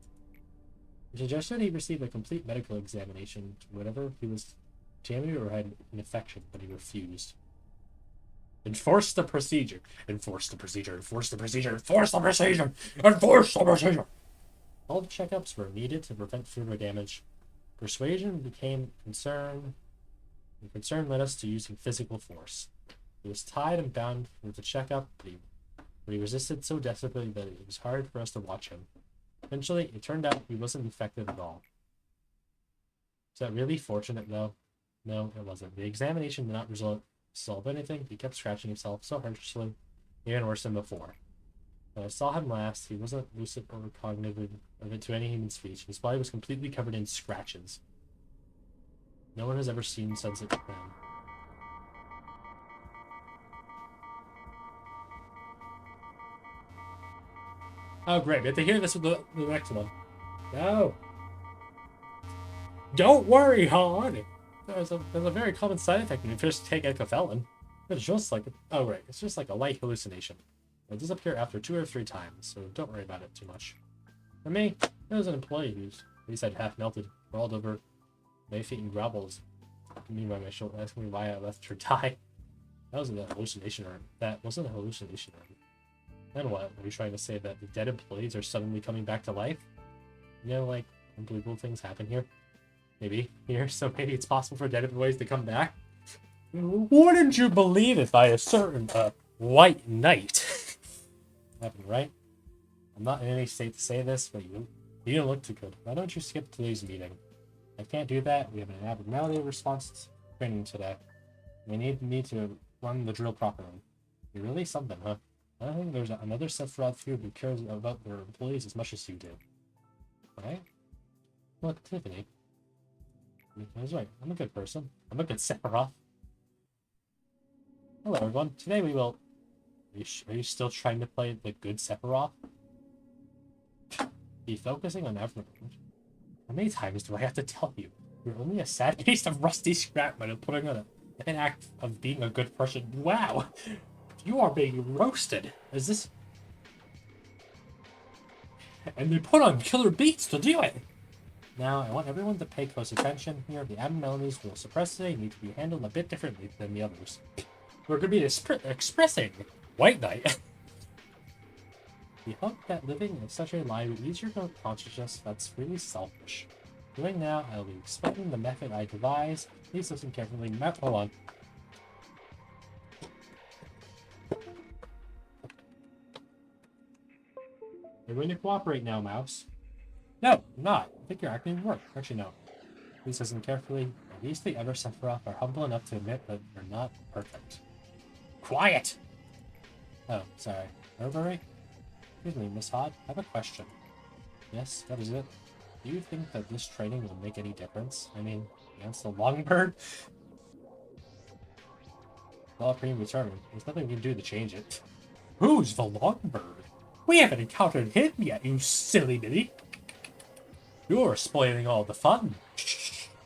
He suggested he receive a complete medical examination to whatever he was damaged or had an infection, but he refused. Enforce the procedure. Enforce the procedure. Enforce the procedure. Enforce the procedure. Enforce the procedure. All the checkups were needed to prevent further damage. Persuasion became concern, and concern led us to using physical force. He was tied and bound with the checkup, but he resisted so desperately that it was hard for us to watch him. Eventually, it turned out he wasn't infected at all. Is that really fortunate, though? No, it wasn't. The examination did not solve anything. He kept scratching himself so harshly, even worse than before. When I saw him last, he wasn't lucid or cognitive of it to any human speech. His body was completely covered in scratches. No one has ever seen such a man. Oh, great. We have to hear this with the next one. No. Don't worry, hon. There's a very common side effect when you first take ecophelin. It's just like, oh, right. It's just like a light hallucination. It does appear after 2 or 3 times, so don't worry about it too much. For me, there was an employee whose face had half melted, rolled over, my feet and growls. Me by my shoulder, asking me why I left her die. That wasn't a hallucination, or that wasn't a hallucination. Then what? Are you trying to say that the dead employees are suddenly coming back to life? You know, like, unbelievable things happen here. Maybe here, so maybe it's possible for dead employees to come back. Wouldn't you believe it by a certain white knight? Happened, right? I'm not in any state to say this, but you don't look too good. Why don't you skip today's meeting? I can't do that. We have an abnormality response training today. We need me to run the drill properly. You're really something, huh? I don't think there's another Sephiroth here who cares about their employees as much as you do. Right? Look, Tiffany. I was right. I'm a good person. I'm a good Sephiroth. Hello, everyone. Today we will... Are you still trying to play the good Sephiroth? Be focusing on everyone. How many times do I have to tell you? You're only a sad piece of rusty scrap metal putting on an act of being a good person. Wow! You are being roasted. Is this... And they put on killer beats to do it! Now, I want everyone to pay close attention here. The abnormalities we'll suppress today need to be handled a bit differently than the others. We're going to be expressing White Knight. We hope that living in such a lie will ease your consciousness. That's really selfish. Doing now, I will be explaining the method I devised. Please listen carefully. Hold on. You're going to cooperate now, Mouse. No, I'm not. I think you're acting work. Actually, no. Please listen carefully. At least the other Sephiroth are humble enough to admit that they're not perfect. Quiet! Oh, sorry. Overray? Excuse me, Miss Hod. I have a question. Yes, what is it? Do you think that this training will make any difference? I mean, against the Longbird? Well, predetermined. There's nothing we can do to change it. Who's the Longbird? We haven't encountered him yet, you silly bitty. You're spoiling all the fun.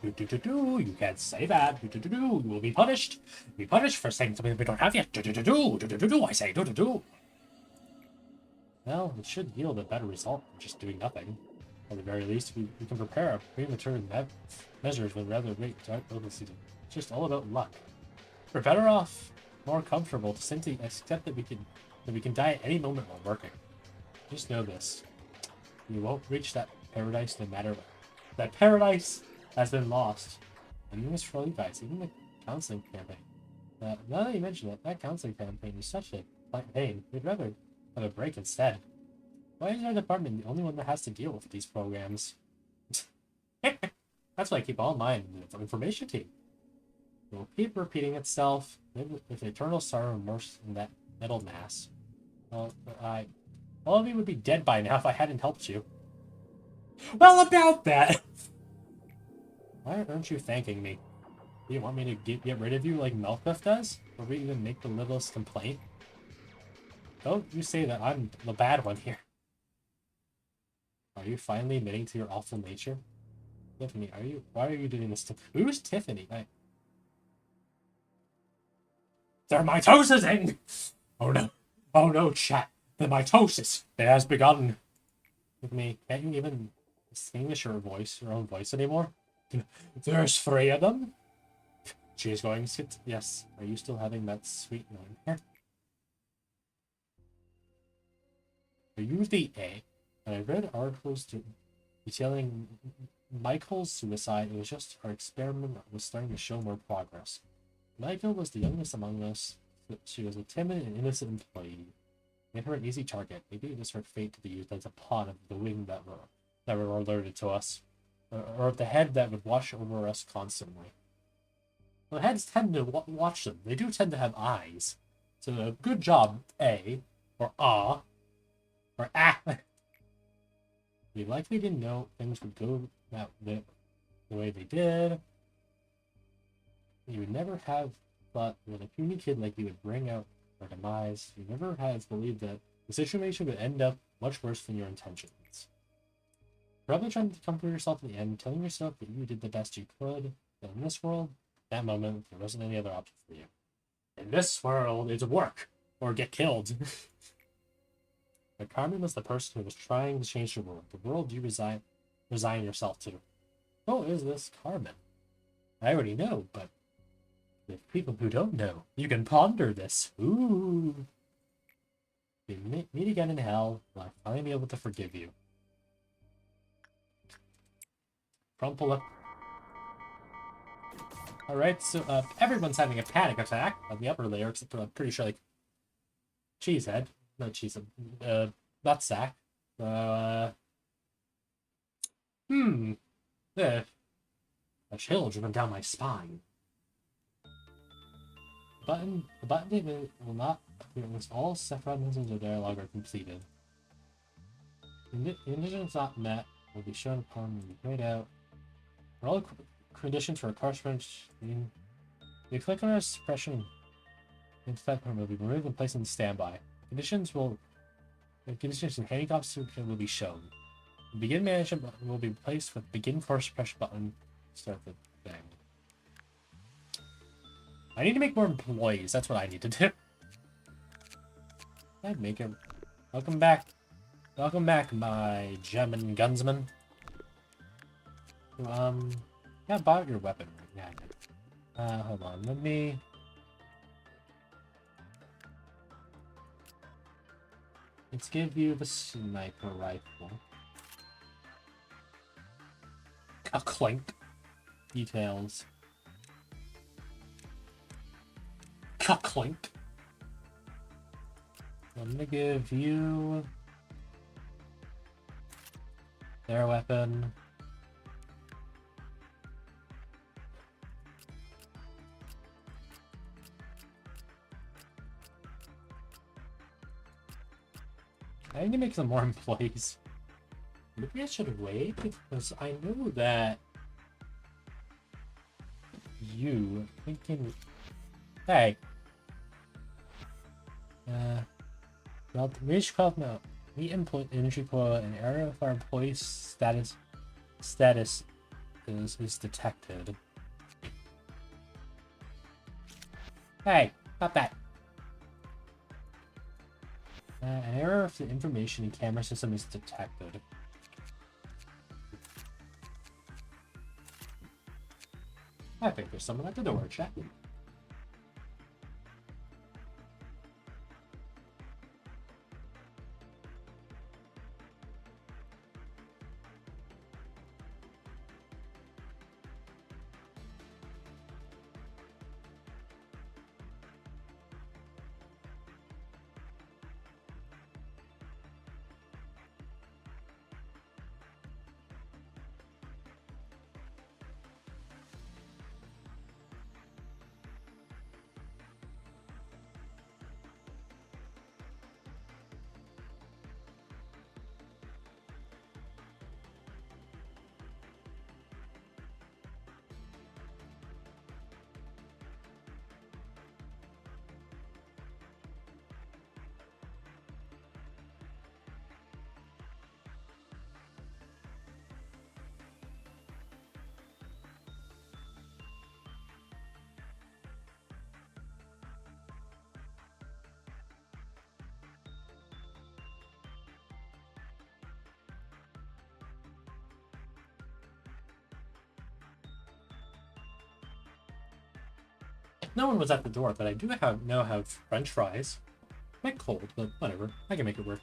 You can't say that. You will be punished. Be punished for saying something we don't have yet. I say. Well, it should yield a better result than just doing nothing. At the very least, we can prepare our premature measures with rather great potency. It's just all about luck. We're better off, more comfortable to simply accept that we can die at any moment while working. Just know this. You won't reach that paradise no matter what. That paradise has been lost. And this for you guys, even the counseling campaign. Now that you mention it, that counseling campaign is such a pain. We'd rather have a break instead. Why is our department the only one that has to deal with these programs? That's why I keep all mine in the information team. It will keep repeating itself with eternal sorrow and remorse in that metal mass. Well, all of you would be dead by now if I hadn't helped you. Well, about that! Why aren't you thanking me? Do you want me to get rid of you like Melkuth does? Or we even make the littlest complaint? Don't you say that I'm the bad one here. Are you finally admitting to your awful nature? Tiffany, why are you doing this to... Who's Tiffany? They're mitosising! Oh no. Oh no, chat. The mitosis. It has begun. Tiffany, can't you even distinguish your own voice anymore? There's 3 of them? She's going to sit. Yes. Are you still having that sweet nightmare? Are you the A? When I read articles detailing Michael's suicide, it was just our experiment was starting to show more progress. Michael was the youngest among us. She was a timid and innocent employee. Made her an easy target. Maybe it was her fate to be used as a pawn of the wing that were alerted to us. Or of the head that would watch over us constantly. Well, heads tend to watch them. They do tend to have eyes. So good job, A, or Ah. Or ah! You likely didn't know things would go the way they did. You would never have thought that a puny kid like you would bring out our demise. You never have believed that the situation would end up much worse than your intentions. Probably trying to comfort yourself in the end, telling yourself that you did the best you could, but in this world, at that moment, there wasn't any other option for you. In this world, it's work, or get killed. But Carmen was the person who was trying to change the world you resign yourself to. Who is this Carmen? I already know, but with people who don't know, you can ponder this. Ooh. We meet again in hell, and I'll finally be able to forgive you. Crumple up. Alright, so everyone's having a panic attack on the upper layer, except for I'm pretty sure, like, Cheesehead. Not Cheesehead. Nutsack. A chill driven down my spine. The button statement will not appear unless all Sephiroth instances of dialogue are completed. The conditions not met will be shown upon the grayed out. For all conditions for incarceration, you click on our suppression infect will be removed and placed in standby. Conditions and handcuffs will be shown. The begin management button will be replaced with begin course suppression button to start the thing. I need to make more employees. That's what I need to do. I'd make him. Welcome back. Welcome back, my German gunsman. Yeah, bought your weapon right now. Hold on. Let me. Let's give you the sniper rifle. A clink. Details. Clink. I'm gonna give you their weapon. I need to make some more employees. Maybe I should wait because I know that you thinking. Hey. Well, to reach 12 now. Meet employee industry quota an area of our employee status is detected. Hey, stop that. An error of the information in camera system is detected. I think there's someone at the door, chat. No one was at the door, but I do now have French fries. Quite cold, but whatever. I can make it work.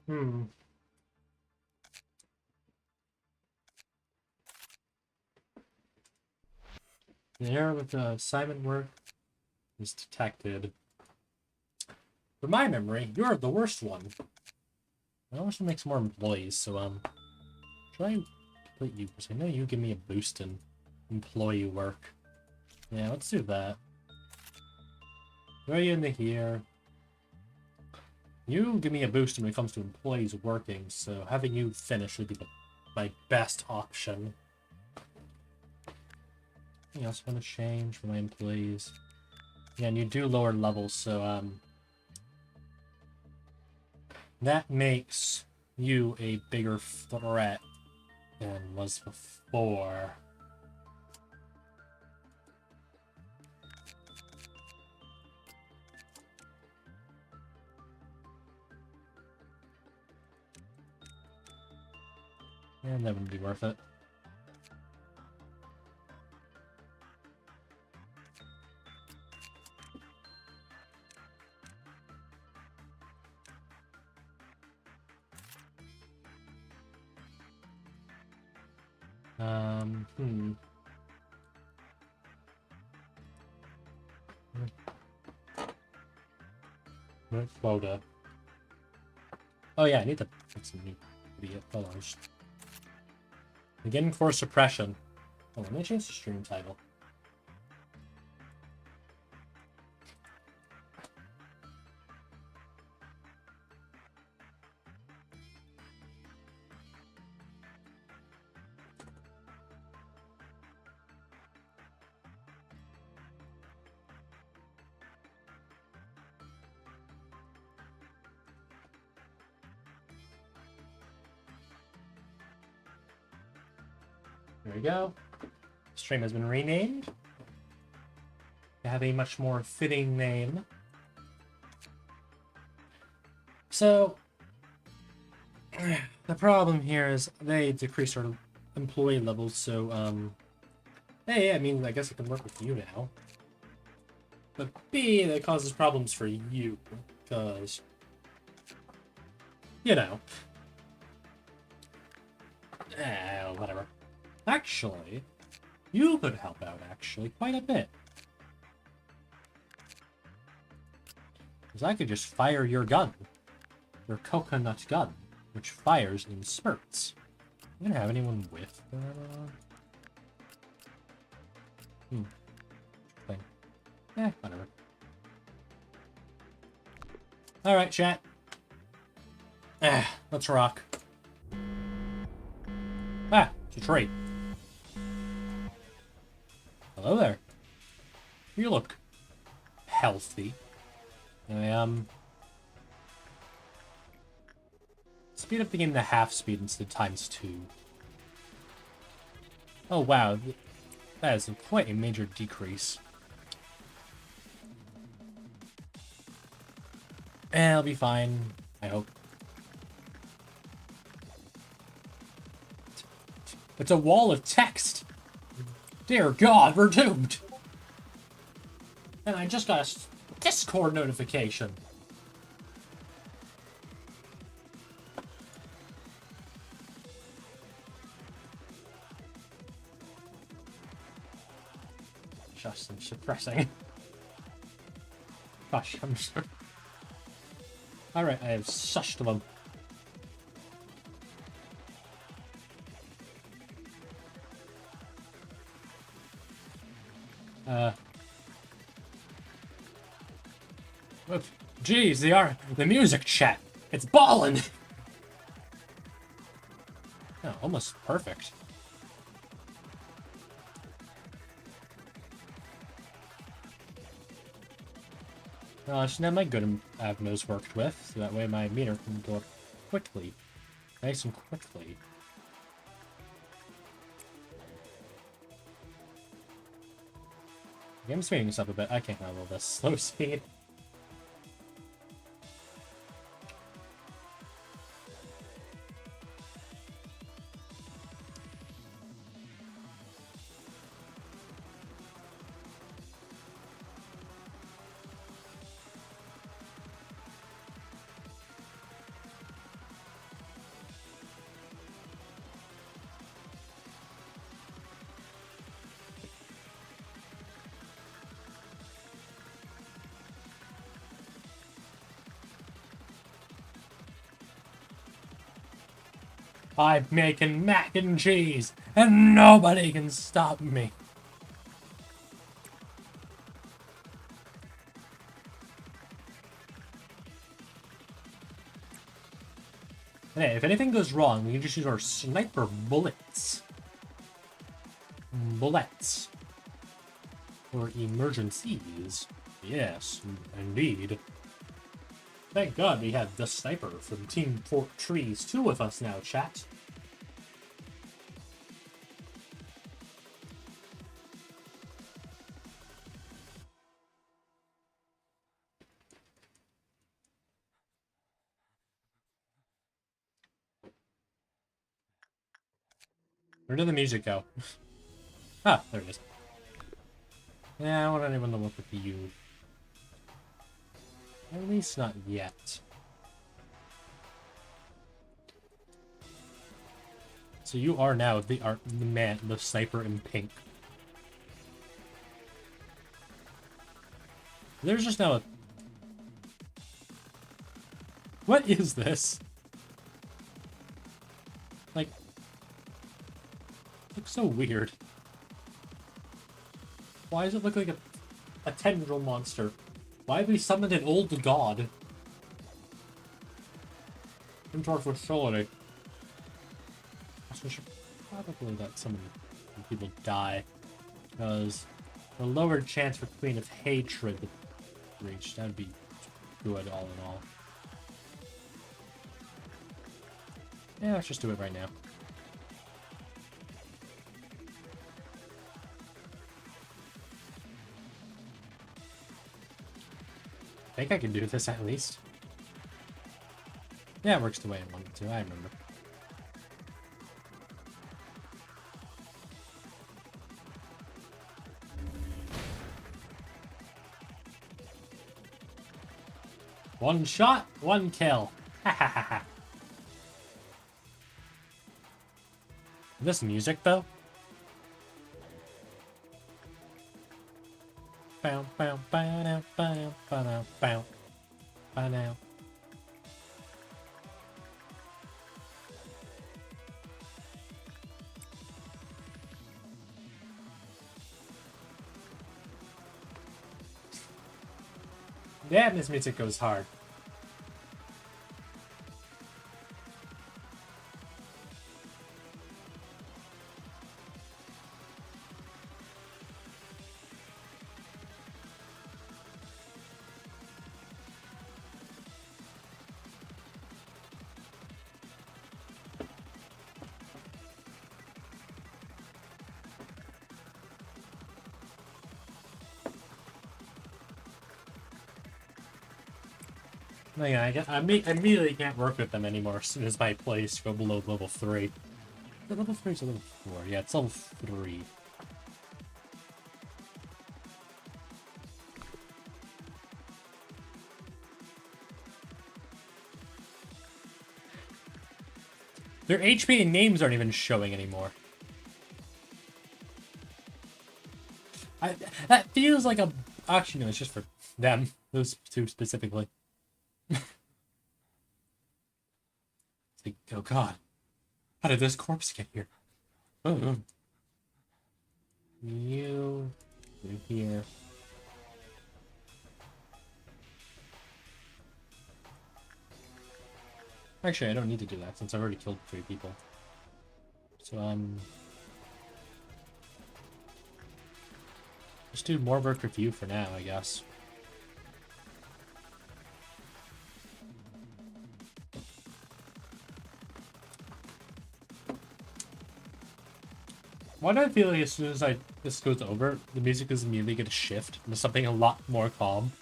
Hmm. The error with the assignment work is detected. For my memory, you're the worst one. I want to make some more employees, so should I complete you? Because I know you give me a boost in employee work. Yeah, let's do that. Throw you into here. You give me a boost when it comes to employees working, so having you finish would be my best option. Anything else I want to change for my employees? Yeah, and you do lower levels, so that makes you a bigger threat than was before. And that wouldn't be worth it. Hmm. Quota. Oh yeah, I need to fix some new idiot. Hold on. Beginning for suppression. Oh, let me change the stream title. There we go. Stream has been renamed to have a much more fitting name. So, the problem here is they decreased our employee levels, so, hey, I mean, I guess I can work with you now. But B, that causes problems for you, because, you know. Whatever. Actually, you could help out, actually, quite a bit. Because I could just fire your gun. Your coconut gun, which fires in spurts. You gonna have anyone with that? Thing. Whatever. Alright, chat. Let's rock. Ah, it's a tree. Hello there. You look healthy. Speed up the game to half speed instead of ×2. Oh wow, that is quite a major decrease. I'll be fine, I hope. It's a wall of text! Dear God, we're doomed! And I just got a Discord notification. Just some suppressing. Gosh, I'm sorry. Alright, I have sushed them. Geez, the music chat. It's ballin'! Oh, almost perfect. I should have my good avnos worked with, so that way my meter can go up quickly. Nice and quickly. I'm speeding this up a bit. I can't handle this slow speed. I'm making mac and cheese, and nobody can stop me. Hey, if anything goes wrong, we can just use our sniper bullets. Bullets. For emergencies. Yes, indeed. Thank God we have the sniper from Team Fort Trees 2 with us now, chat. Where did the music go? Ah, there it is. Yeah, I want anyone to look at you. At least not yet. So you are now the man, the sniper in pink. There's just now a... What is this? Like... Looks so weird. Why does it look like a tendril monster? Why have we summoned an old god into our facility? So we should probably let some people die, because the lowered chance for Queen of Hatred to reach, that'd be good all in all. Yeah, let's just do it right now. I think I can do this at least. Yeah, it works the way I want it to, I remember. One shot, one kill. Ha ha ha ha. This music though? Bow bow bow now bow bow bow bow now. Damn, this music goes hard. Yeah, I immediately can't work with them anymore as soon as my plays go below level 3. The level 3 is a level 4. Yeah, it's level 3. Their HP and names aren't even showing anymore. That feels like a... Actually, no, it's just for them. Those two specifically. It's like, oh god. How did this corpse get here? Oh. You... You're here. Actually, I don't need to do that since I've already killed 3 people. So, just do more work with you for now, I guess. Why do I feel like as soon as this goes over, the music is immediately going to shift into something a lot more calm?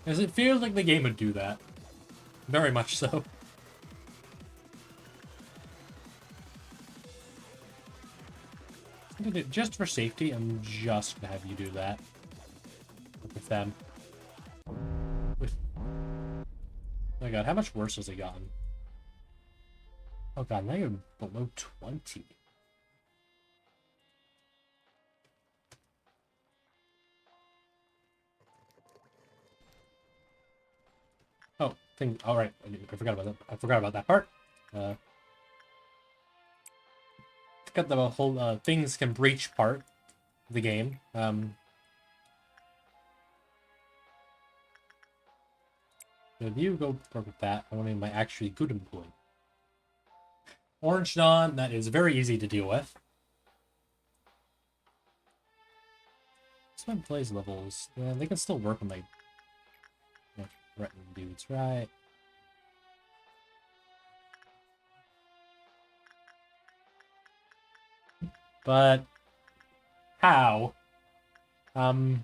Because it feels like the game would do that. Very much so. Just for safety, I'm just going to have you do that. With them. Oh my god, how much worse has it gotten? Oh god, now you're below 20. Oh, thing. All right, I forgot about that. I forgot about that part. Forgot the whole things can breach part of the game. If you go work with that, I want my actually good employee. Orange Dawn, that is very easy to deal with. What's my employees levels? Yeah, they can still work on my threatening dudes, right? But how? But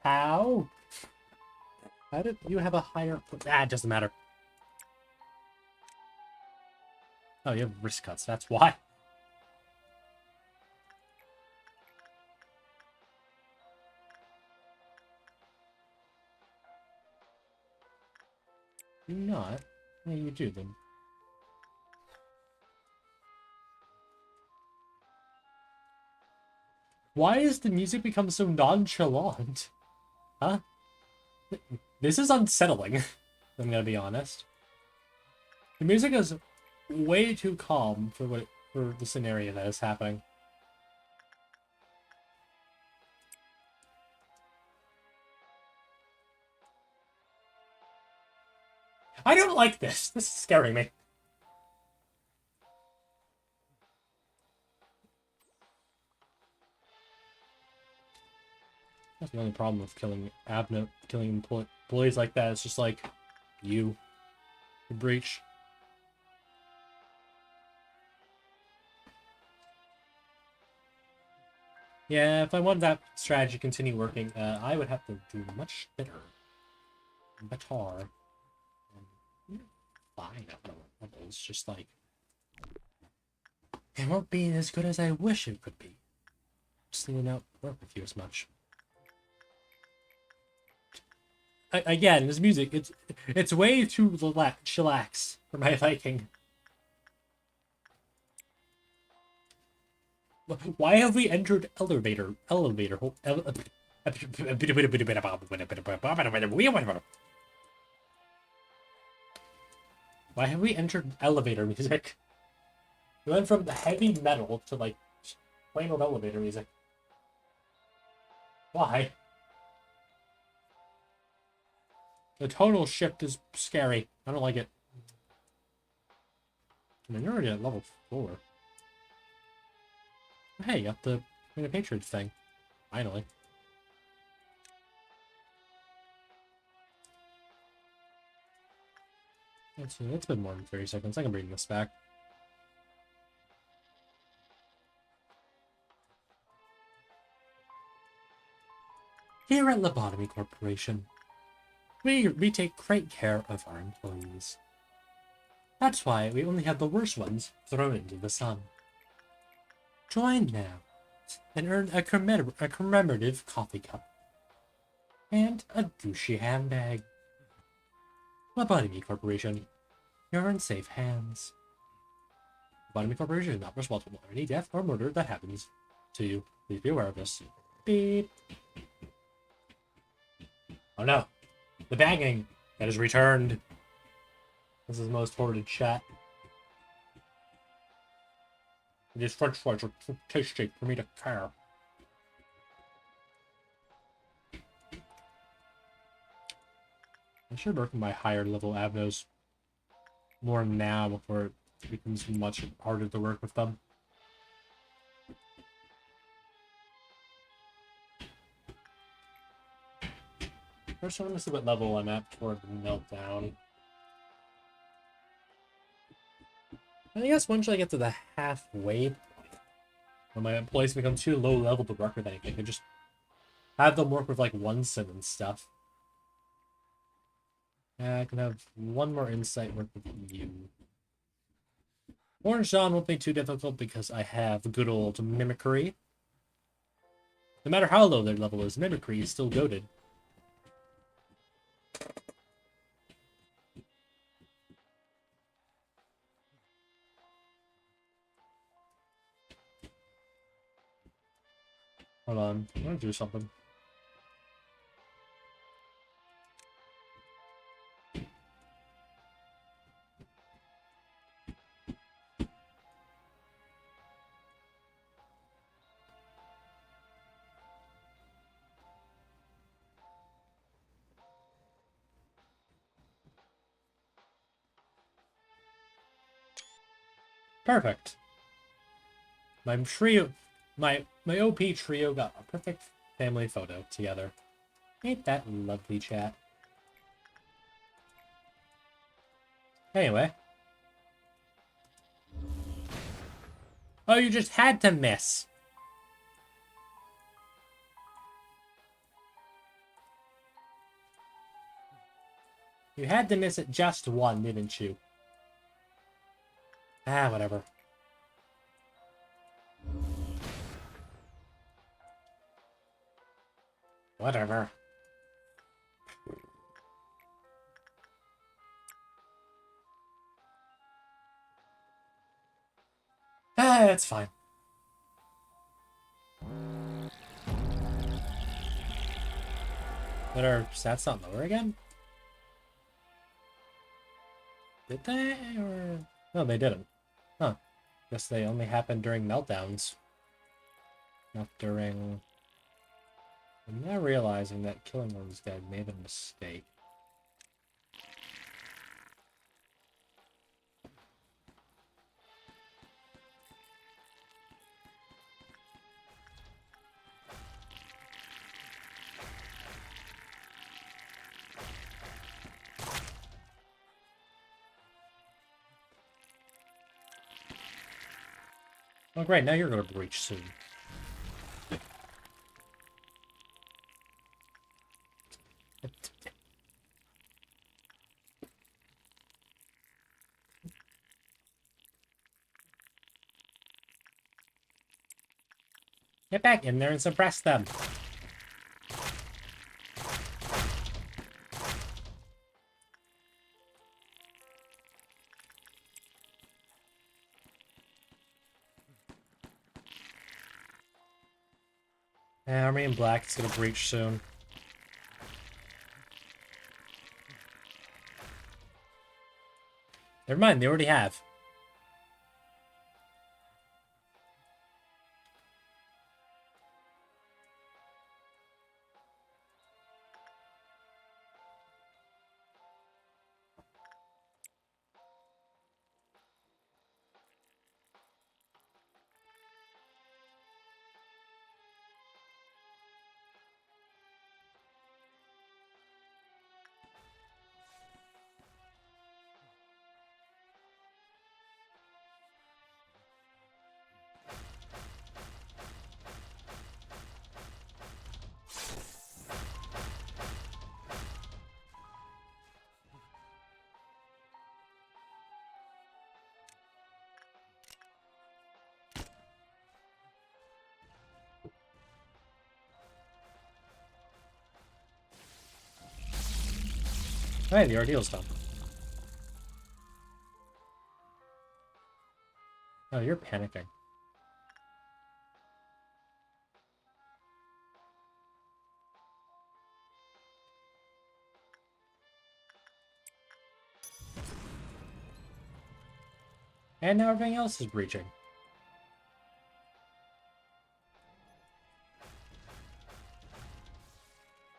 how? How did you have a higher? Ah, it doesn't matter. Oh, you have risk cuts. That's why. You're not. Yeah, you do then. Why has the music become so nonchalant? Huh? This is unsettling. I'm gonna be honest. The music is way too calm for the scenario that is happening. I don't like this. This is scaring me. That's the only problem with killing employees like that. It's just like you breach. Yeah, if I want that strategy to continue working, I would have to do much better. Better. Fine at lower levels, just like it won't be as good as I wish it could be. Just thinking out work with you as much. Again, this music, it's way too chillax for my liking. Why have we entered elevator? Why have we entered elevator music? We went from the heavy metal to like plain old elevator music. Why? The tonal shift is scary. I don't like it. I mean, you're already at level 4. Hey, you got the patronage thing. Finally. It's been more than 30 seconds. I can bring this back. Here at Lobotomy Corporation, we take great care of our employees. That's why we only have the worst ones thrown into the sun. Join now and earn a commemorative coffee cup and a douchey handbag. Lobotomy Corporation, you're in safe hands. Lobotomy Corporation is not responsible for any death or murder that happens to you. Please be aware of this. Beep. Oh no. The banging that is returned. This is the most forwarded chat. These french fries are too tasty for me to care. I should work with my higher level Avnos more now before it becomes much harder to work with them. First, I want to see what level I'm at before the meltdown. I guess once I get to the halfway point, when my employees become too low level to work with anything, I can just have them work with like Onsen and stuff. I can have one more insight work with you. Orange Dawn won't be too difficult because I have good old mimicry. No matter how low their level is, mimicry is still goated. Hold on, I'm gonna do something. Perfect. My trio, my OP trio got a perfect family photo together. Ain't that lovely, chat? Anyway. Oh, you just had to miss. You had to miss it just one, didn't you? Ah, whatever. Whatever. Ah, it's fine. Did our stats not lower again? Did they? Or... No, they didn't. Huh. Guess they only happened during meltdowns. Not during... I'm now realizing that killing those guys made a mistake. Oh great, now you're gonna breach soon. Get back in there and suppress them. Army in black is gonna breach soon. Never mind, they already have. Hey, the ordeal's done. Oh, you're panicking. And now everything else is breaching.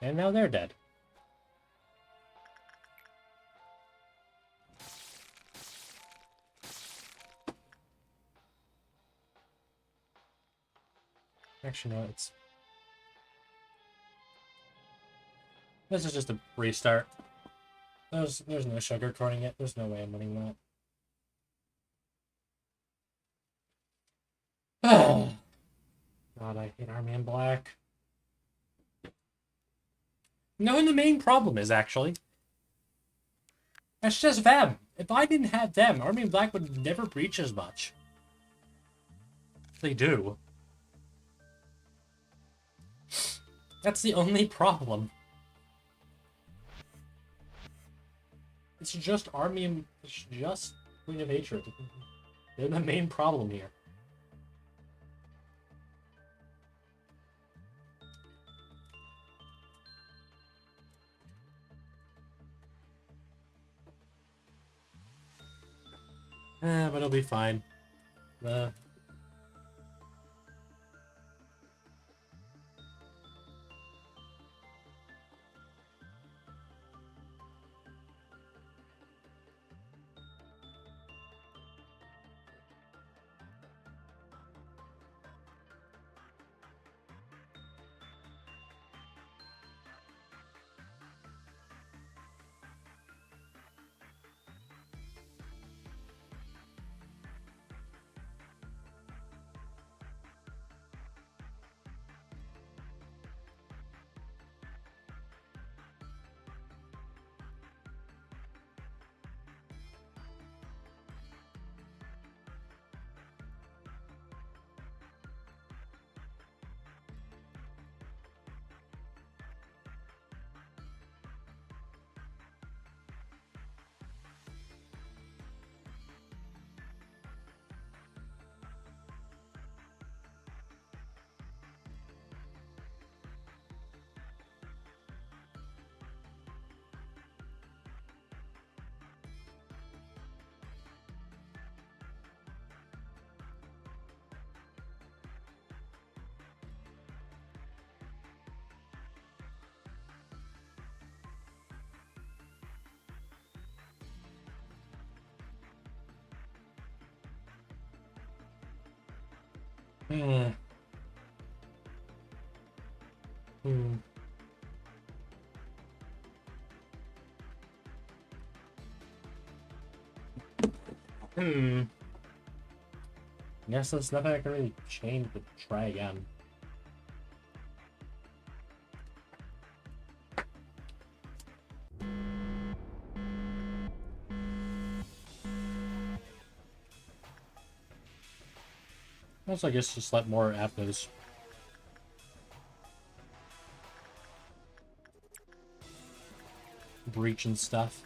And now they're dead. Actually, no, it's... This is just a restart. There's no sugarcoating it. There's no way I'm winning that. God, I hate Army in Black. No, and the main problem is, actually, that's just them. If I didn't have them, Army in Black would never breach as much. They do. That's the only problem. It's just Army and... It's just Queen of Hatred. They're the main problem here. But it'll be fine. Hmm. Hmm. Guess there's nothing I can really change but try again. Also, I guess just let more apples. Breach and stuff.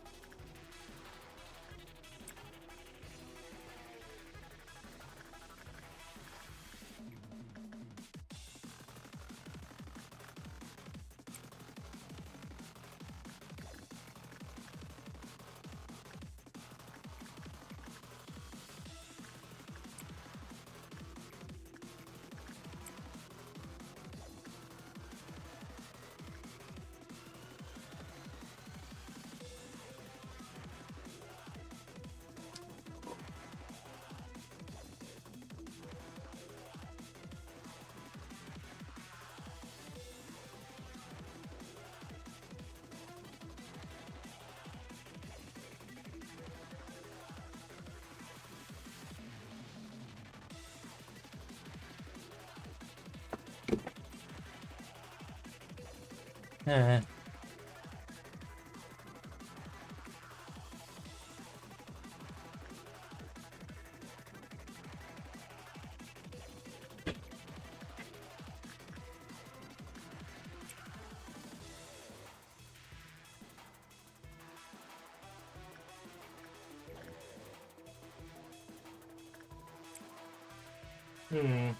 Eh. Hmm.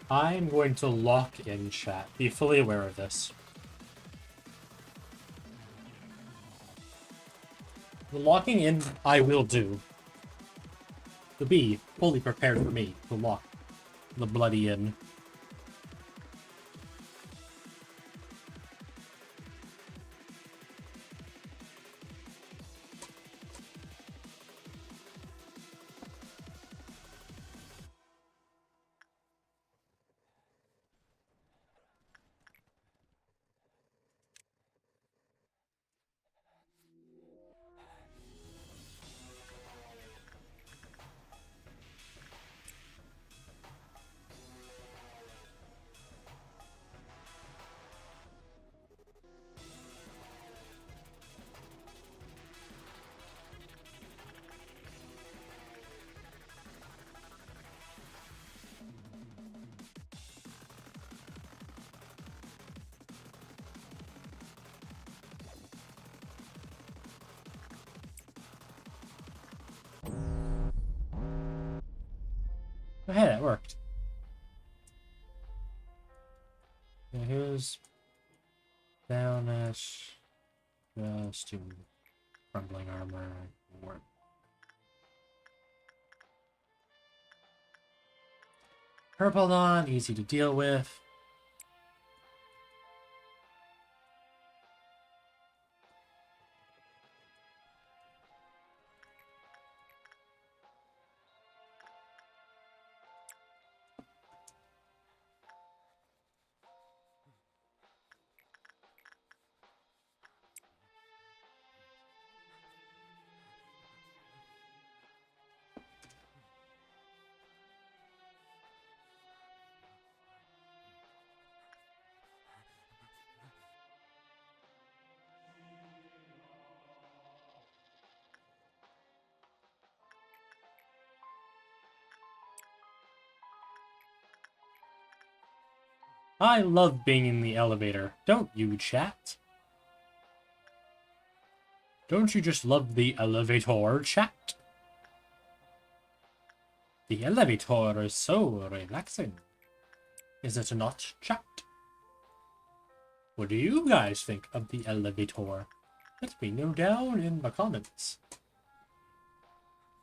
I'm going to lock in chat. Be fully aware of this. The locking in I will do. To be fully prepared for me to lock the bloody in. Oh, hey, that worked. Yeah, here's Downish. Just to crumbling armor. Work. Purple Dawn, easy to deal with. I love being in the elevator. Don't you, chat? Don't you just love the elevator, chat? The elevator is so relaxing. Is it not, chat? What do you guys think of the elevator? Let me know down in the comments.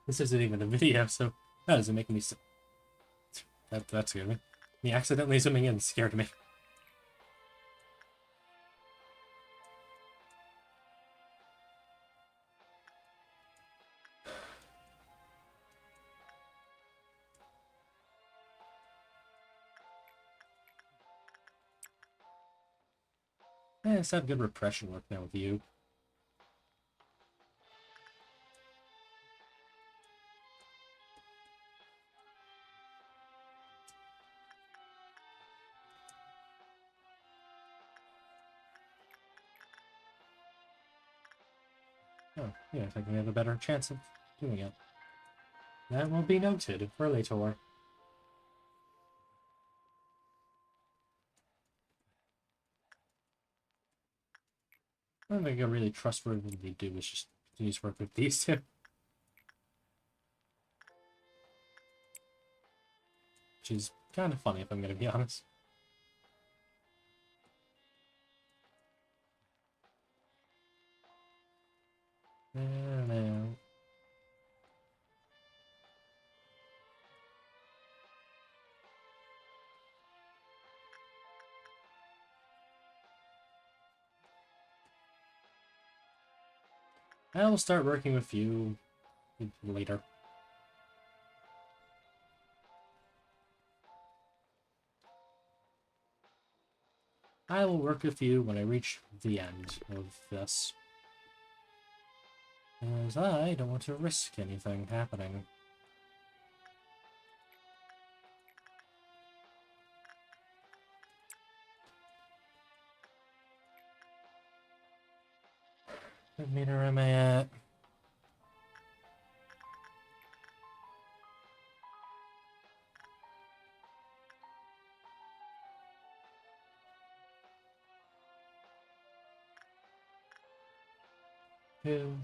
This isn't even a video, so that doesn't make me... That scared me. Me accidentally zooming in scared me. Yeah, let's have good repression work now with you. Oh, yeah, I think we have a better chance of doing it. That will be noted for later. I don't think a really trustworthy thing to do is just continue to work with these two. Which is kind of funny, if I'm going to be honest. No. I will start working with you later. I will work with you when I reach the end of this. As I don't want to risk anything happening. What meter am I at? Two.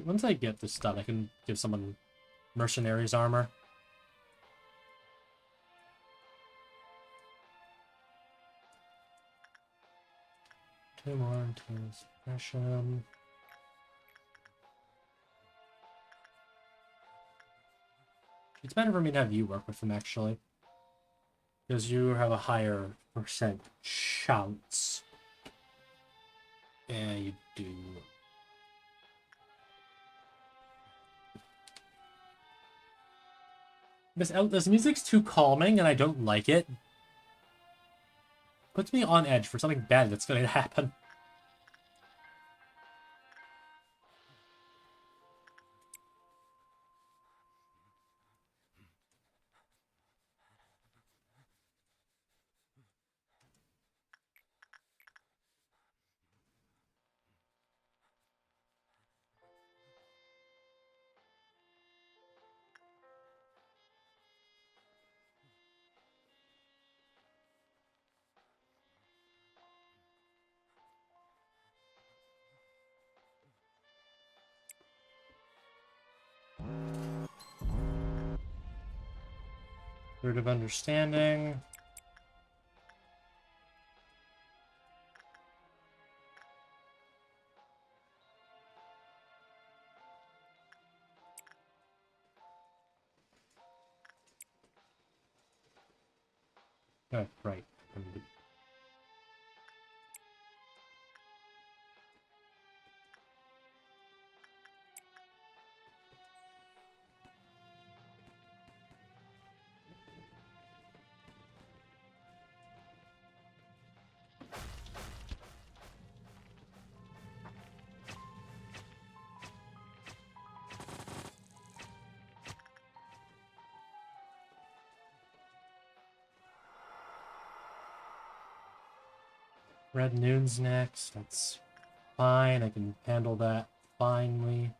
Once I get this done, I can give someone mercenaries armor. Two more, two suppression. It's better for me to have you work with them, actually. Because you have a higher percent chance. Yeah, you do. This music's too calming, and I don't like it. Puts me on edge for something bad that's going to happen. Root of understanding. Oh, right. Red Noon's next. That's fine. I can handle that finely.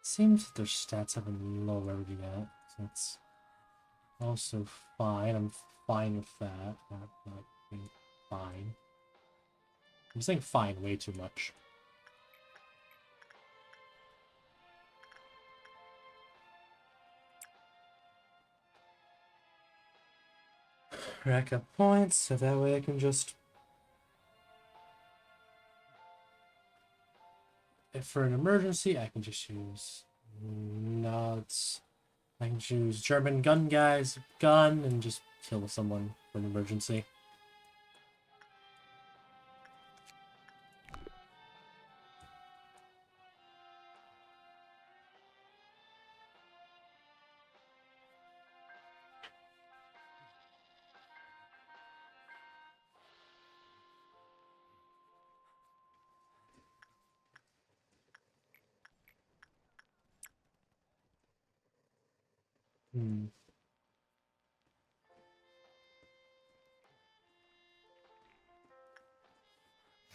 Seems that their stats haven't lowered yet. So that's also fine. I'm fine with that. Not being fine. I'm saying fine way too much. Rack up points, so that way I can just... If for an emergency, I can just use... nuts. I can choose German gun guys, gun, and just kill someone for an emergency.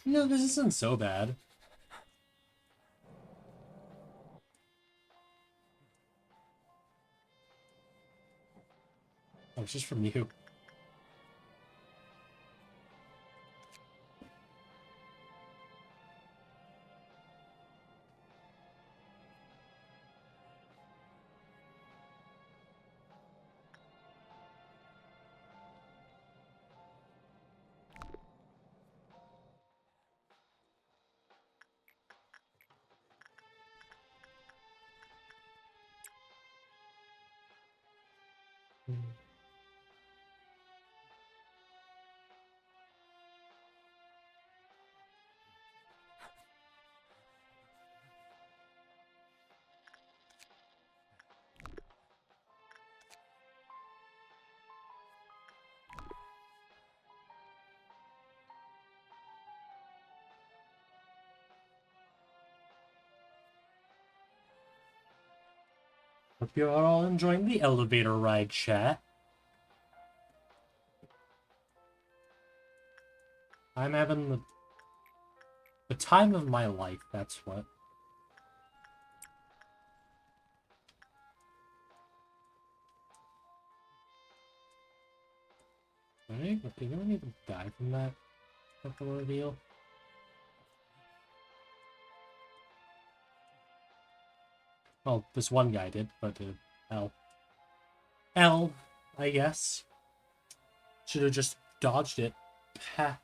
No, this isn't so bad. Oh, it's just from you. Hope you're all enjoying the elevator ride, chat. I'm having the time of my life, that's what. Right? Okay, you don't need to die from that Dusk Ordeal. Well, this one guy did, but L. L, I guess. Should have just dodged it. Ha.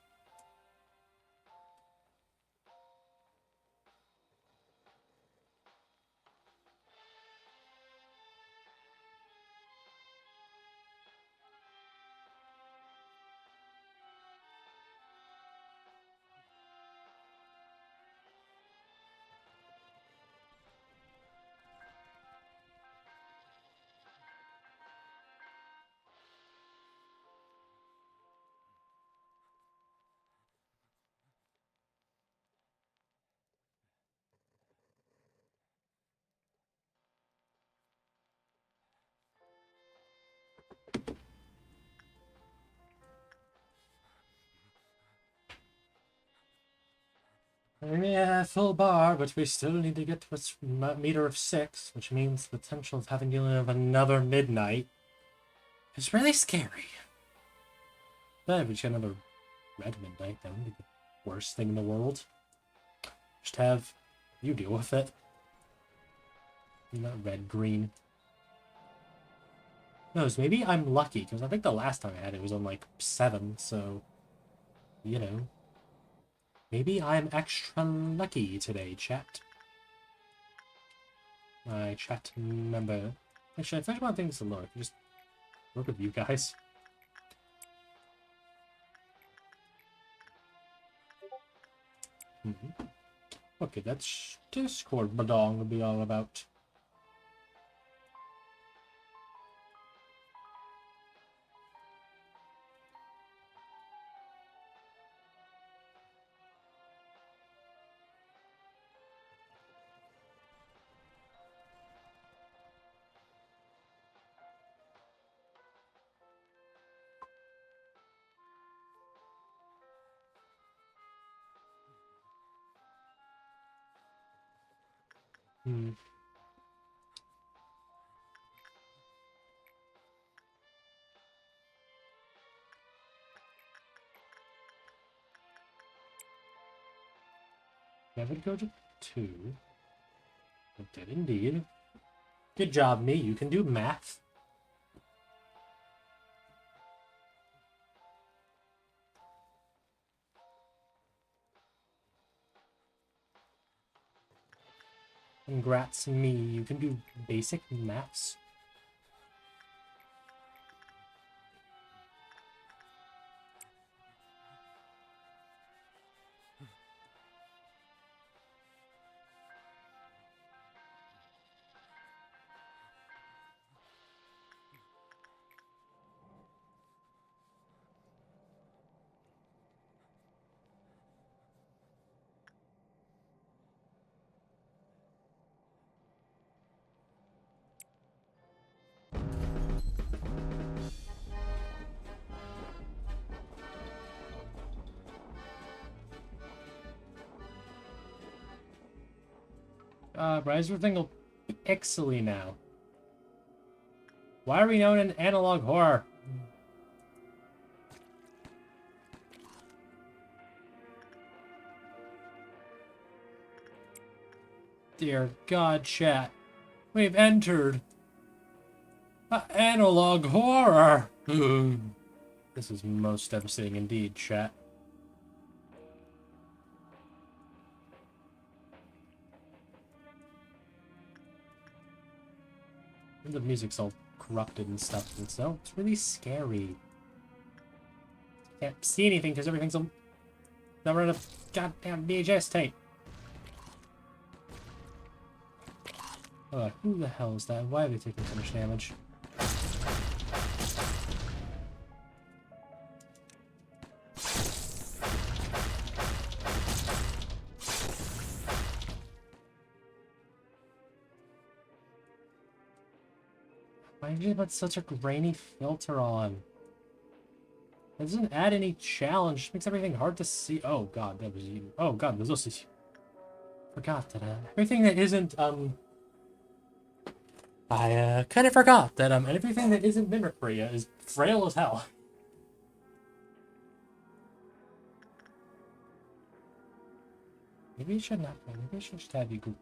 Yeah, full bar, but we still need to get to a meter of 6, which means the potential of having to live another midnight is really scary. But if we get another red midnight, that would be the worst thing in the world. Just have you deal with it. Not red, green. No, maybe I'm lucky, because I think the last time I had it was on like 7, so, you know. Maybe I'm extra lucky today, chat. My chat member. Actually, I think one thing's to look. Just look at you guys. Okay, that's Discord Badong will be all about. Hmm. That would go to 2. It did indeed. Good job, me. You can do math. Congrats, me. You can do basic maths. Rise everything will pixely now. Why are we known in analog horror? Dear God, chat. We've entered analog horror. This is most devastating indeed, chat. The music's all corrupted and stuff, and so it's really scary. Can't see anything because everything's a number of goddamn VHS tape. Who the hell is that? Why are they taking so much damage? Why did you put such a grainy filter on? It doesn't add any challenge. It makes everything hard to see. Oh god, that was you. Oh god, there's also... Forgot that, everything that isn't, I, kind of forgot that, everything that isn't mimicry is frail as hell. Maybe it should not be. Maybe I should just have you go...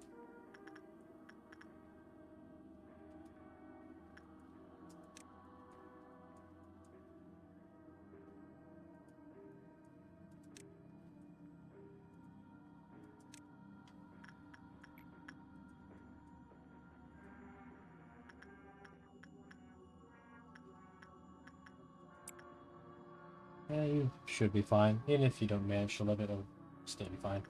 Yeah, you should be fine. Even if you don't manage to live it, it'll still be fine.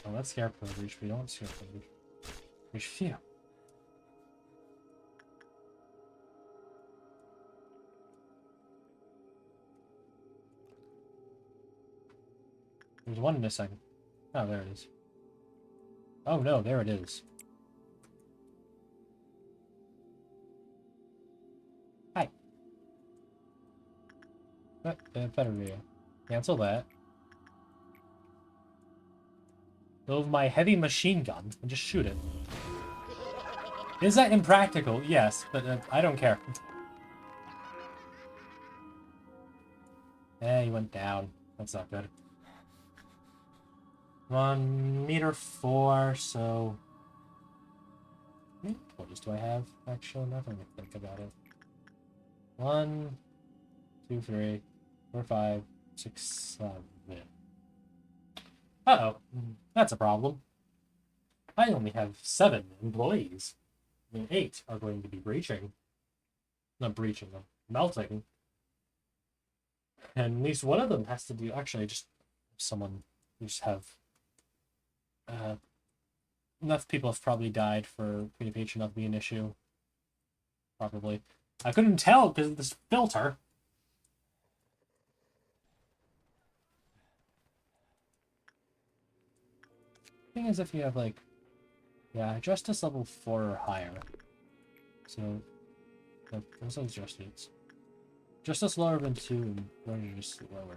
Oh, that's Scarecrow Reach. We don't want Scarecrow Reach. Reach few. There's one missing. Oh, there it is. Oh no, there it is. Hi. Better video. Cancel that. Move my heavy machine gun and just shoot it. Is that impractical? Yes, but I don't care. He went down. That's not good. 1m4, so... How many torches do I have? Actually, now let me think about it. 1, 2, 3, 4, 5, 6, 7. Uh-oh. That's a problem. I only have 7 employees. I mean, 8 are going to be breaching. Not breaching, though. Melting. And at least one of them has to do... Actually, just someone... just have... enough people have probably died for PH not to be an issue. Probably. I couldn't tell because of this filter. Thing is, if you have like, yeah, justice level 4 or higher. So, what's those justice? Justice lower than 2 and learning is lower.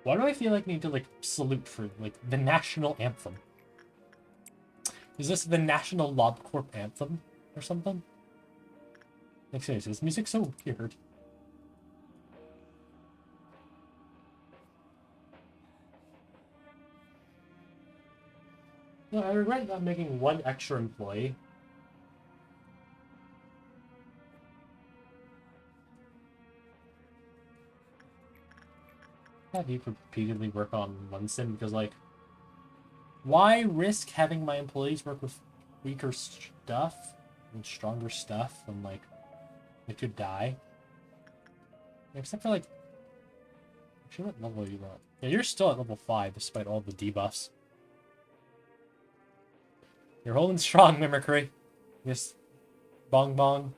Why do I feel like I need to like salute for like the national anthem? Is this the national Lob Corp anthem or something? Like seriously, this music's so weird. No, I regret not making one extra employee. Have you repeatedly work on one sim because like, why risk having my employees work with weaker stuff and stronger stuff when like it could die? Except for like, actually, what level are you at? Yeah, you're still at level 5 despite all the debuffs. You're holding strong, Mimicry. Yes, bong bong.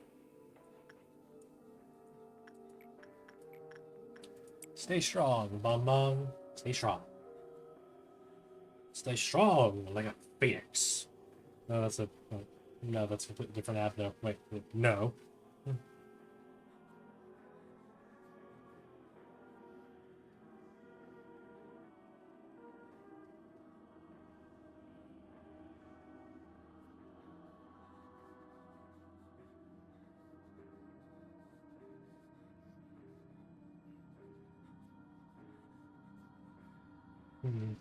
Stay strong, bong bong. Stay strong. Stay strong like a phoenix. No, that's a no. That's a completely different app. No, wait, no. Hmm.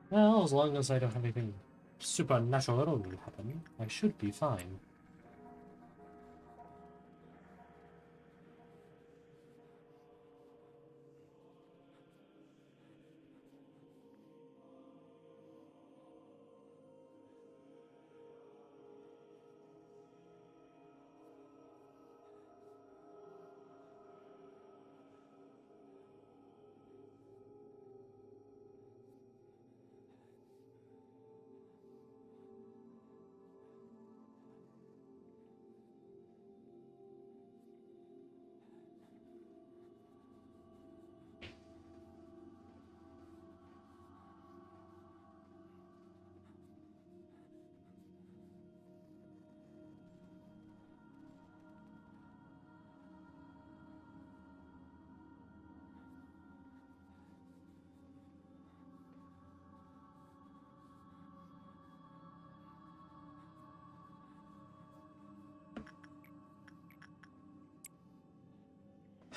Well, as long as I don't have anything supernatural happen, I should be fine.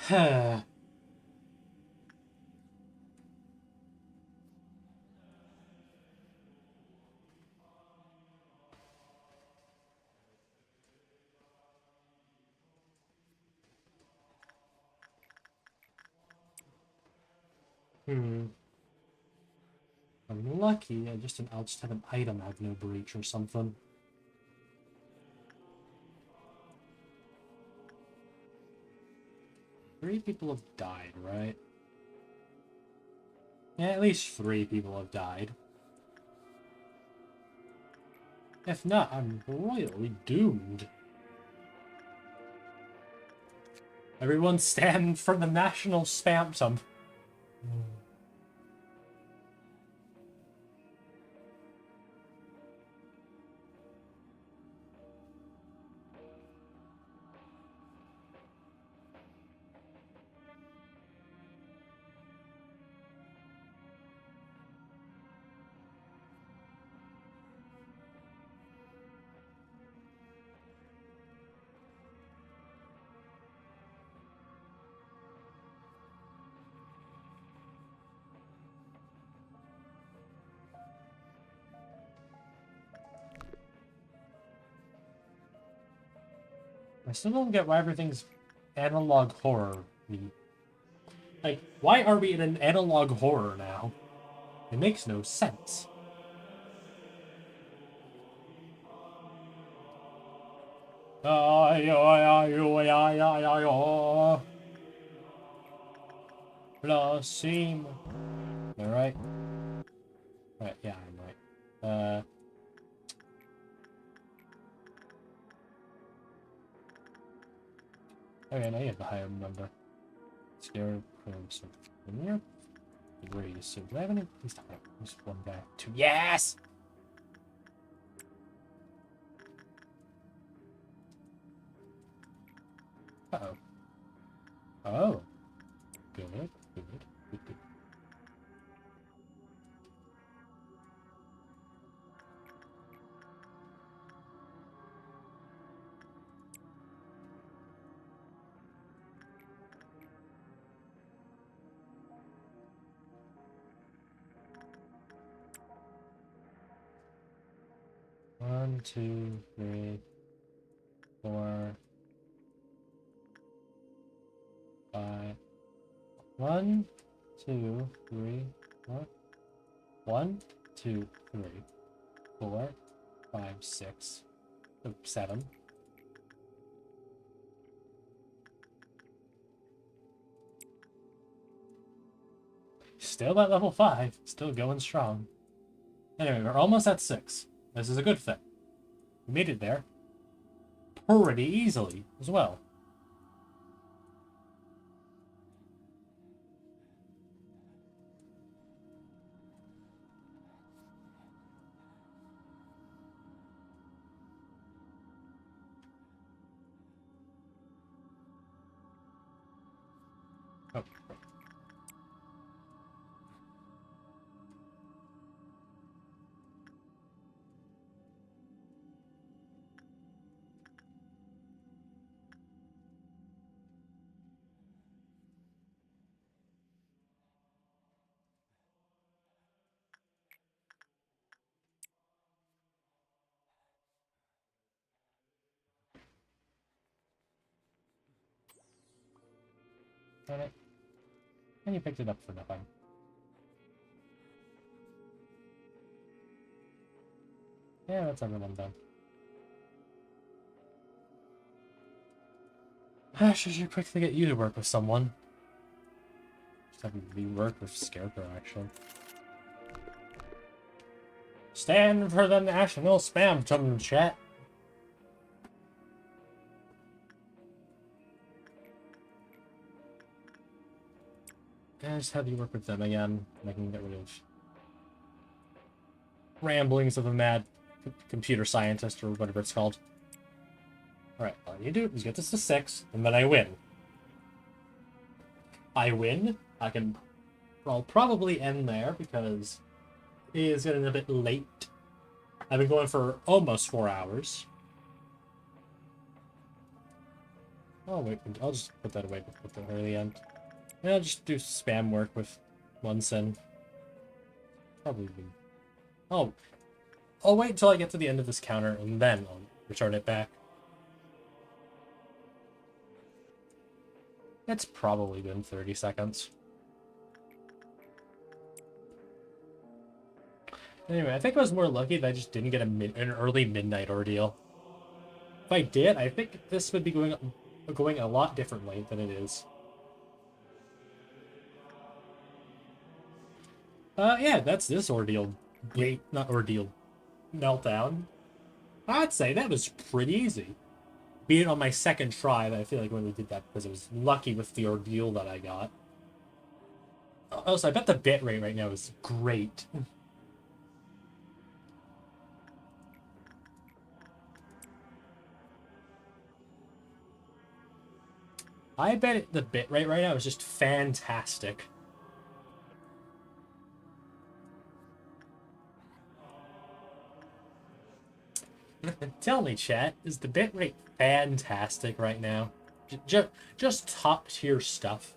Hmm. I'm lucky. I'll just have an item have no breach or something. Three people have died, right? Yeah, at least 3 people have died. If not, I'm royally doomed. Everyone stand for the national spamtum. I still don't get why everything's analog horror. Like, why are we in an analog horror now? It makes no sense. Blasim. Am I right? Right, yeah, I'm right. Okay, now you have the higher number. Scare from something here. Degrees. So do I have any? Please stop it. Just one guy. Two. Yes! Uh-oh. Oh. Good. Good. Good. Good. 1, 2, 3, 4, 5. 1, 2, 3, 4. 1, 2, 3, 4, 5, 6, 7. Still at level 5. Still going strong. Anyway, we're almost at 6. This is a good thing. We made it there pretty easily as well. Oh. Alright. And you picked it up for nothing. Yeah, that's everyone done. I should quickly get you to work with someone. Just have you work with Scarecrow, actually. Stand for the national spam chat. Yeah, just have you work with them again, and I can get rid of ramblings of a mad computer scientist or whatever it's called. Alright, all I need to do is get this to 6, and then I win. I win. I'll probably end there because it is getting a bit late. I've been going for almost 4 hours. Oh wait, I'll just put that away at the early end. And I'll just do spam work with 1 sin. Probably. Oh, I'll wait until I get to the end of this counter and then I'll return it back. It's probably been 30 seconds. Anyway, I think I was more lucky that I just didn't get an early midnight ordeal. If I did, I think this would be going a lot differently than it is. Yeah, that's this ordeal. Wait, not ordeal. Meltdown. I'd say that was pretty easy. Being on my second try, I feel like when we did that because I was lucky with the ordeal that I got. Also, I bet the bit rate right now is great. I bet the bit rate right now is just fantastic. Tell me, chat, is the bit rate fantastic right now? Just top tier stuff.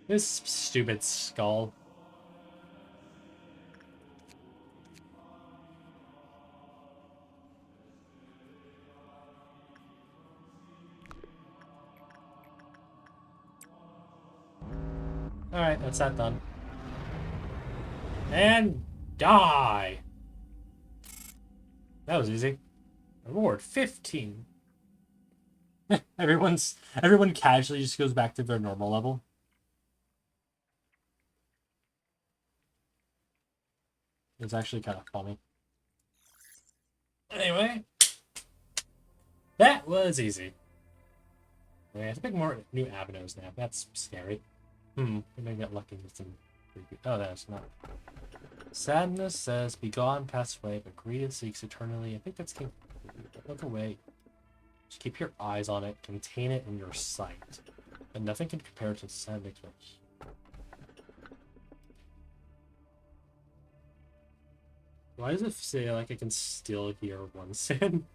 This stupid skull. Alright, that's that done. And die! That was easy. Reward 15. Everyone casually just goes back to their normal level. It's actually kind of funny. Anyway, that was easy. Yeah, I have to pick more new avenues now. That's scary. We may get lucky with some. Oh, that's not. Sadness says, "Be gone, pass away, but greed seeks eternally." I think that's king. Look away. Just keep your eyes on it, contain it in your sight, and nothing can compare to sadness. Why does it say like I can still hear one sin?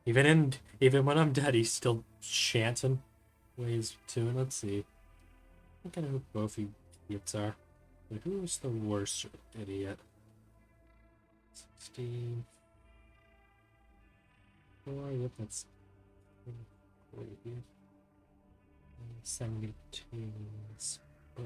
Even when I'm dead, he's still chanting ways to it. Let's see. I think I know who both you idiots are. But who's the worst idiot? 16. Oh, yep, that's 72. Oh.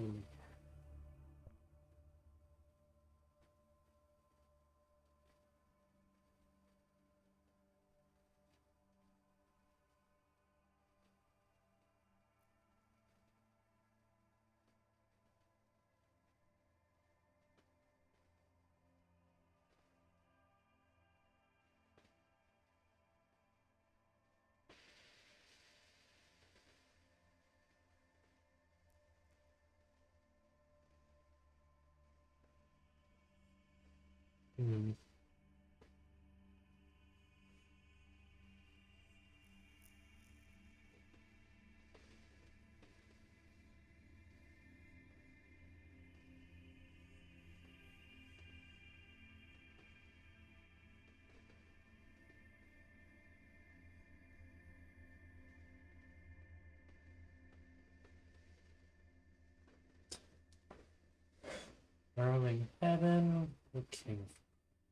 Darling heaven, okay.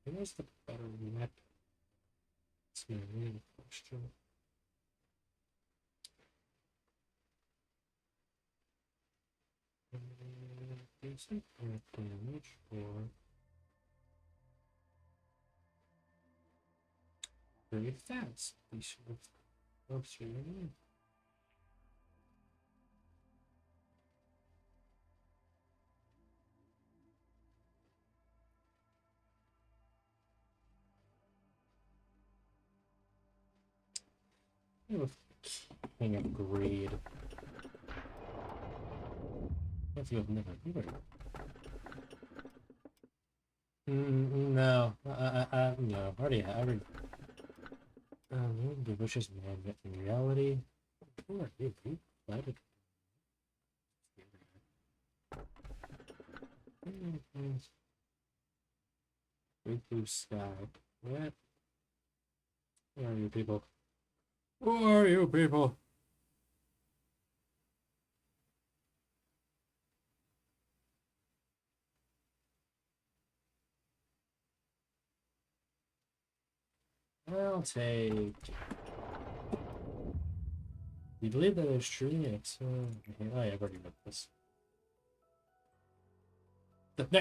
Where's the better map? It's my main question. Decent damage for very fast. We should have helped you in. King of Greed. If you have never either. No. No. Already. The vicious man in reality. Who are you? Flattered. Big blue sky. What? Where are you people? Who are you people? I'll take. You believe that is true? Yes. Oh, yeah, I've already read this.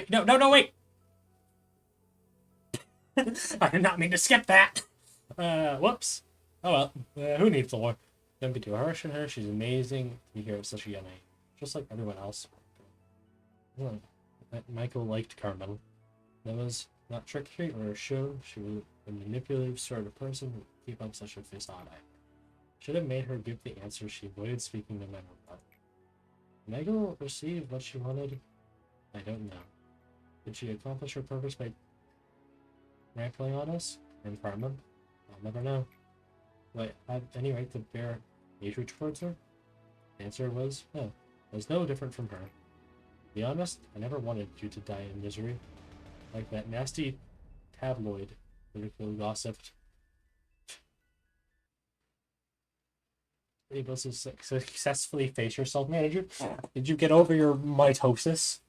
No, wait! I did not mean to skip that! Whoops. Oh well, who needs the lore? Don't be too harsh on her, she's amazing. You hear it such a young age. Just like everyone else. Well, Michael liked Carmel. That was not trickery or a show. She was a manipulative sort of person who would keep up such a facade. Should have made her give the answer she avoided speaking no matter what. Michael received what she wanted? I don't know. Did she accomplish her purpose by rampling on us? And Carmen? I'll never know. Do I have any right to bear hatred towards her? The answer was no. I was no different from her. To be honest, I never wanted you to die in misery. Like that nasty tabloid political gossiped. able to successfully face yourself, manager? Did you get over your mitosis?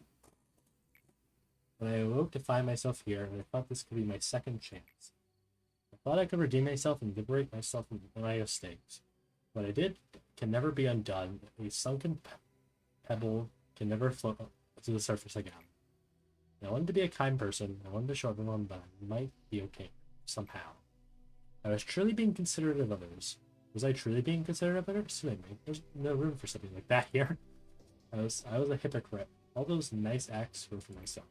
But I awoke to find myself here, and I thought this could be my second chance. I thought I could redeem myself and liberate myself from my mistakes. What I did can never be undone. A sunken pebble can never float to the surface again. I wanted to be a kind person. I wanted to show everyone that I might be okay, somehow. I was truly being considerate of others. Was I truly being considerate of others? Maybe. There's no room for something like that here. I was a hypocrite. All those nice acts were for myself.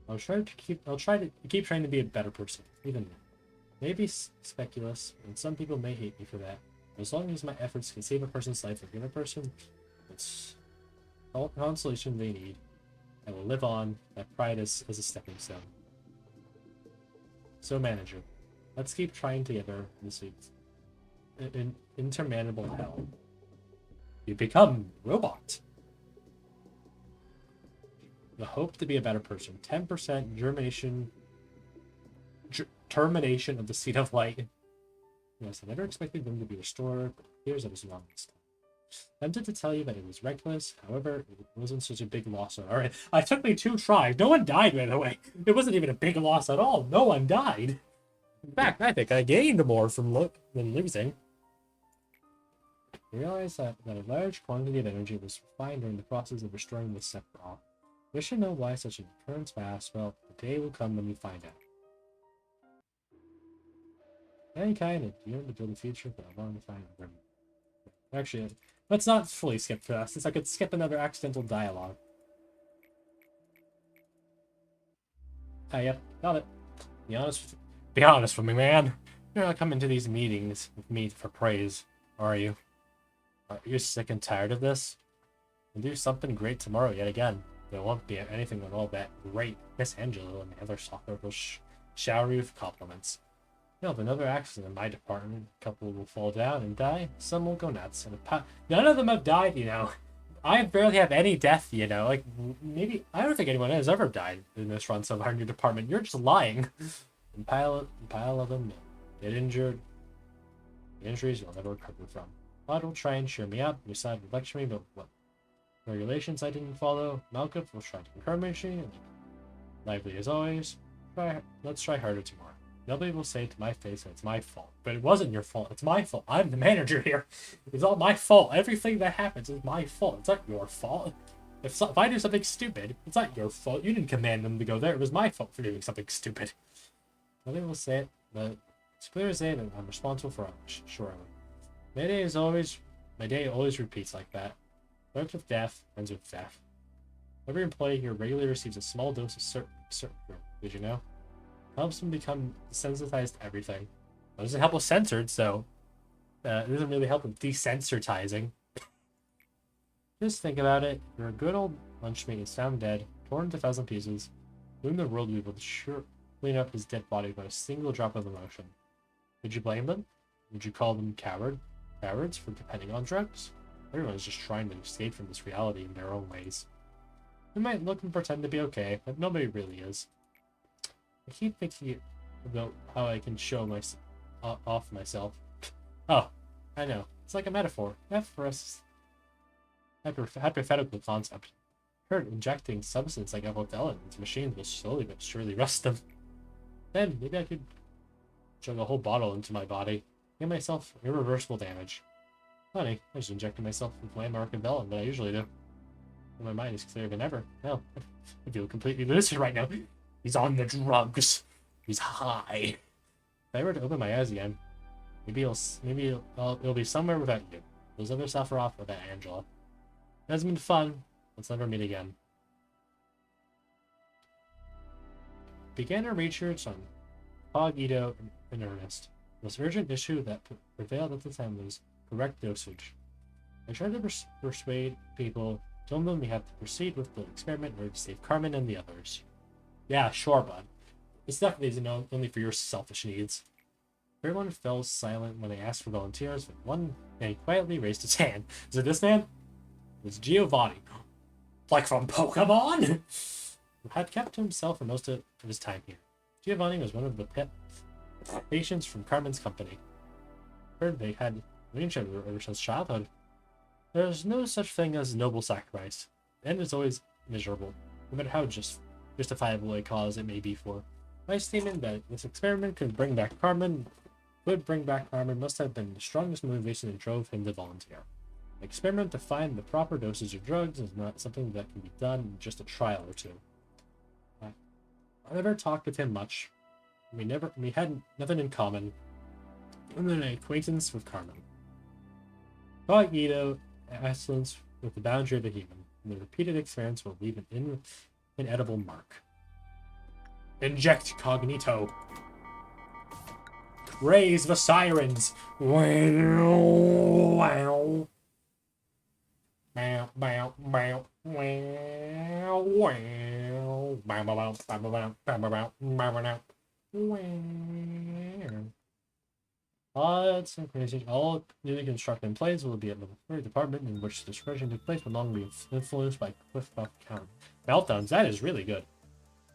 I'll try to keep trying to be a better person, even now. Maybe speculous, and some people may hate me for that. But as long as my efforts can save a person's life or give a person it's all consolation they need, I will live on. That pride as a stepping stone. So, manager, let's keep trying together this week's interminable hell. You become robot. The hope to be a better person. 10% termination of the seed of light. Yes, I never expected them to be restored, but it appears I was wrong this time. Tempted to tell you that it was reckless, however, it wasn't such a big loss. Alright, it took me 2 tries. No one died, by the way. It wasn't even a big loss at all. No one died. In fact, I think I gained more from than losing. I realized that a large quantity of energy was refined during the process of restoring the Sephiroth. Wish to know why such an occurrence passed. Well, the day will come when we find out. Any kind of deal to build a future, but I want to find them. Actually, let's not fully skip for that, since I could skip another accidental dialogue. Ah, yep, got it. Be honest with me, man. You're not coming to these meetings with me for praise, are you? Are you sick and tired of this? We'll do something great tomorrow yet again. There won't be anything at all that great. Miss Angelo and the other soccer will shower you with compliments. You'll have another accident in my department. A couple will fall down and die. Some will go nuts. And none of them have died, you know. I barely have any death, you know. Like, maybe... I don't think anyone has ever died in this run so far in your department. You're just lying. And pile of them get injured. The injuries you'll never recover from. Todd will try and cheer me up. Your side will lecture me about what regulations I didn't follow. Malcolm will try to encourage me. And lively as always. Let's try harder tomorrow. Nobody will say to my face that it's my fault. But it wasn't your fault. It's my fault. I'm the manager here. It's all my fault. Everything that happens is my fault. It's not your fault. If I do something stupid, it's not your fault. You didn't command them to go there. It was my fault for doing something stupid. Nobody will say it, but it's clear as day that I'm responsible for it. Surely. My day always repeats like that. Starts with death, ends with death. Every employee here regularly receives a small dose of certain. Did you know? Helps them become desensitized to everything. It doesn't help with censored, so it doesn't really help with desensitizing. Just think about it. You're a good old lunchmate is found dead, torn into 1,000 pieces. Who in the world would be able to sure clean up his dead body without a single drop of emotion? Would you blame them? Would you call them cowards for depending on drugs? Everyone's just trying to escape from this reality in their own ways. We might look and pretend to be okay, but nobody really is. I keep thinking about how I can show off myself. Oh, I know. It's like a metaphor. Hypothetical concept. I heard injecting substance like Evotelin into machines will slowly but surely rust them. Then maybe I could chug a whole bottle into my body. Give myself irreversible damage. Funny, I just injected myself with landmark and Velen, but I usually do. And my mind is clearer than ever. Hell, I feel completely lucid right now. He's on the drugs. He's high. If I were to open my eyes again, maybe it'll be somewhere without you. Those other Sephiroth without Angela. It has been fun. Let's never meet again. Began a research on Cogito in earnest. The most urgent issue that prevailed at the time was correct dosage. I tried to persuade people, told them we have to proceed with the experiment in order to save Carmen and the others. Yeah, sure, bud. This definitely isn't only for your selfish needs. Everyone fell silent when I asked for volunteers, but one man quietly raised his hand. Is it this man? It was Giovanni. Like from Pokemon? Who had kept to himself for most of his time here. Giovanni was one of the patients from Carmen's company. Heard they had relationship ever since childhood. There's no such thing as noble sacrifice, and it's always miserable, no matter how justifiable a cause it may be for. My statement that this experiment could bring back Carmen must have been the strongest motivation that drove him to volunteer. An experiment to find the proper dosage of drugs is not something that can be done in just a trial or two. I never talked with him much. We had nothing in common, other than an acquaintance with Carmen. Cognito excellence with the boundary of the human, and the repeated experience will leave an inedible mark. Inject Cognito. Raise the sirens. Wow. Bow, bow, bow, wow, wow. Bow, bow, bow, bow, bow, bow, bow, bow, bow, bow. All newly constructed plays will be at the third department in which the suppression took place will long be influenced by Cliff Count. Meltdowns, that is really good.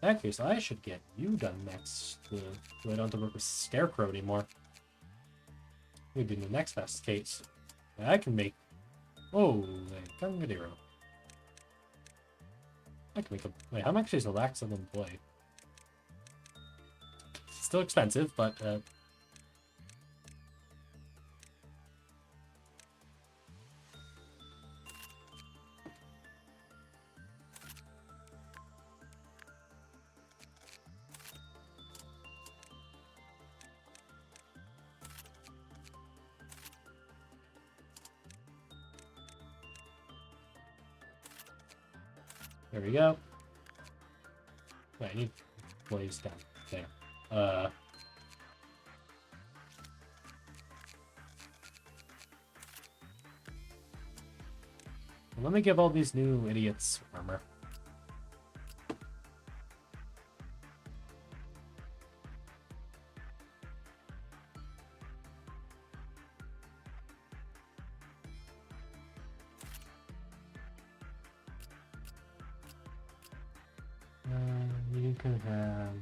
In that case, I should get you done next, so I don't have to work with Scarecrow anymore. Maybe in the next best case. I can make... Oh, a Gungadero. I can make a... Wait, how much is a lax of them play? Still expensive, but... There we go. Wait, I need blaze down there. Let me give all these new idiots armor. You can have...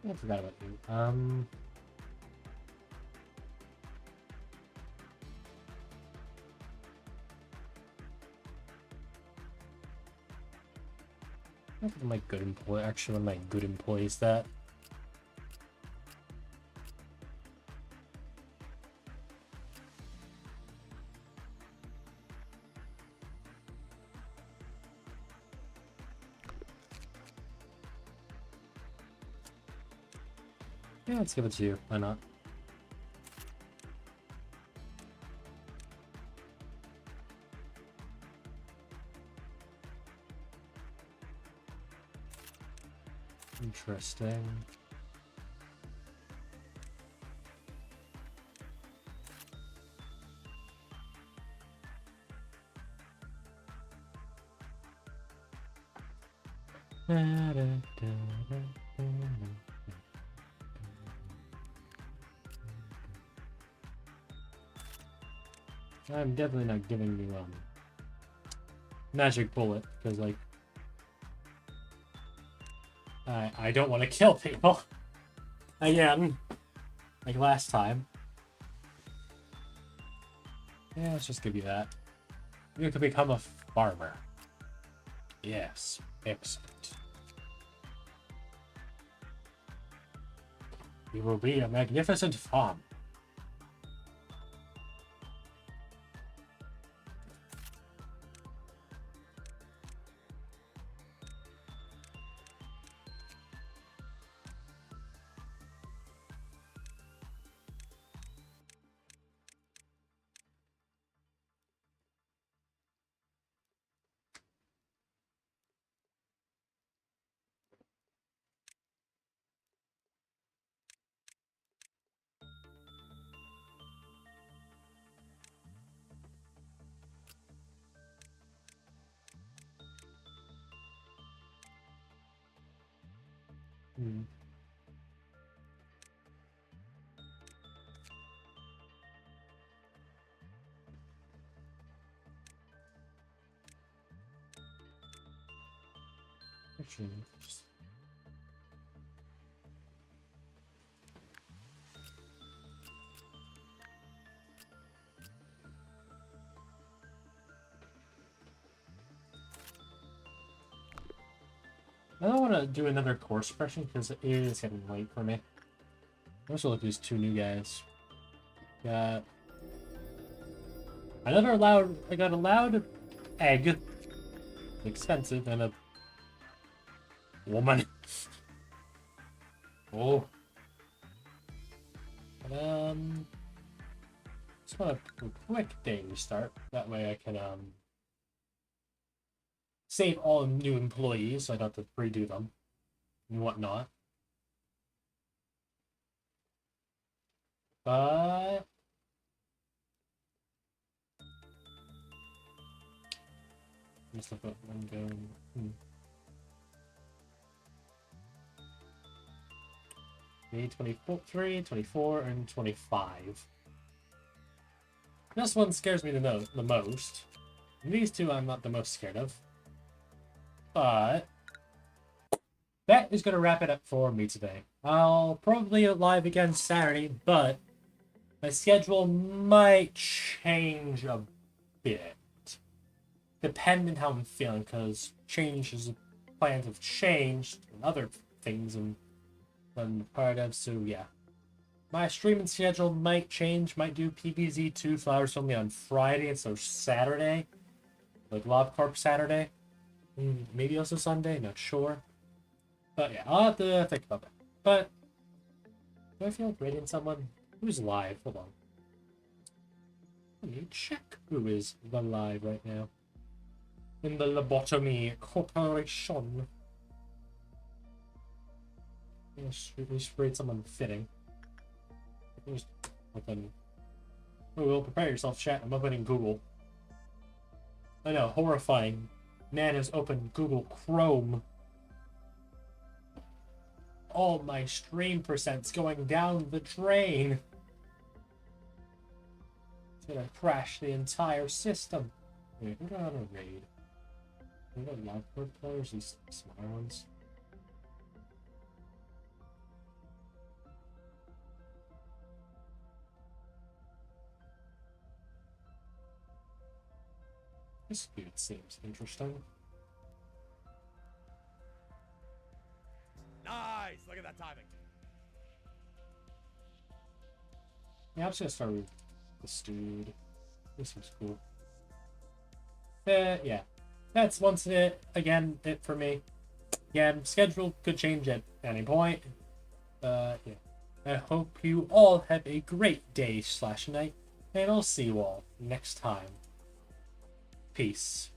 I forgot about you. I think my good employee. Actually, one of my good employees that. Yeah, let's give it to you. Why not? Interesting. I'm definitely not giving you magic bullet because like I don't want to kill people again like last time. Yeah, let's just give you that. You could become a farmer. Yes, excellent. You will be a magnificent farm. Hmm. Actually, just... I don't want to do another course suppression because it is getting late for me. I'm just look at these two new guys. Got another loud. I got a loud egg, expensive, and a woman. Oh. Just want a quick day restart. That way I can save all new employees so I don't have to redo them and whatnot. But let's look at one going. Day 23, 24, and 25. This one scares me the most. These two I'm not the most scared of. But that is going to wrap it up for me today. I'll probably be live again Saturday, but my schedule might change a bit. Depending how I'm feeling, because plans have changed and other things and I'm part of, so yeah. My streaming schedule might change, might do PBZ 2 flowers only on Friday instead of Saturday. Like Lob Corp Saturday. Maybe also Sunday, not sure. But yeah, I'll have to think about that. But do I feel like rating someone? Who's live? Hold on. Let me check who is live right now. In the Lobotomy Corporation. Let's rate someone fitting. Just open. Oh, well, prepare yourself, chat. I'm opening Google. I know, horrifying. Man has opened Google Chrome. All my stream percent's going down the drain. It's gonna crash the entire system. Wait, who do I want to raid? Are the loud players, these smaller ones? This dude seems interesting. Nice! Look at that timing. Yeah, I'm just gonna start with this dude. This seems cool. Yeah. That's once it for me. Again, schedule could change at any point. Yeah. I hope you all have a great day /night, and I'll see you all next time. Peace.